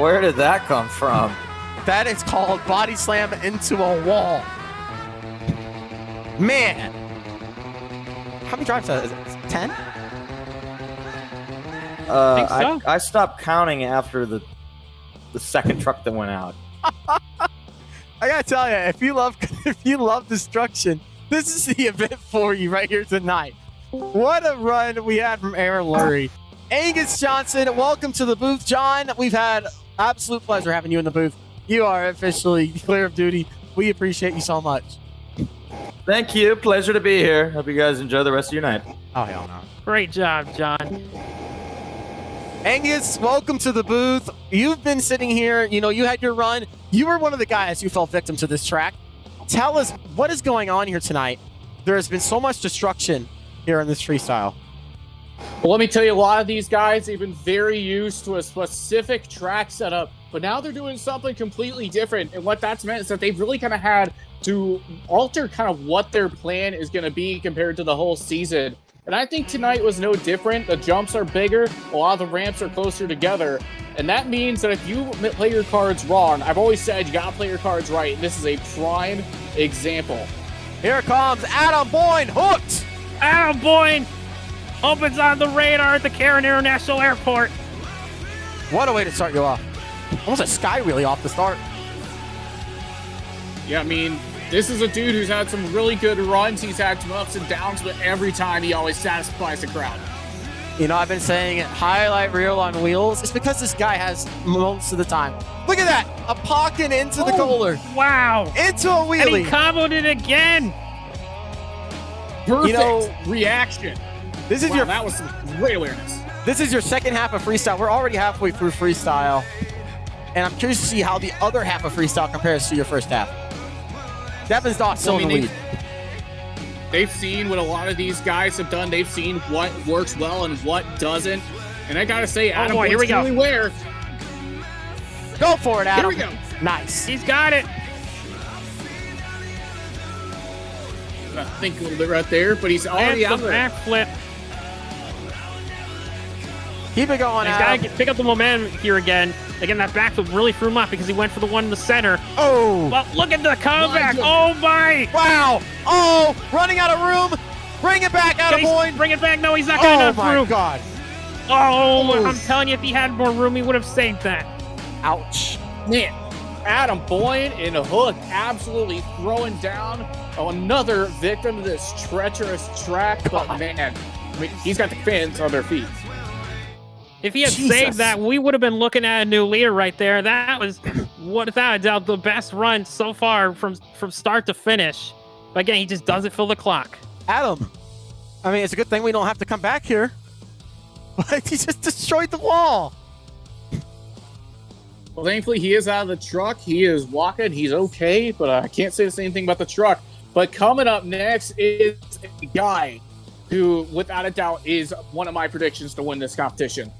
Where did that come from? That is called body slam into a wall. Man. How many drives is it? 10? Think so? I stopped counting after the the second truck that went out. I gotta tell you, if you love destruction, this is the event for you right here tonight. What a run we had from Aaron Lurie. Angus Johnson, welcome to the booth. John, we've had absolute pleasure having you in the booth. You are officially clear of duty. We appreciate you so much. Thank you. Pleasure to be here. Hope you guys enjoy the rest of your night. Oh, hell no. Great job, John. Angus, welcome to the booth. You've been sitting here. You know, you had your run. You were one of the guys who fell victim to this track. Tell us, what is going on here tonight? There has been so much destruction here in this freestyle. Well, let me tell you, a lot of these guys have been very used to a specific track setup, but now they're doing something completely different. And what that's meant is that they've really kind of had to alter kind of what their plan is going to be compared to the whole season. And I think tonight was no different. The jumps are bigger, a lot of the ramps are closer together. And that means that if you play your cards wrong, I've always said you got to play your cards right. And this is a prime example. Here comes Adam Boyne, hooked. Adam Boyne opens on the radar at the Cairn International Airport. What a way to start you off. Almost a sky wheelie off the start. Yeah, I mean, this is a dude who's had some really good runs. He's had some ups and downs, but every time he always satisfies the crowd. You know, I've been saying it, highlight reel on wheels. It's because this guy has most of the time. Look at that, a pocket into the Kohler. Wow. Into a wheelie. And he comboed it again. Perfect reaction. This is that was some great awareness. This is your second half of freestyle. We're already halfway through freestyle. And I'm curious to see how the other half of freestyle compares to your first half. Devin's not still in the lead. They've seen what a lot of these guys have done. They've seen what works well and what doesn't. And I gotta say, Adam here we go. really where. Go for it, Adam. Here we go. Nice. He's got it. I think a little bit right there, but he's already out there. Backflip. Keep it going, He's Adam. got to pick up the momentum here again. Again, that backflip really threw him off because he went for the one in the center. Oh. Well, look at the comeback. Oh, my. Wow. Oh, running out of room. Bring it back, Adam Boyne. Bring it back. No, he's not got enough room. Oh, my God. Oh, I'm telling you, if he had more room, he would have saved that. Ouch. Man, Adam Boyne and Hook absolutely throwing down another victim to this treacherous track. But, man, I mean, he's got the fans on their feet. If he had saved that, we would have been looking at a new leader right there. That was, without a doubt, the best run so far from start to finish. But again, he just doesn't fill the clock. Adam, I mean, it's a good thing we don't have to come back here. But he just destroyed the wall. Well, thankfully, he is out of the truck. He is walking. He's okay, but I can't say the same thing about the truck. But coming up next is a guy who, without a doubt, is one of my predictions to win this competition.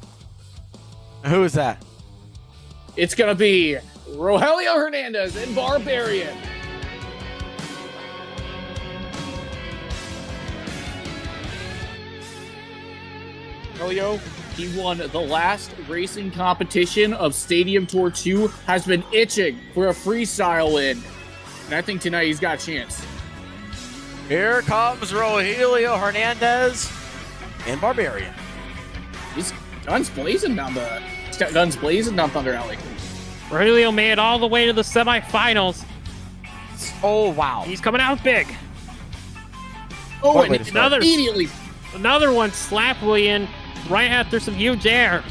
Who is that? It's going to be Rogelio Hernandez and Barbarian. Rogelio, he won the last racing competition of Stadium Tour 2, has been itching for a freestyle win. And I think tonight he's got a chance. Here comes Rogelio Hernandez and Barbarian. He's guns blazing down Thunder Alley. Rogelio made it all the way to the semifinals. Oh, wow. He's coming out big. Oh, and immediately. Another one slap William right after some huge air.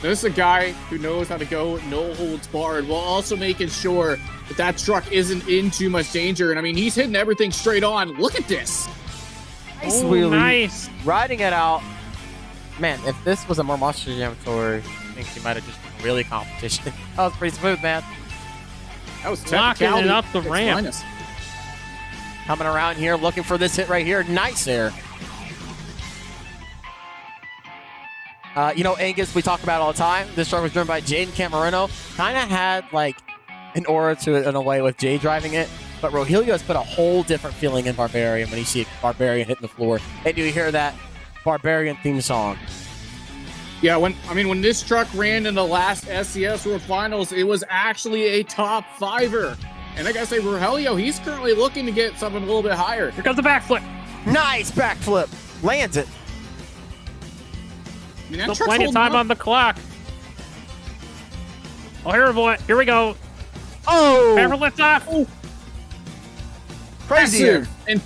This is a guy who knows how to go no holds barred while also making sure that truck isn't in too much danger. And I mean, he's hitting everything straight on. Look at this. Nice Oh, wheelie. nice. Riding it out. Man, if this was a more Monster Jam tour, I think he might have just been really competition. That was pretty smooth, man. That was Locking it up the ramp. Minus. Coming around here, looking for this hit right here. Nice air. You know, Angus, we talk about all the time. This truck was driven by Jaden Camarino. Kind of had like an aura to it in a way with Jay driving it. But Rogelio has put a whole different feeling in Barbarian when you see Barbarian hitting the floor. And you hear that Barbarian theme song. Yeah, when this truck ran in the last SCS World Finals, it was actually a top fiver. And I gotta say, Rogelio, he's currently looking to get something a little bit higher. Here comes the backflip. Nice backflip. Lands it. I mean, that Still truck's plenty of holding time up. on the clock. Oh, here we go. Oh! Hammer lifts off. Crazy. Massive. And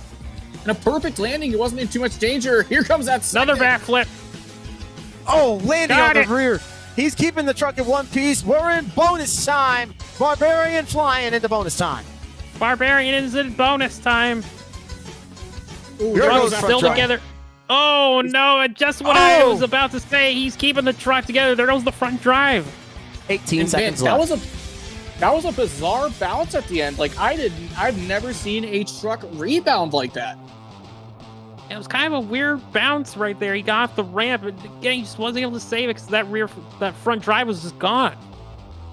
a perfect landing. He wasn't in too much danger. Here comes that Another second. backflip. Oh, landing Got on it. the rear. He's keeping the truck in one piece. We're in bonus time. Barbarian flying into bonus time. Barbarian is in bonus time. Ooh, Here there goes goes front Still drive. together. Oh, no. And just what I Oh. was about to say. He's keeping the truck together. There goes the front drive. 18 And seconds man, left. that was a bizarre bounce at the end. Like I've never seen a truck rebound like that. It was kind of a weird bounce right there. He got off the ramp, and again, he just wasn't able to save it because that front drive was just gone.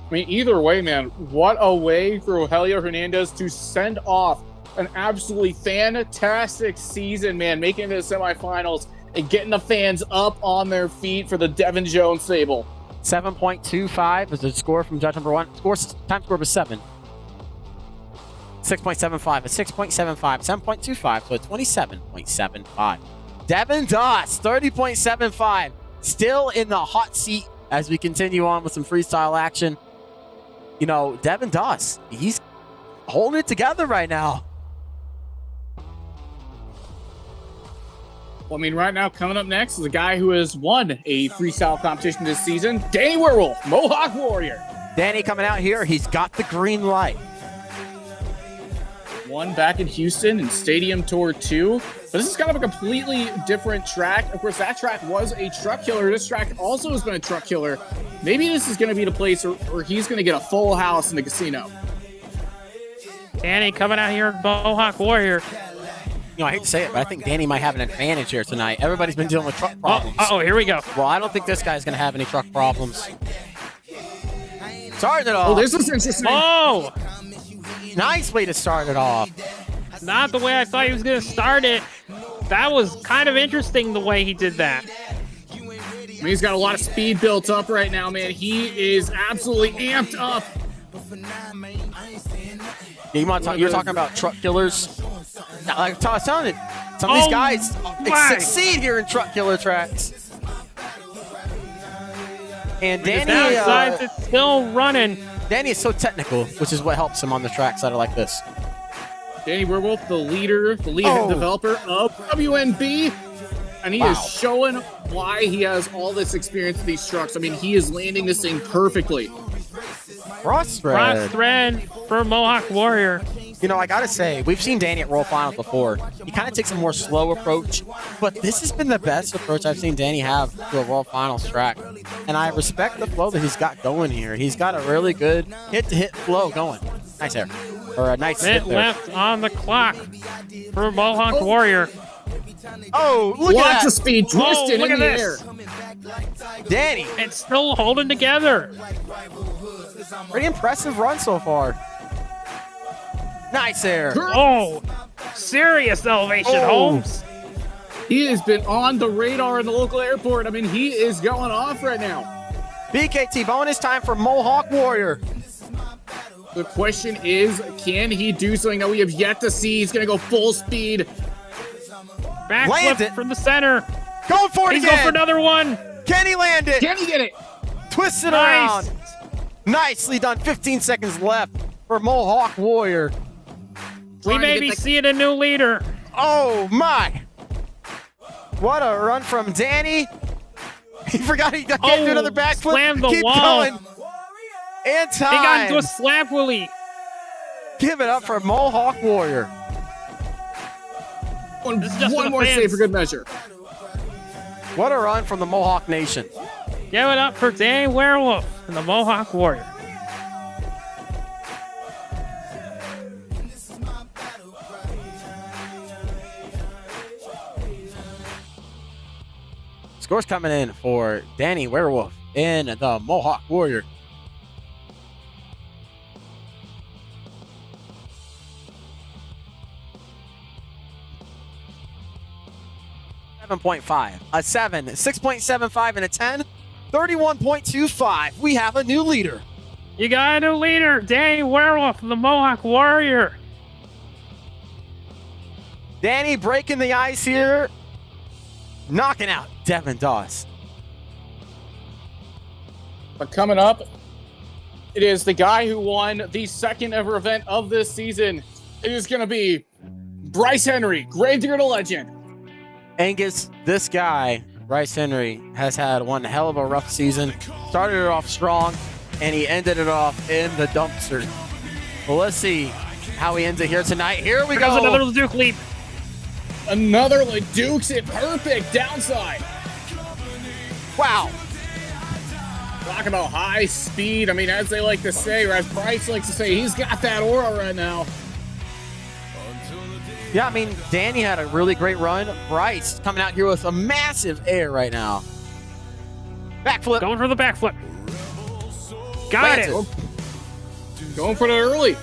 I mean, either way, man, what a way for Rogelio Hernandez to send off an absolutely fantastic season, man, making it to the semifinals and getting the fans up on their feet for the Devin Jones Sable. 7.25 is the score from judge number one. Time score was 7. 6.75, a 6.75, 7.25, so a 27.75. Devin Doss, 30.75. Still in the hot seat as we continue on with some freestyle action. You know, Devin Doss, he's holding it together right now. Well, I mean, right now, coming up next is a guy who has won a freestyle competition this season, Danny Werewolf, Mohawk Warrior. Danny coming out here, he's got the green light. Won back in Houston in Stadium Tour 2. But this is kind of a completely different track. Of course, that track was a truck killer. This track also has been a truck killer. Maybe this is going to be the place where he's going to get a full house in the casino. Danny coming out here, Mohawk Warrior. You know, I hate to say it, but I think Danny might have an advantage here tonight. Everybody's been dealing with truck problems. Oh, here we go. Well, I don't think this guy's going to have any truck problems. Starting it off. Oh, this is interesting. Oh! Nice way to start it off. Not the way I thought he was going to start it. That was kind of interesting the way he did that. I mean, he's got a lot of speed built up right now, man. He is absolutely amped up. You're talking about truck killers. Like I was telling you, some of these guys succeed here in truck killer tracks. And Danny, Downsides, it's still running. Danny is so technical, which is what helps him on the tracks that are like this. Danny Werewolf, the lead developer of WNB, and he is showing why he has all this experience with these trucks. I mean, he is landing this thing perfectly. Cross thread for Mohawk Warrior. You know, I gotta say, we've seen Danny at World Finals before. He kind of takes a more slow approach, but this has been the best approach I've seen Danny have to a World Finals track. And I respect the flow that he's got going here. He's got a really good hit-to-hit flow going. Nice air. Or a nice hit there. Left on the clock for Mohawk Warrior. Oh, look at that. Lots of speed twisted look in at the this. air. Danny. It's still holding together. Pretty impressive run so far. Nice air. Oh, serious elevation, Holmes. He has been on the radar in the local airport. I mean, he is going off right now. BKT bonus time for Mohawk Warrior. The question is, can he do something that we have yet to see? He's going to go full speed. Backflip from the center. Going for it He's again. going for another one. Can he land it? Can he get it? Twist it Nice. around. Nicely done. 15 seconds left for Mohawk Warrior. We may be seeing a new leader. Oh, my. What a run from Danny. He forgot he can't do another backflip. Slammed the Keep wall. going. And time. He got into a slap wheelie. Give it up for Mohawk Warrior. One the more fans. save for good measure. What a run from the Mohawk Nation. Give it up for Danny Werewolf and the Mohawk Warrior. Scores coming in for Danny Werewolf and the Mohawk Warrior. .5, a 7, 6.75, and a 10, 31.25. We have a new leader. You got a new leader, Danny Werewolf, the Mohawk Warrior. Danny breaking the ice here, knocking out Devin Doss. But coming up, it is the guy who won the second ever event of this season. It is going to be Bryce Henry, Gravedigger to Legend. Angus, this guy, Bryce Henry, has had one hell of a rough season. Started it off strong, and he ended it off in the dumpster. Well, let's see how he ends it here tonight. Here we go. Another Duke leap. Another Dukes it perfect downside. Wow. Talk about high speed. I mean, as they like to say, or as Bryce likes to say, he's got that aura right now. Yeah, I mean, Danny had a really great run. Bryce coming out here with a massive air right now. Backflip. Going for the backflip. Got it. Going for the early.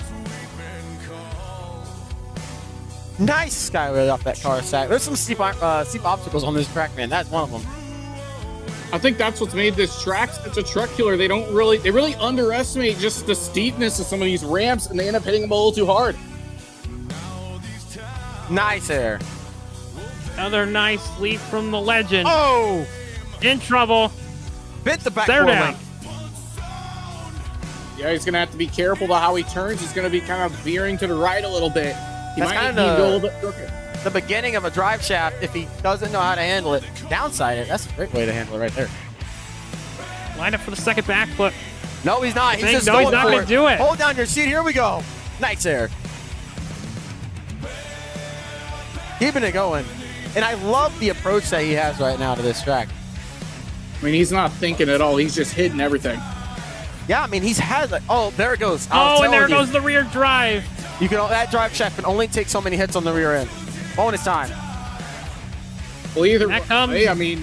Nice skyway off that car stack. There's some steep obstacles on this track, man. That's one of them. I think that's what's made this track such a truck killer. They really underestimate just the steepness of some of these ramps, and they end up hitting them a little too hard. Nice air. Another nice leap from the Legend. Oh! In trouble. Bit the back They're four down. link. Yeah, he's going to have to be careful about how he turns. He's going to be kind of veering to the right a little bit. He That's might kind need to go a of little bit crooked. the beginning of a drive shaft. If he doesn't know how to handle it, downside it. That's a great way to handle it right there. Line up for the second backflip. No, he's not. He's just no, he's going not for going to do it. Hold down your seat. Here we go. Nice air. Keeping it going. And I love the approach that he has right now to this track. I mean, he's not thinking at all. He's just hitting everything. Yeah, I mean, he's had like, oh, there it goes. Oh, and there goes the rear drive. You can that drive shaft can only take so many hits on the rear end. Bonus time. Well, either that comes. Hey, I mean,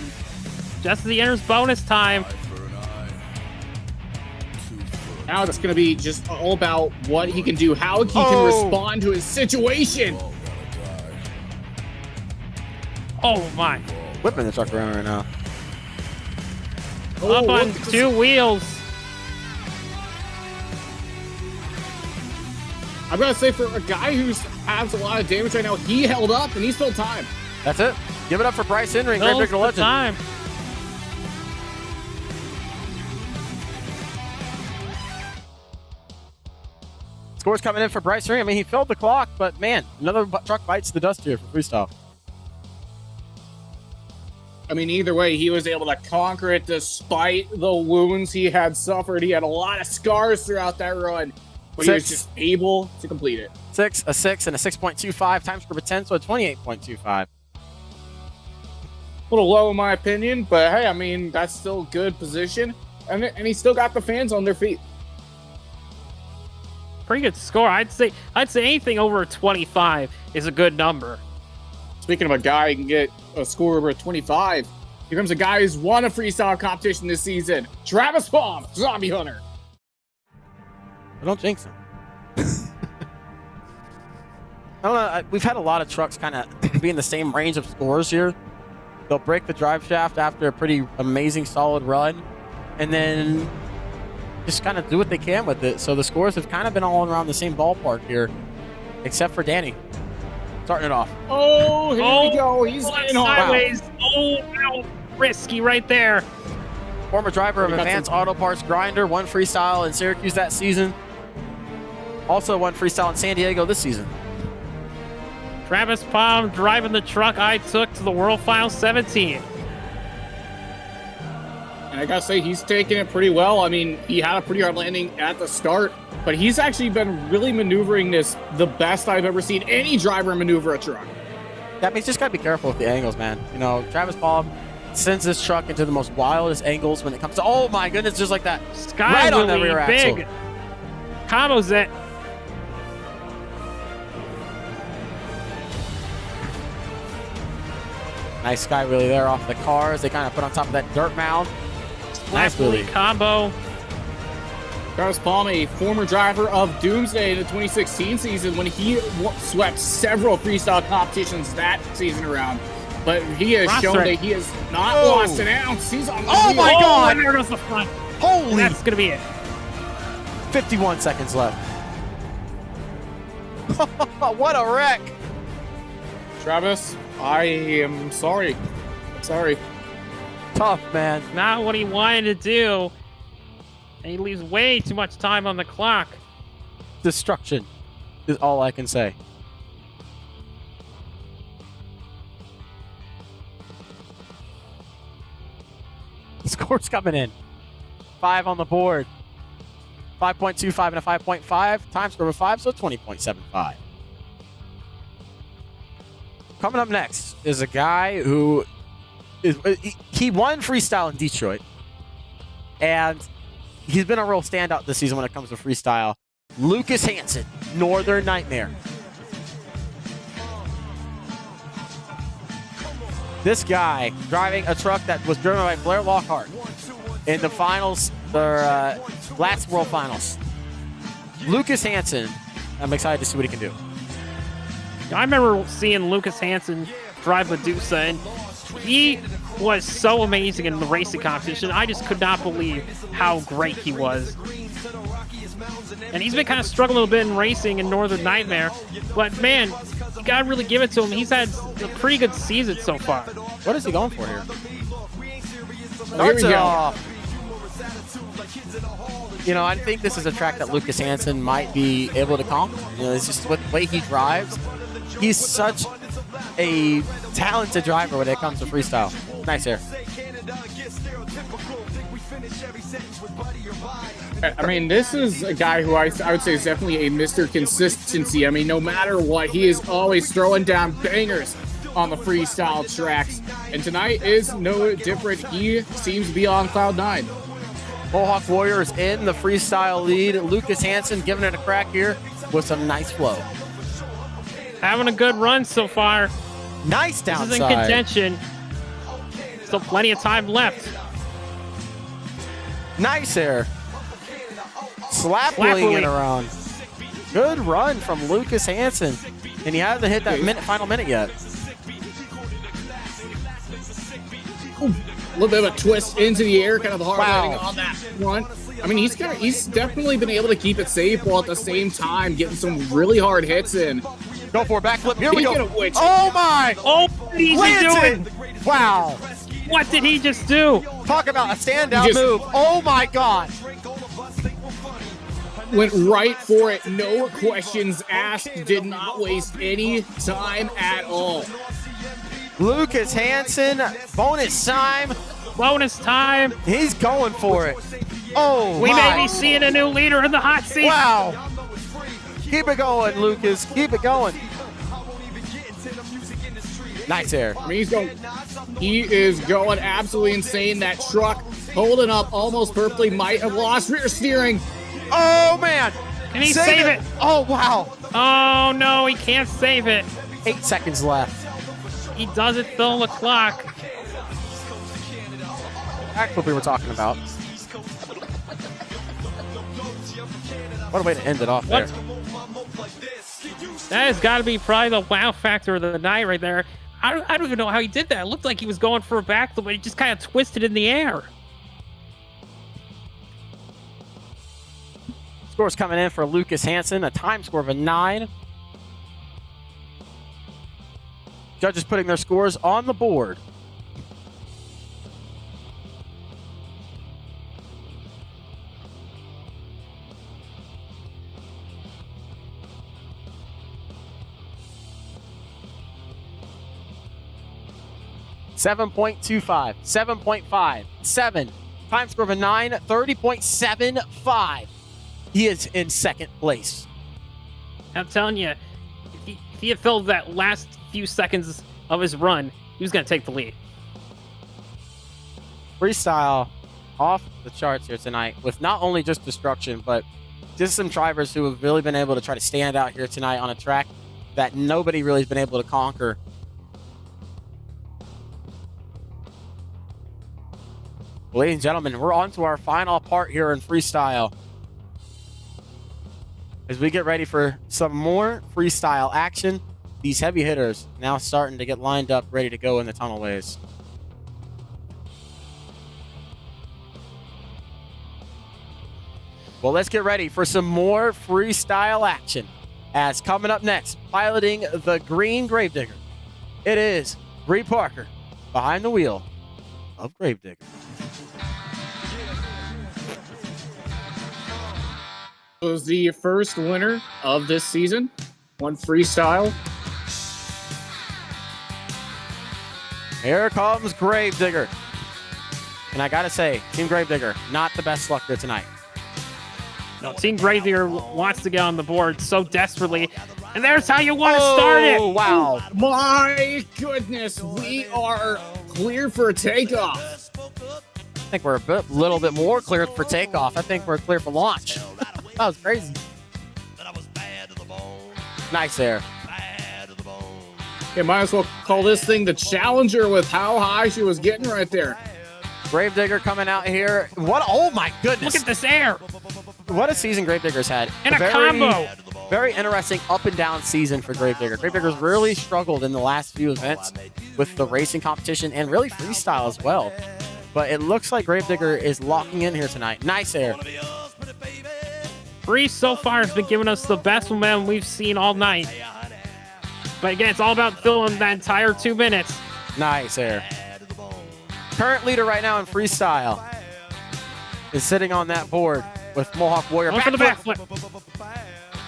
just as he enters bonus time. Now it's going to be just all about what he can do, how he can respond to his situation. Oh my! Whipping the truck around right now. Up on two wheels. I'm going to say for a guy who has a lot of damage right now, he held up and he's still time. That's it. Give it up for Bryce Henry. Great to Legend. Time. Scores coming in for Bryce Henry. I mean, he filled the clock, but man, another truck bites the dust here for Freestyle. I mean, either way, he was able to conquer it despite the wounds he had suffered. He had a lot of scars throughout that run, but he was just able to complete it. A 6, and a 6.25. Time score of a 10, so a 28.25. A little low in my opinion, but hey, I mean, that's still a good position, and he still got the fans on their feet. Pretty good score. I'd say anything over a 25 is a good number. Speaking of a guy who can get a score over a 25, here comes a guy who's won a freestyle competition this season. Travis Palm, Zombie Hunter. Don't jinx him. I don't know. We've had a lot of trucks kind of be in the same range of scores here. They'll break the drive shaft after a pretty amazing, solid run, and then just kind of do what they can with it. So the scores have kind of been all around the same ballpark here, except for Danny. Starting it off. Oh, here we go. He's getting sideways. Oh, wow. Risky right there. Former driver of Advanced Auto Parts Grinder, won freestyle in Syracuse that season. Also won freestyle in San Diego this season. Travis Palm driving the truck I took to the World Final 17. And I gotta say, he's taking it pretty well. I mean, he had a pretty hard landing at the start, but he's actually been really maneuvering this the best I've ever seen any driver maneuver a truck. That means just gotta be careful with the angles, man. You know, Travis Palm sends this truck into the most wildest angles when it comes to, oh my goodness, just like that. Sky right on the rear axle. Big. Combos it. Nice sky wheelie there off the cars. They kind of put on top of that dirt mound. Nice wheelie combo. Travis Palm, a former driver of Doomsday in the 2016 season when he swept several freestyle competitions that season around. But he has shown that he has not lost an ounce. He's on the Oh wheel. my God! There goes the front. Holy! And that's gonna be it. 51 seconds left. What a wreck! Travis, I am sorry. I'm sorry. Tough, man. Not what he wanted to do. And he leaves way too much time on the clock. Destruction is all I can say. The score's coming in. 5 on the board. 5.25 and a 5.5. Time score of 5, so 20.75. Coming up next is a guy who he won freestyle in Detroit, and he's been a real standout this season when it comes to freestyle. Lucas Hansen, Northern Nightmare. This guy driving a truck that was driven by Blair Lockhart in the finals, the last World Finals. Lucas Hansen, I'm excited to see what he can do. I remember seeing Lucas Hansen drive Medusa, and he was so amazing in the racing competition. I just could not believe how great he was. And he's been kind of struggling a little bit in racing in Northern Nightmare, but man, you gotta really give it to him. He's had a pretty good season so far. What is he going for here? Starts it off. You know, I think this is a track that Lucas Hansen might be able to conquer. You know, it's just with the way he drives. He's such a talented driver when it comes to freestyle. Nice air. I mean, this is a guy who I would say is definitely a Mr. Consistency. I mean, no matter what, he is always throwing down bangers on the freestyle tracks. And tonight is no different. He seems to be on cloud 9. Mohawk Warriors in the freestyle lead. Lucas Hansen giving it a crack here with some nice flow. Having a good run so far. Nice downside. This is in contention. Still plenty of time left. Nice air. Slap-wing it around. Good run from Lucas Hansen. And he hasn't hit that final minute yet. A little bit of a twist into the air, kind of hard landing on that front. I mean, he's definitely been able to keep it safe while at the same time getting some really hard hits in. Go for a backflip. Here we go. Which, oh my! Oh, what is he doing? Wow. What did he just do? Talk about a standout move. Oh my God. Went right for it. No questions asked. Did not waste any time at all. Lucas Hansen, bonus time. Bonus time. He's going for it. Oh, we may be seeing a new leader in the hot seat. Wow. Keep it going, Lucas. Keep it going. Nice air. I mean, he is going absolutely insane. That truck holding up almost perfectly. Might have lost rear steering. Oh, man. Can he save it? Oh, wow. Oh, no, he can't save it. 8 seconds left. He doesn't fill the clock. That's what we were talking about. What a way to end it off there. That has got to be probably the wow factor of the night right there. I don't even know how he did that. It looked like he was going for a backflip, but he just kind of twisted in the air. Score's coming in for Lucas Hansen, a time score of a 9. Judges putting their scores on the board. .25, 7.5, 7. Time score of a 9, 30.75. He is in second place. I'm telling you, if he had filled that last few seconds of his run, he was going to take the lead. Freestyle off the charts here tonight with not only just destruction, but just some drivers who have really been able to try to stand out here tonight on a track that nobody really has been able to conquer. Ladies and gentlemen, we're on to our final part here in freestyle. As we get ready for some more freestyle action, these heavy hitters now starting to get lined up, ready to go in the tunnelways. Well, let's get ready for some more freestyle action. As coming up next, piloting the green Gravedigger, it is Bree Parker behind the wheel of Gravedigger. was the first winner of this season. One freestyle. Here comes Gravedigger. And I gotta say, Team Gravedigger, not the best luck here tonight. No, Team Gravedigger wants to get on the board so desperately. And there's how you want to start it. Oh, wow. My goodness, we are clear for takeoff. I think we're a little bit more clear for takeoff. I think we're clear for launch. That was crazy. Nice air. You might as well call this thing the Challenger with how high she was getting right there. Gravedigger coming out here. What? Oh my goodness. Look at this air. What a season Gravedigger's had. And a combo. Very interesting up and down season for Gravedigger. Gravedigger's really struggled in the last few events with the racing competition and really freestyle as well. But it looks like Gravedigger is locking in here tonight. Nice air. Bree so far has been giving us the best momentum we've seen all night. But again, it's all about filling that entire 2 minutes. Nice air. Current leader right now in freestyle is sitting on that board with Mohawk Warrior. Going for the backflip.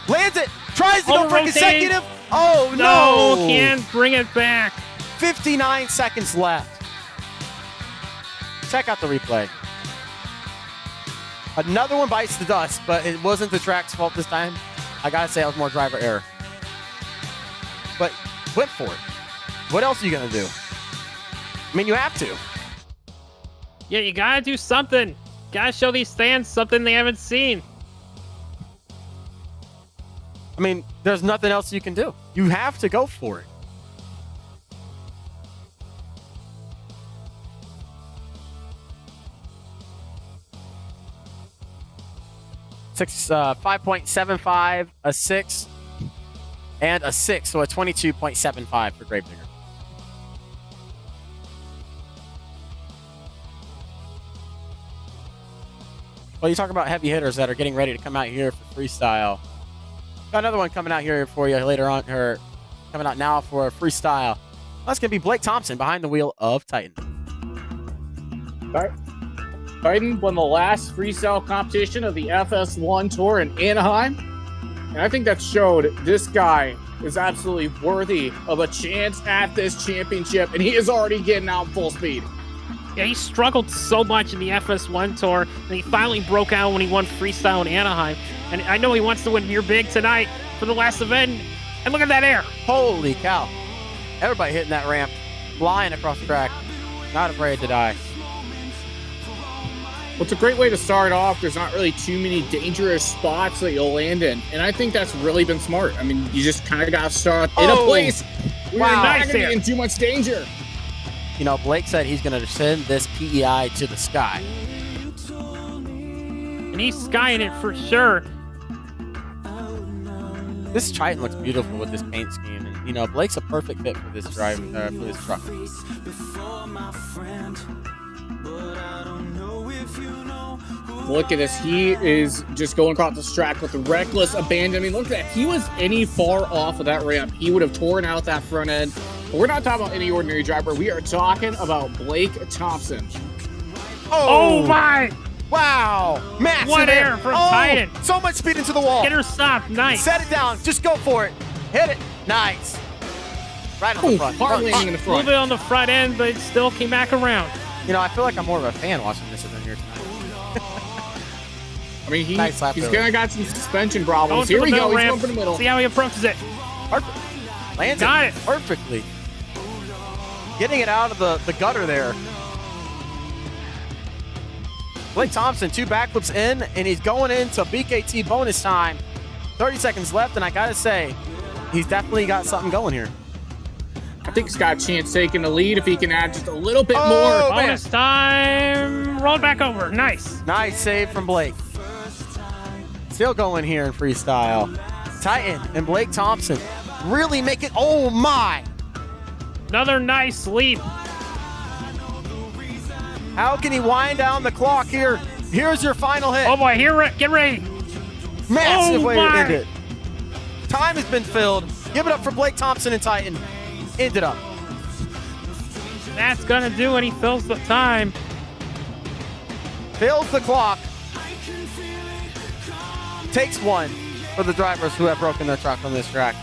Lands it. Tries to go for Rotating. consecutive. Oh, No, no. can't bring it back. 59 seconds left. Check out the replay. Another one bites the dust, but it wasn't the track's fault this time. I gotta say, it was more driver error. But went for it. What else are you gonna do? I mean, you have to. Yeah, you gotta do something. Gotta show these fans something they haven't seen. I mean, there's nothing else you can do. You have to go for it. Six, 5.75, a 6, and a 6, so a 22.75 for Gravedigger. Well, you talk about heavy hitters that are getting ready to come out here for freestyle. Got another one coming out here for you later on, or coming out now for freestyle. That's going to be Blake Thompson behind the wheel of Titan. All right. Titan won the last freestyle competition of the FS1 Tour in Anaheim. And I think that showed this guy is absolutely worthy of a chance at this championship. And he is already getting out full speed. Yeah, he struggled so much in the FS1 Tour, and he finally broke out when he won freestyle in Anaheim. And I know he wants to win here big tonight for the last event. And look at that air. Holy cow. Everybody hitting that ramp, flying across the track. Not afraid to die. Well, it's a great way to start off. There's not really too many dangerous spots that you'll land in. And I think that's really been smart. I mean, you just kind of got to start in a place where you're not going to be in too much danger. You know, Blake said he's going to send this PEI to the sky. And he's skying it for sure. This Titan looks beautiful with this paint scheme. And, you know, Blake's a perfect fit for this drive, for this truck. Look at this. He is just going across the track with reckless abandon. I mean, look at that. If he was any far off of that ramp, he would have torn out that front end. But we're not talking about any ordinary driver. We are talking about Blake Thompson. Oh my! Wow! Massive What air from Titan. So much speed into the wall. Get her stopped. Nice. Set it down. Just go for it. Hit it. Nice. Right on the front. Hard landing in the A front. little bit on the front end, but it still came back around. You know, I feel like I'm more of a fan watching this event here tonight. I mean, he's Nice lap going early. to got some suspension problems. Going Here for we the go. middle He's ramp. going for the middle. See how he approaches it. Perfect. Lands Got it. perfectly. Getting it out of the gutter there. Blake Thompson, 2 backflips in, and he's going into BKT bonus time. 30 seconds left, and I gotta say, he's definitely got something going here. I think he's got a chance taking the lead if he can add just a little bit Oh, more. man. Bonus time. Roll it back over. Nice. Nice save from Blake. Still going here in freestyle. Titan and Blake Thompson really make it. Oh my! Another nice leap. How can he wind down the clock here? Here's your final hit. Oh boy, get ready. Massive way to my. end it. Time has been filled. Give it up for Blake Thompson and Titan. End it up. That's gonna do it. He fills the time. Fills the clock. Takes one for the drivers who have broken their truck on this track.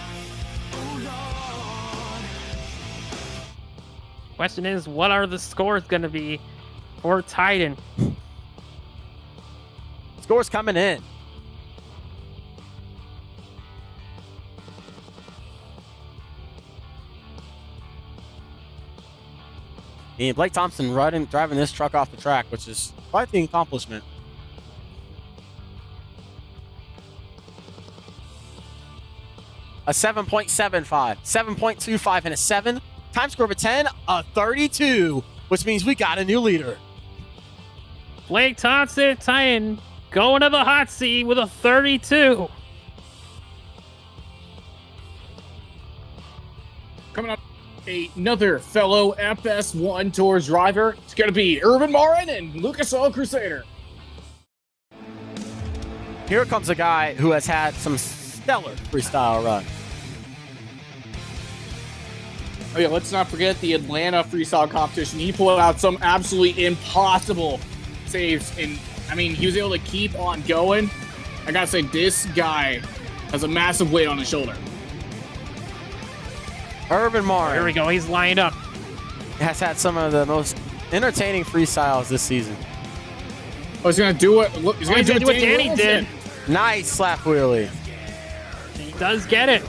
Question is, what are the scores going to be for Titan? Scores coming in. And Blake Thompson driving this truck off the track, which is quite the accomplishment. A 7.75, 7.25, and a 7. Time score of a 10, a 32, which means we got a new leader. Blake Thompson, Titan, going to the hot seat with a 32. Coming up, another fellow FS1 Tours driver. It's going to be Urban Marin and Lucas Oil Crusader. Here comes a guy who has had some stellar freestyle runs. Oh yeah, let's not forget the Atlanta freestyle competition. He pulled out some absolutely impossible saves, and I mean, he was able to keep on going. I gotta say, this guy has a massive weight on his shoulder. Urban Marin. Here we go. He's lined up. Has had some of the most entertaining freestyles this season. Oh, he's gonna do it. Look, he's gonna do what Danny did. Nice slap wheelie. He does get it.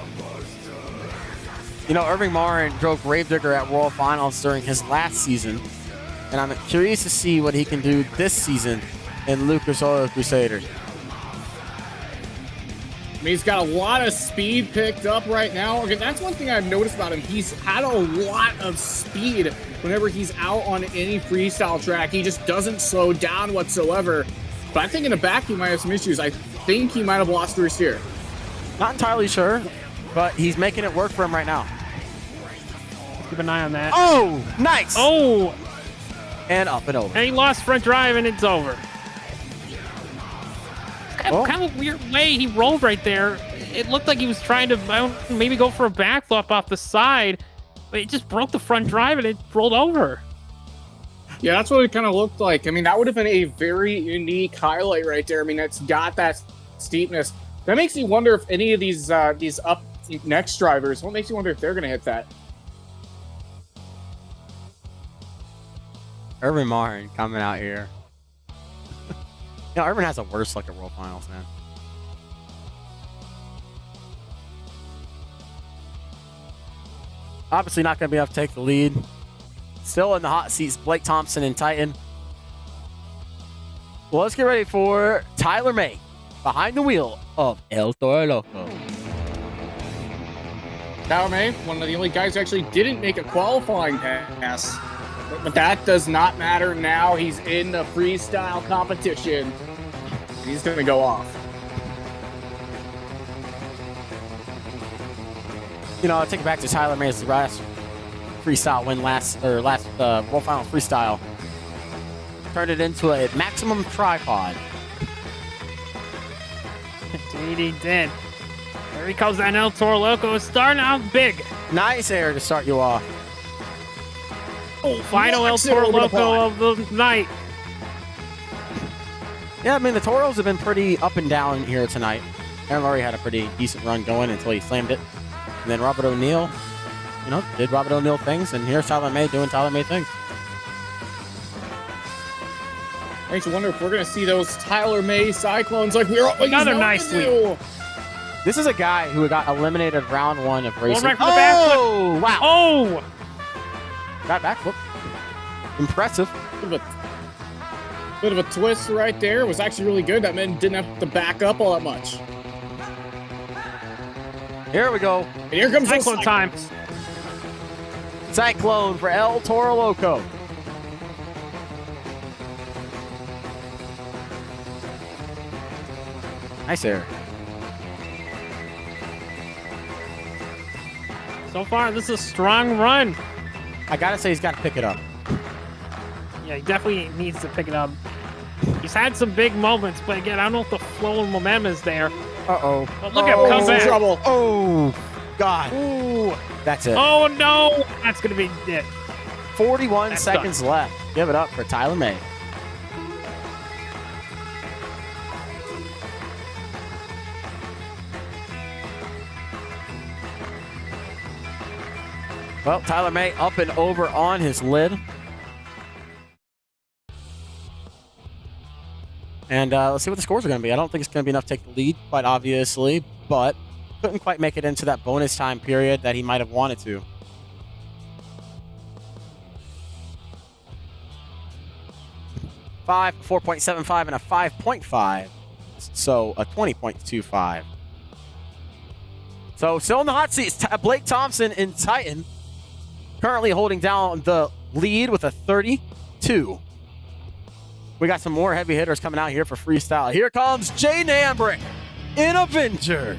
You know, Irving Marin drove Gravedigger at World Finals during his last season, and I'm curious to see what he can do this season in Lucas Oil Crusader. I mean, he's got a lot of speed picked up right now. Okay, that's one thing I've noticed about him. He's had a lot of speed whenever he's out on any freestyle track. He just doesn't slow down whatsoever. But I think in the back he might have some issues. I think he might have lost first here. Not entirely sure, but he's making it work for him right now. Keep an eye on that. Oh, nice. Oh. And up and over. And he lost front drive, and it's over. Kind of a weird way he rolled right there. It looked like he was trying to maybe go for a backflip off the side, but it just broke the front drive, and it rolled over. Yeah, that's what it kind of looked like. I mean, that would have been a very unique highlight right there. I mean, it's got that steepness. That makes me wonder if any of these up next drivers, what makes you wonder if they're going to hit that? Urban Marin coming out here. You know, Urban has a worse luck at World Finals, man. Obviously not going to be enough to take the lead. Still in the hot seats, Blake Thompson and Titan. Well, let's get ready for Tyler May behind the wheel of El Toro Loco. Tyler May, one of the only guys who actually didn't make a qualifying pass. But that does not matter now. He's in the freestyle competition. He's going to go off. You know, I'll take it back to Tyler May's last freestyle win, last World Final freestyle. Turned it into a maximum tripod. Indeed he did. There he comes on El Toro Loco, starting out big. Nice air to start you off. Oh, final El Toro Loco of the night. Yeah, I mean, the Toros have been pretty up and down here tonight. Aaron Laurie had a pretty decent run going until he slammed it. And then Robert O'Neill, you know, did Robert O'Neill things. And here's Tyler May doing Tyler May things. Makes you wonder if we're going to see those Tyler May Cyclones like we're another nice sweep. This is a guy who got eliminated round one of racing. Right for the backflip. Oh, wow. Oh. Got backflip. Impressive. Bit of a twist right there. It was actually really good. That man didn't have to back up all that much. Here we go. And here comes Cyclone time. Cyclone for El Toro Loco. Nice air. So far, this is a strong run. I gotta say, he's got to pick it up. Yeah, he definitely needs to pick it up. He's had some big moments, but again, I don't know if the flow and momentum is there. Uh-oh. But look at him come back. Trouble. Oh, God. Ooh. That's it. Oh, no. That's going to be it. 41 seconds left. Give it up for Tyler May. Well, Tyler May up and over on his lid. And let's see what the scores are going to be. I don't think it's going to be enough to take the lead, quite obviously, but couldn't quite make it into that bonus time period that he might have wanted to. A 4.75 and a 5.5. So a 20.25. So still in the hot seat, Blake Thompson in Titan, currently holding down the lead with a 32. We got some more heavy hitters coming out here for Freestyle. Here comes Jaden Hambrick in Avenger.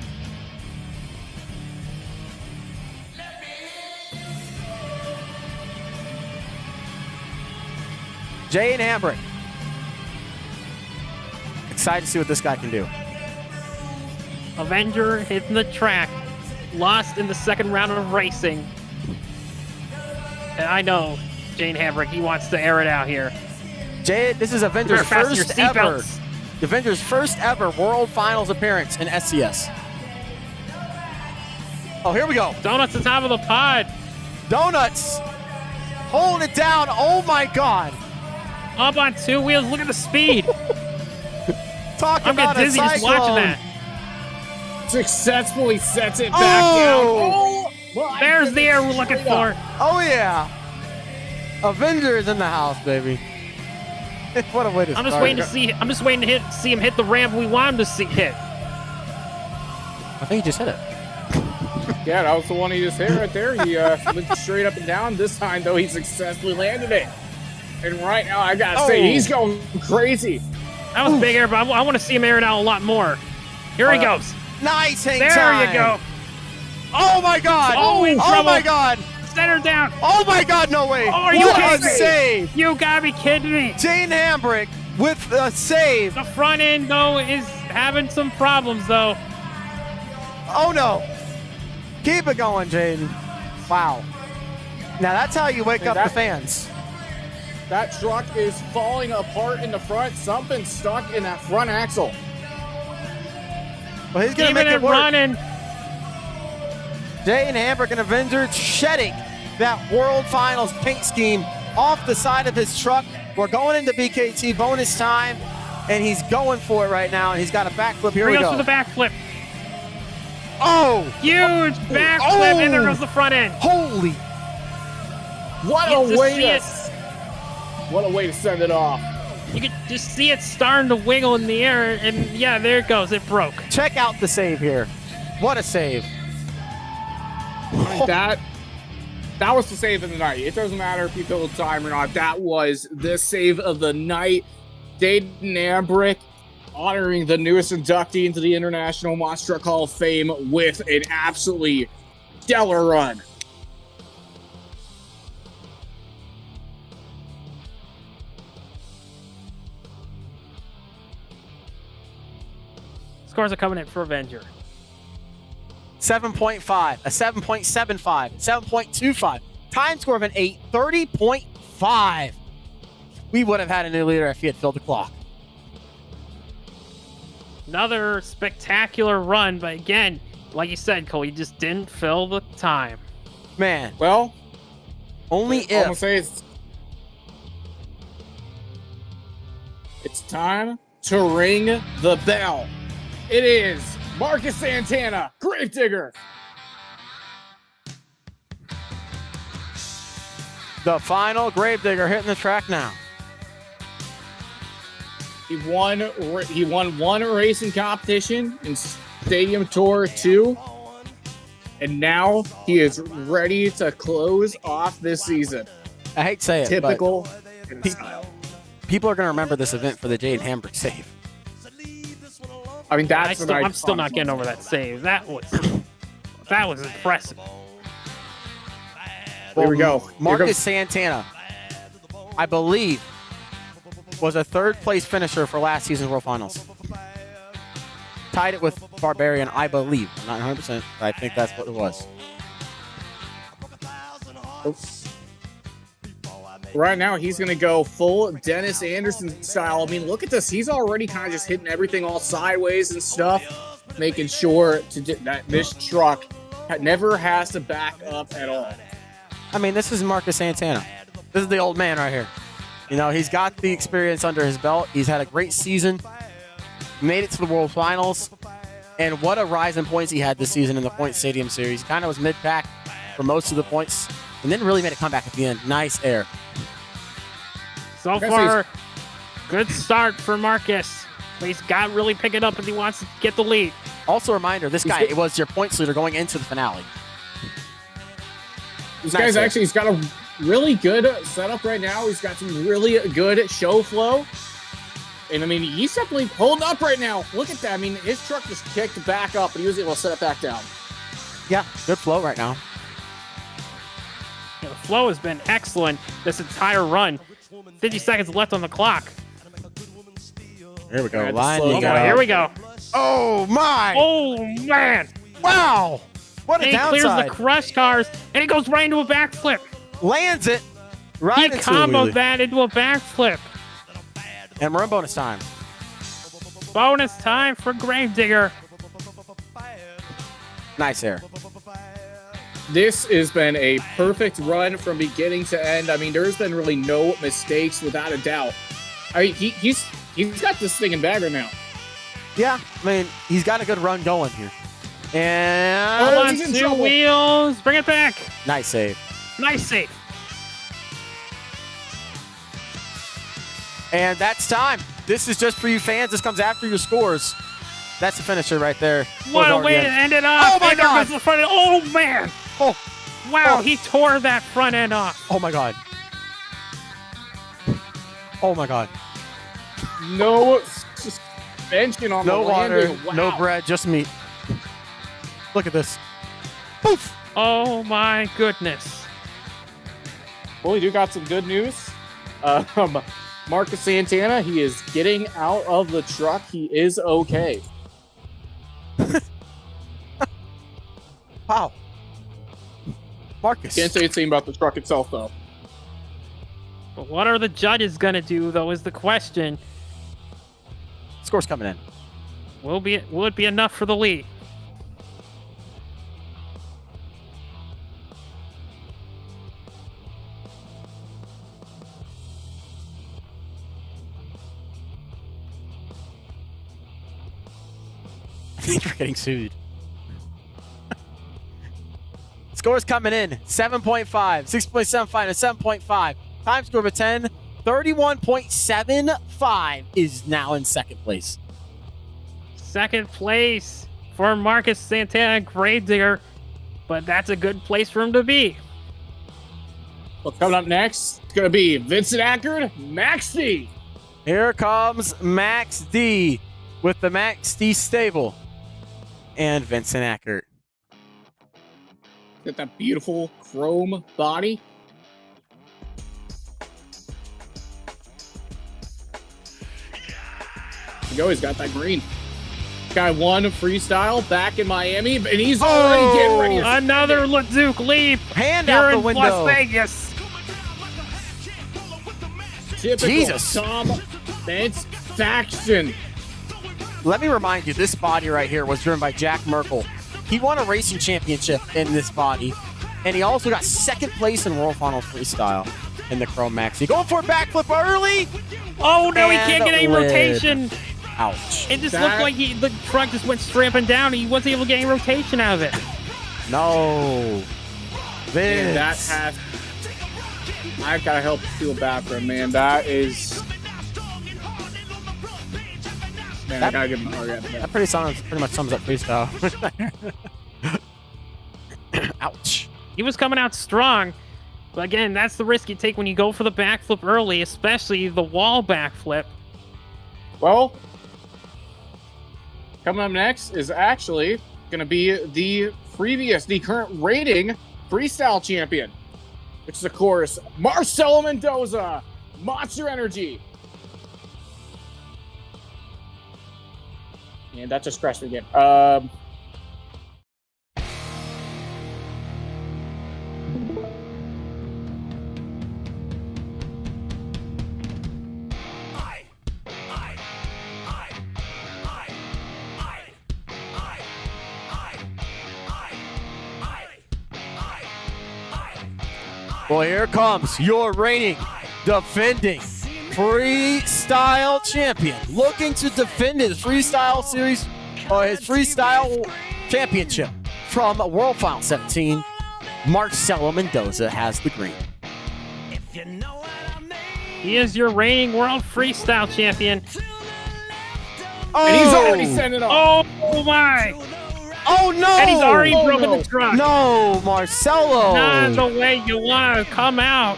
Jaden Hambrick. Excited to see what this guy can do. Avenger hitting the track. Lost in the second round of racing. And I know Jane Hambrick, he wants to air it out here. Jade, this is Avenger's first ever World Finals appearance in SCS. Oh, here we go. Donuts on top of the pod. Donuts holding it down. Oh my God. Up on two wheels. Look at the speed. Talk I'm about getting dizzy just watching that. Successfully sets it back down. Oh, well, there's the air we're looking for. Oh yeah. Avengers in the house, baby. What a way to start. I'm just waiting to see him hit the ramp we want him to hit. I think he just hit it. Yeah, that was the one he just hit right there. He went straight up and down. This time, though, he successfully landed it. And right now, I gotta say, he's going crazy. That was big air, but I want to see him air it out a lot more. Here he goes. Nice hang there time. There you go. Oh my God. Oh my God. Center down. Oh my God, no way. Oh, are you kidding me? Save. You gotta be kidding me. Jane Hambrick with a save. The front end, though, is having some problems, though. Oh no. Keep it going, Jaden. Wow. Now that's how you wake up the fans. That truck is falling apart in the front. Something's stuck in that front axle. Well, he's going to make it work. Running. Jaden Hambrick and Avenger shedding that World Finals paint scheme off the side of his truck. We're going into BKT bonus time, and he's going for it right now, and he's got a backflip. Here we go. For the backflip. Oh! Huge backflip, and there goes the front end. Holy! What a way to send it off. You could just see it starting to wiggle in the air, and yeah, there it goes. It broke. Check out the save here. What a save. That was the save of the night. It doesn't matter if you fill the time or not. That was the save of the night. Jaden Hambrick honoring the newest inductee into the International Monster Truck Hall of Fame with an absolutely stellar run. Scores are coming in for Avenger. 7.5, a 7.75, 7.25. Time score of an 8, 30.5. We would have had a new leader if he had filled the clock. Another spectacular run, but again, like you said, Cole, you just didn't fill the time. Man. Well, only if. I'm gonna say it's time to ring the bell. It is Marcus Santana, Gravedigger. The final Gravedigger hitting the track now. He won one racing competition in Stadium Tour 2, and now he is ready to close off this season. I hate to say it, typical people are going to remember this event for the Jaden Hambrick save. I mean, I'm still not getting over that save. That was impressive. There we go. Marcus Santana, I believe, was a third-place finisher for last season's World Finals. Tied it with Barbarian, I believe. I'm not 100%, but I think that's what it was. Right now, he's going to go full Dennis Anderson style. I mean, look at this. He's already kind of just hitting everything all sideways and stuff, making sure that this truck never has to back up at all. I mean, this is Marcus Santana. This is the old man right here. You know, he's got the experience under his belt. He's had a great season. Made it to the World Finals. And what a rise in points he had this season in the Point Stadium Series. Kind of was mid-pack for most of the points. And then really made a comeback at the end. Nice air. So far, good start for Marcus. But he's got to really pick it up if he wants to get the lead. Also a reminder, this guy was your points leader going into the finale. This guy's actually, he's got a really good setup right now. He's got some really good show flow. And I mean, he's definitely holding up right now. Look at that. I mean, his truck just kicked back up, and he was able to set it back down. Yeah, good flow right now. Yeah, the flow has been excellent this entire run. 50 seconds left on the clock. Here we go. Here we go. Oh, my. Oh, man. Wow. What a he downside. clears the crush cars, and he goes right into a backflip. Lands it right he into comboed that into a backflip. And we're in bonus time. Bonus time for Gravedigger. Nice air. This has been a perfect run from beginning to end. I mean, there's been really no mistakes, without a doubt. I mean, he's got this thing in bag right now. Yeah, I mean, he's got a good run going here. And hold on, two wheels. Bring it back. Nice save. Nice save. And that's time. This is just for you fans. This comes after your scores. That's the finisher right there. What a way to end it off. Oh, my God. Oh, man. Oh. Wow, Oh. he tore that front end off. Oh, my God. Oh, my God. No suspension on No the water, landing. Wow. no bread, just meat. Look at this. Poof. Oh, my goodness. Well, we do got some good news. Marcus Santana, he is getting out of the truck. He is okay. Wow. Marcus. Can't say anything about the truck itself, though. But what are the judges going to do, though, is the question. Score's coming in. Will it be enough for the lead? I think we're getting sued. Score's coming in. 7.5, 6.75, and 7.5. Time score of a 10. 31.75 is now in second place. Second place for Marcus Santana Gravedigger. But that's a good place for him to be. Well, coming up next, it's going to be Vincent Ackard, Max D. Here comes Max D with the Max D stable. And Vincent Ackard. Got that beautiful chrome body. There you go, he's got that green. Guy won freestyle back in Miami, and he's already getting ready to Another Leduc leap. Hand here out the in window. Las Vegas. typical Jesus. Tom Benz faction. Let me remind you, this body right here was driven by Jack Merkel. He won a racing championship in this body, and he also got second place in World Finals Freestyle in the Chrome Maxi. Going for a backflip early. Oh, no, he And can't get any lid. rotation. Ouch. It just looked like the truck just went strapping down, and he wasn't able to get any rotation out of it. No. Man, that has... I gotta help feel bad for him, man. That is... Man, I gotta give him a that pretty much sums up freestyle. Ouch. He was coming out strong. But again, that's the risk you take when you go for the backflip early, especially the wall backflip. Well, coming up next is actually going to be the current rating freestyle champion, which is, of course, Marcelo Mendoza, Monster Energy. And that just crashed me again. Well, here comes your reigning, defending freestyle champion, looking to defend his freestyle series or his freestyle championship from World Final 17. Marcelo Mendoza has the green. He is your reigning world freestyle champion. Oh, and he's already sent it off. Oh my! Oh no! And he's already broken the truck. No, Marcelo! Not the way you want to come out.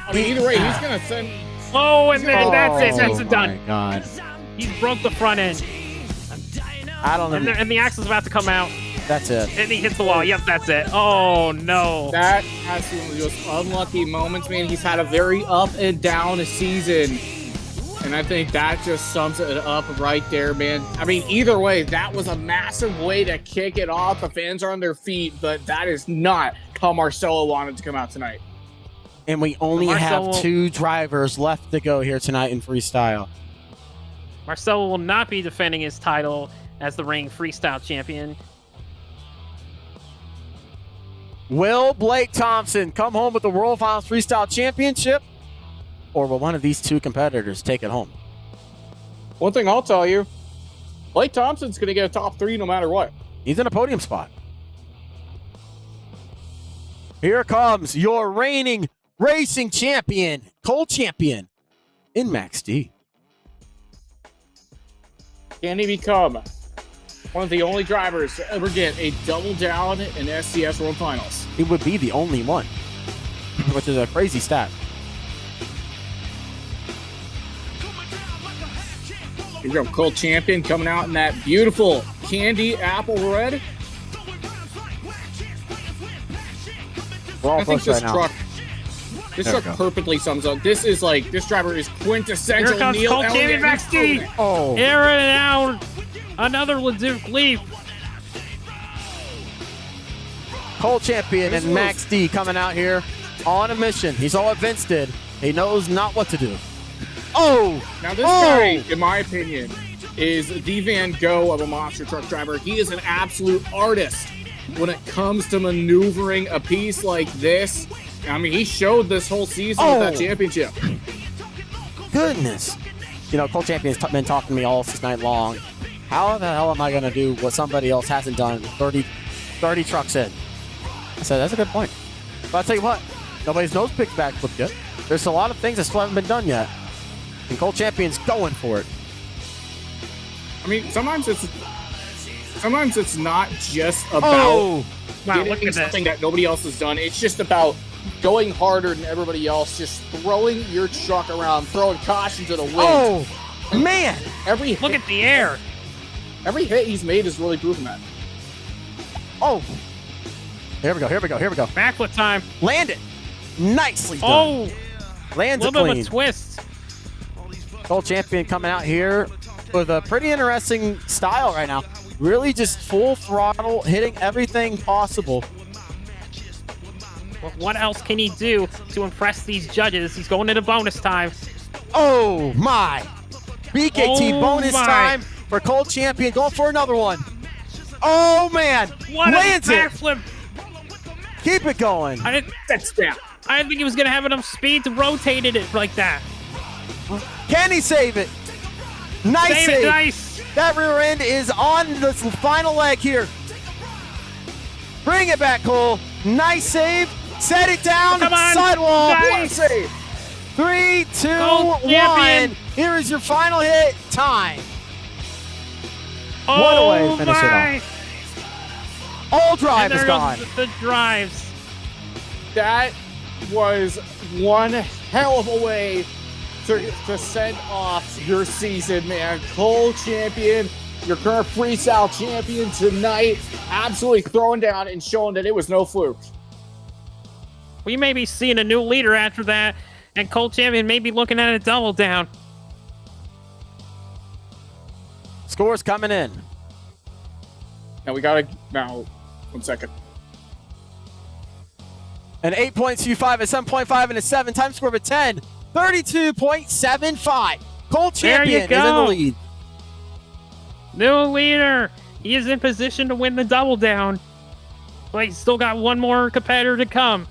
I mean, either way, he's gonna send. Oh, and then that's it. That's Oh done. my God! He's broke the front end. I don't know. And the axle's about to come out. That's it. And he hits the wall. Yep, that's it. Oh no! That has to be one of the most unlucky moments, man. He's had a very up and down season. And I think that just sums it up right there, man. I mean, either way, that was a massive way to kick it off. The fans are on their feet, but that is not how Marcelo wanted to come out tonight. And we only have 2 drivers left to go here tonight in freestyle. Marcelo will not be defending his title as the reigning freestyle champion. Will Blake Thompson come home with the World Finals Freestyle Championship? Or will one of these 2 competitors take it home? One thing I'll tell you, Blake Thompson's going to get a top 3 no matter what. He's in a podium spot. Here comes your reigning racing champion, Cole Champion, in Max D. Can he become one of the only drivers to ever get a double down in SCS World Finals? He would be the only one, which is a crazy stat. Here we go, Cole Champion coming out in that beautiful candy apple red. We're all I think close this right truck, now. this truck perfectly sums up. This is like, this driver is quintessential. Here comes Neil Cole Elliott. Champion Max D. Oh. Airing out another Leduc Leaf. Cole Champion and Max D coming out here on a mission. He's all what Vince did. He knows not what to do. Oh! Now this guy, in my opinion, is the Van Gogh of a monster truck driver. He is an absolute artist when it comes to maneuvering a piece like this. I mean, he showed this whole season with that championship. Goodness. You know, Cole Champion's been talking to me all this night long. How the hell am I going to do what somebody else hasn't done 30 trucks in? I said, that's a good point. But I'll tell you what, nobody's nose picked back look good. There's a lot of things that still haven't been done yet. And Cole Champion's going for it. I mean, sometimes it's not just about getting something that nobody else has done. It's just about going harder than everybody else, just throwing your truck around, throwing caution to the wind. Oh, man. Look at the air. Every hit he's made has really proven that. Oh. Here we go. Backflip time. Land it. Nicely done. Oh. Lands a it little clean. bit of a twist. Cole Champion coming out here with a pretty interesting style right now. Really just full throttle, hitting everything possible. Well, what else can he do to impress these judges? He's going into bonus time. Oh, my. BKT bonus my. time for Cole Champion. Going for another one. Oh, man. What Lands a it. backflip. Keep it going. That's down. I didn't think he was going to have enough speed to rotate it like that. Can he save it? Nice save. Nice. That rear end is on the final leg here. Bring it back, Cole. Nice save. Set it down. Come on. Sidewall. Nice. What a save. 3, 2, Cole 1. Champion. Here is your final hit. Time. Oh, what a way to finish my. it off. All drive And is there gone. goes the drives. That was one hell of a way to send off your season, man. Cole Champion, your current freestyle champion tonight, absolutely throwing down and showing that it was no fluke. We may be seeing a new leader after that, and Cole Champion may be looking at a double down. Scores coming in. Now we gotta, now, 1 second. An 8.25, a 7.5, and a 7. Time score of a 10. 32.75. Cole Champion is in the lead. New leader. He is in position to win the double down. But he's still got one more competitor to come.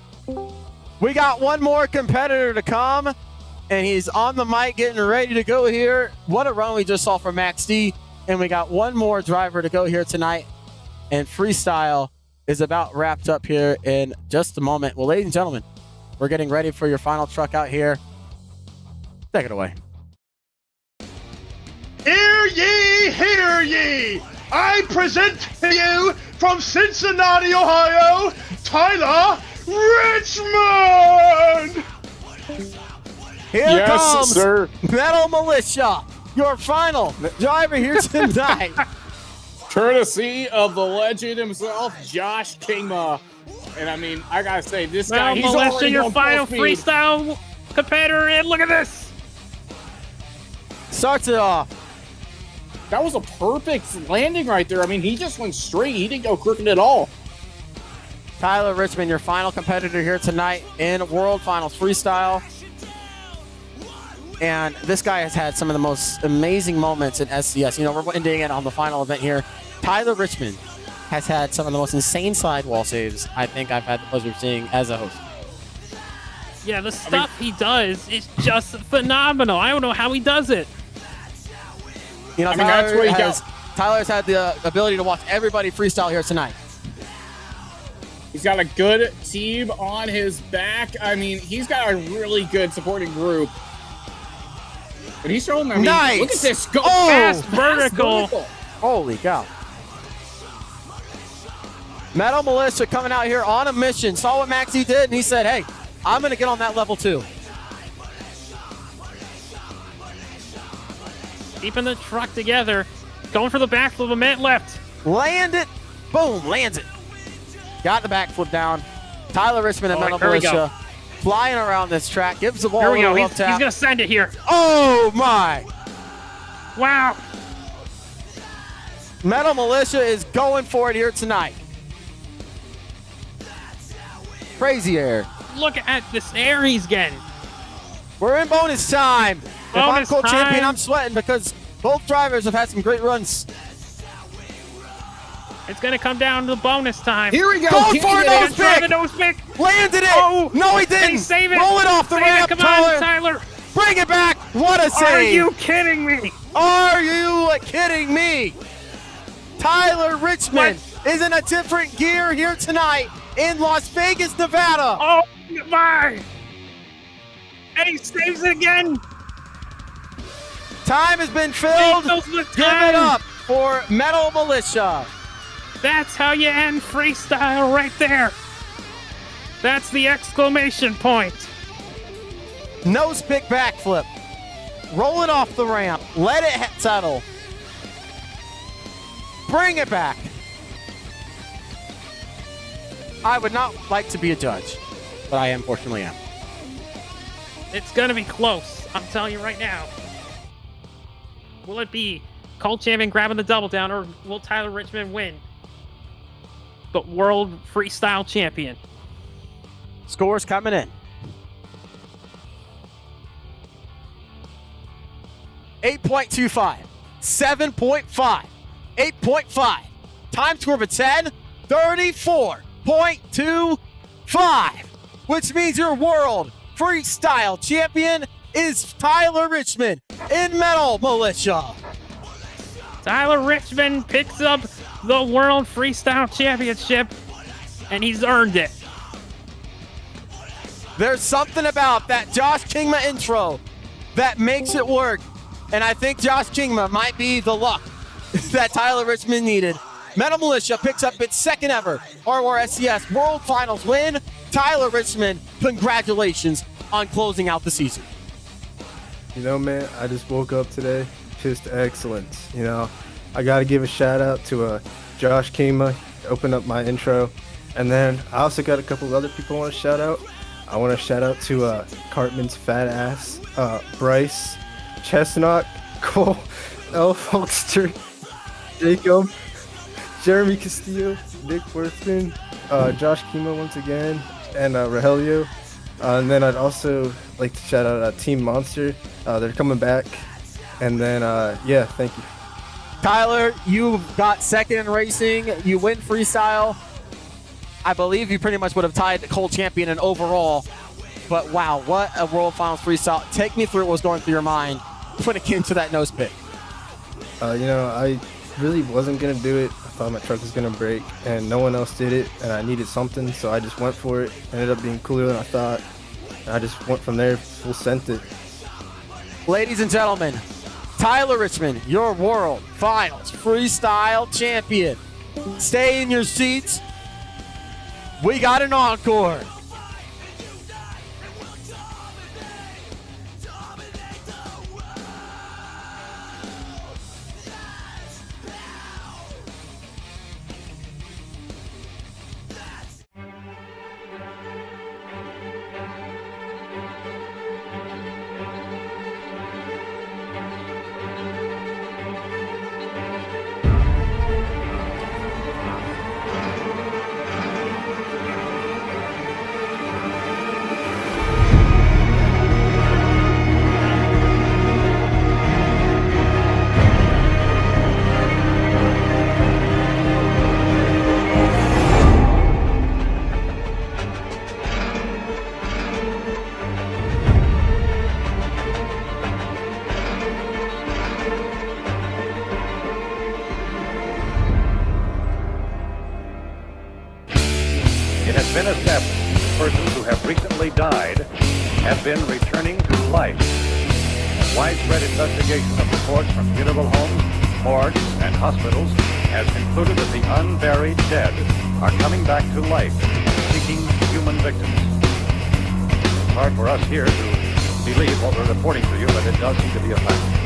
We got one more competitor to come, and he's on the mic getting ready to go here. What a run we just saw from Max D. And we got one more driver to go here tonight. And Freestyle is about wrapped up here in just a moment. Well, ladies and gentlemen, we're getting ready for your final truck out here. Take it away. Hear ye, hear ye! I present to you from Cincinnati, Ohio, Tyler Richmond! Here comes Metal Militia, your final driver here tonight. Courtesy of the legend himself, Josh Kingma. And I mean, I gotta say, this guy, he's Militia, already your on final full speed. freestyle competitor, and look at this. Starts it off. That was a perfect landing right there. I mean, he just went straight. He didn't go crooked at all. Tyler Richmond, your final competitor here tonight in World Finals Freestyle. And this guy has had some of the most amazing moments in SCS. You know, we're ending it on the final event here. Tyler Richmond has had some of the most insane sidewall saves I think I've had the pleasure of seeing as a host. Yeah, the stuff he does is just phenomenal. I don't know how he does it. You know, Tyler's had the ability to watch everybody freestyle here tonight. He's got a good team on his back. I mean, he's got a really good supporting group. But he's showing them. Nice. Look at this. Go fast vertical. Holy cow. Metal Militia coming out here on a mission. Saw what Maxie did, and he said, hey, I'm going to get on that level too. Keeping the truck together. Going for the backflip, a minute left. Land it. Boom, lands it. Got the backflip down. Tyler Richmond and Metal Militia flying around this track. Gives the ball Here we go. a He's tap. going to send it here. Oh, my. Wow. Metal Militia is going for it here tonight. Crazy air. Look at this air he's getting. We're in bonus time. If I'm Bonus co-champion, time. I'm sweating because both drivers have had some great runs. It's going to come down to bonus time. Here we go. Going for a nose Try the pick. nose pick. Landed it. Oh, no, he Did didn't. he save it? Roll it off the Save ramp, it. Come on, Tyler. Tyler. Bring it back. What a save. Are you kidding me? Are you kidding me? Tyler Richmond is in a different gear here tonight in Las Vegas, Nevada. Oh, my. And he saves it again. Time has been filled. Give it up for Metal Militia. That's how you end freestyle right there. That's the exclamation point. Nose pick backflip. Roll it off the ramp. Let it settle. Bring it back. I would not like to be a judge, but I unfortunately am. It's going to be close. I'm telling you right now. Will it be Colt Champion grabbing the double down, or will Tyler Richmond win the World Freestyle Champion? Scores coming in. 8.25, 7.5, 8.5. Time score of a 10, 34.25, which means your World Freestyle Champion is Tyler Richmond in Metal Militia. Tyler Richmond picks up the World Freestyle Championship, and he's earned it. There's something about that Josh Kingma intro that makes it work, and I think Josh Kingma might be the luck that Tyler Richmond needed. Metal Militia picks up its second ever RORSCS World Finals win. Tyler Richmond, congratulations on closing out the season. You know, man, I just woke up today, pissed excellence. You know, I got to give a shout out to Josh Kingma, open up my intro. And then I also got a couple of other people I want to shout out. I want to shout out to Cartman's fat ass, Bryce, Chestnut, Cole, L. Hulkster, Jacob, Jeremy Castillo, Nick Worthman, Josh Kingma once again, and Rogelio. And then I'd also like to shout out Team Monster. They're coming back. And then, yeah, thank you. Tyler, you got second in racing. You win freestyle. I believe you pretty much would have tied the Colt champion in overall but wow, what a World Finals freestyle. Take me through what was going through your mind when it came to that nose pick. I really wasn't going to do it. I thought my truck was going to break, and no one else did it, and I needed something, so I just went for it. Ended up being cooler than I thought. And I just went from there, full sent it. Ladies and gentlemen, Tyler Richmond, your World Finals Freestyle Champion. Stay in your seats. We got an encore. It has been established that persons who have recently died have been returning to life. A widespread investigation of reports from funeral homes, morgues, and hospitals has concluded that the unburied dead are coming back to life, seeking human victims. It's hard for us here to believe what we're reporting to you, but it does seem to be a fact.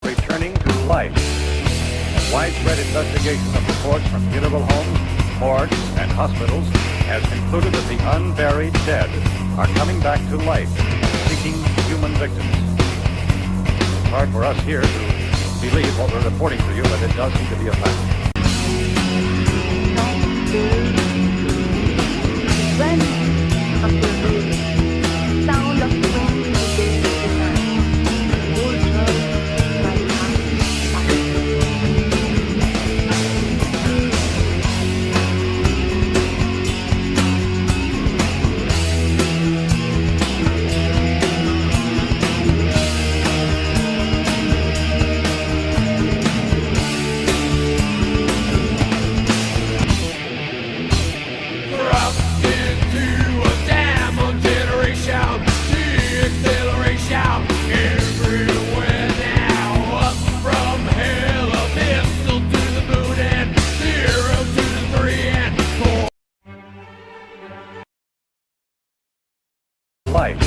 Returning to life. A widespread investigation of reports from funeral homes, morgues, and hospitals has concluded that the unburied dead are coming back to life, seeking human victims. It's hard for us here to believe what we're reporting to you, but it does seem to be a fact. Life.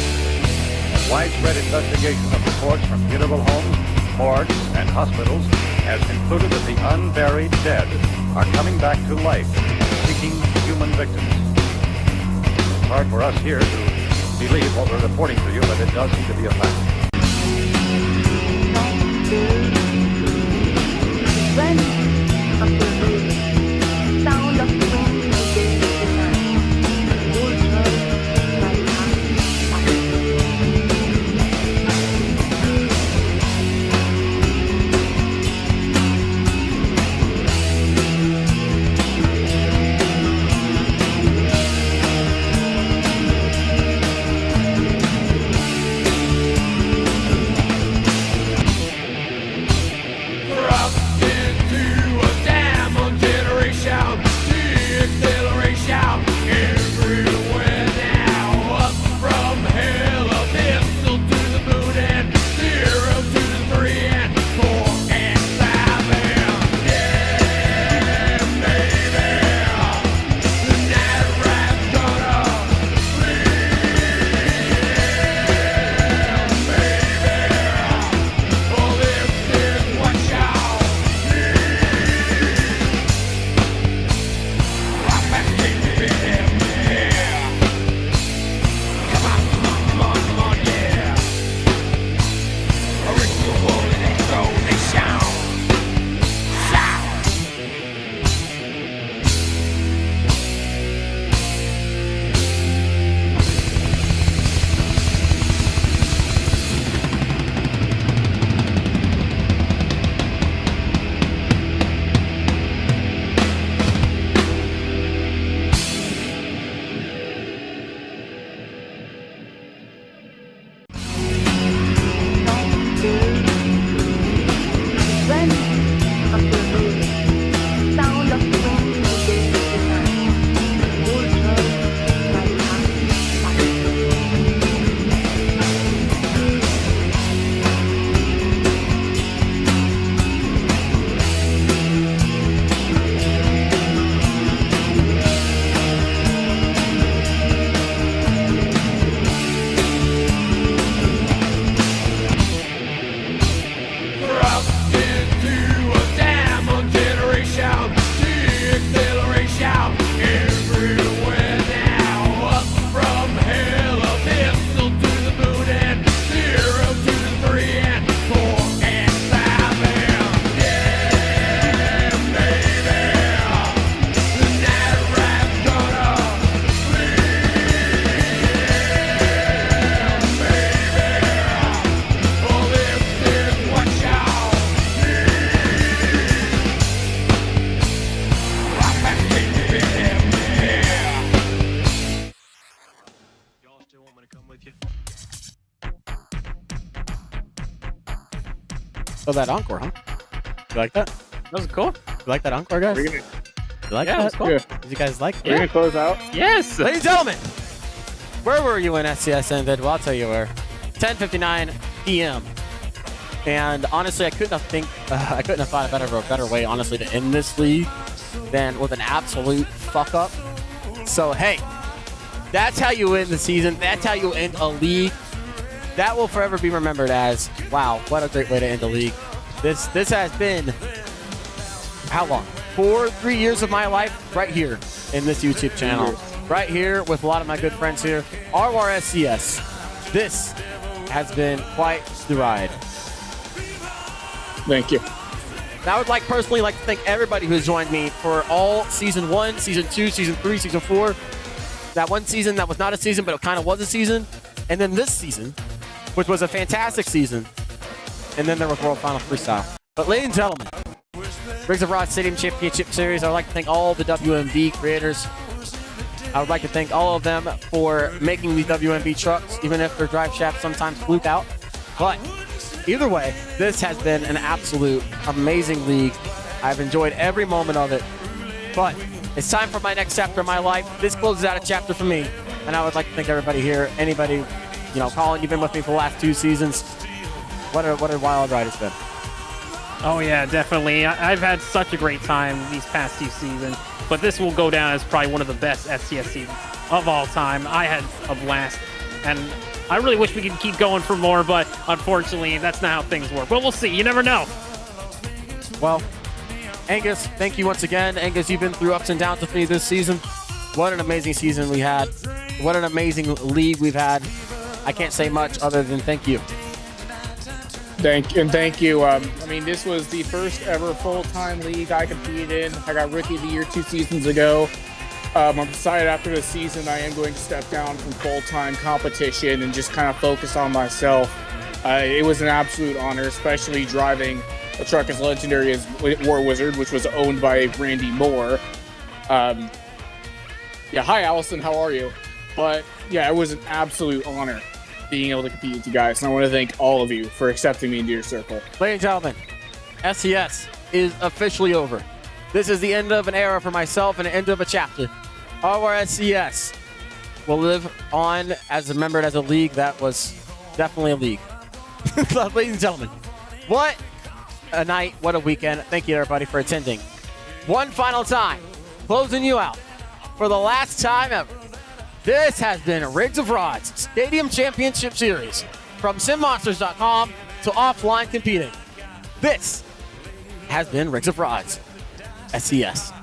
A widespread investigation of reports from funeral homes, morgues, and hospitals has concluded that the unburied dead are coming back to life, seeking human victims. It's hard for us here to believe what we're reporting to you, but it does seem to be a fact. So that encore, huh? You like that? That was cool. You like that encore, guys? You like Yeah, that? it was cool. Did you guys like We're gonna close out. Yes. Ladies and gentlemen, where were you when SCS ended? Well, I'll tell you where. 10:59 p.m. And honestly, I couldn't have thought of a better way, honestly, to end this league than with an absolute fuck up. So hey, that's how you end the season. That's how you end a league. That will forever be remembered as, wow, what a great way to end a league. This has been, how long? 3 years of my life right here in this YouTube channel. Right here with a lot of my good friends here. RORSCS. This has been quite the ride. Thank you. And I would personally like to thank everybody who has joined me for all Season 1, Season 2, Season 3, Season 4. That one season that was not a season, but it kind of was a season. And then this season, which was a fantastic season. And then there was World Final Freestyle. But ladies and gentlemen, Rigs of Rod Stadium Championship Series, I would like to thank all the WMV creators. I would like to thank all of them for making these WMV trucks, even if their drive shafts sometimes fluke out. But either way, this has been an absolute amazing league. I've enjoyed every moment of it. But it's time for my next chapter of my life. This closes out a chapter for me. And I would like to thank everybody here. Anybody, Colin, you've been with me for the last 2 seasons. What a wild ride it's been. Oh yeah, definitely. I've had such a great time these past 2 seasons, but this will go down as probably one of the best SCS seasons of all time. I had a blast, and I really wish we could keep going for more, but unfortunately, that's not how things work. But we'll see. You never know. Well, Angus, thank you once again. Angus, you've been through ups and downs with me this season. What an amazing season we had. What an amazing league we've had. I can't say much other than thank you. Thank you. I mean, this was the first ever full-time league I competed in. I got Rookie of the Year 2 seasons ago. I'm decided after this season I am going to step down from full-time competition and just kind of focus on myself. It was an absolute honor, especially driving a truck as legendary as War Wizard, which was owned by Randy Moore. Hi, Allison, how are you? But yeah, it was an absolute honor being able to compete with you guys, and I want to thank all of you for accepting me into your circle. Ladies and gentlemen, SCS is officially over. This is the end of an era for myself and an end of a chapter. Our SCS will live on as remembered as a league that was definitely a league. Ladies and gentlemen, what a night, what a weekend. Thank you everybody for attending. One final time, closing you out for the last time ever. This has been Rigs of Rods Stadium Championship Series. From SimMonsters.com to offline competing. This has been Rigs of Rods SCS.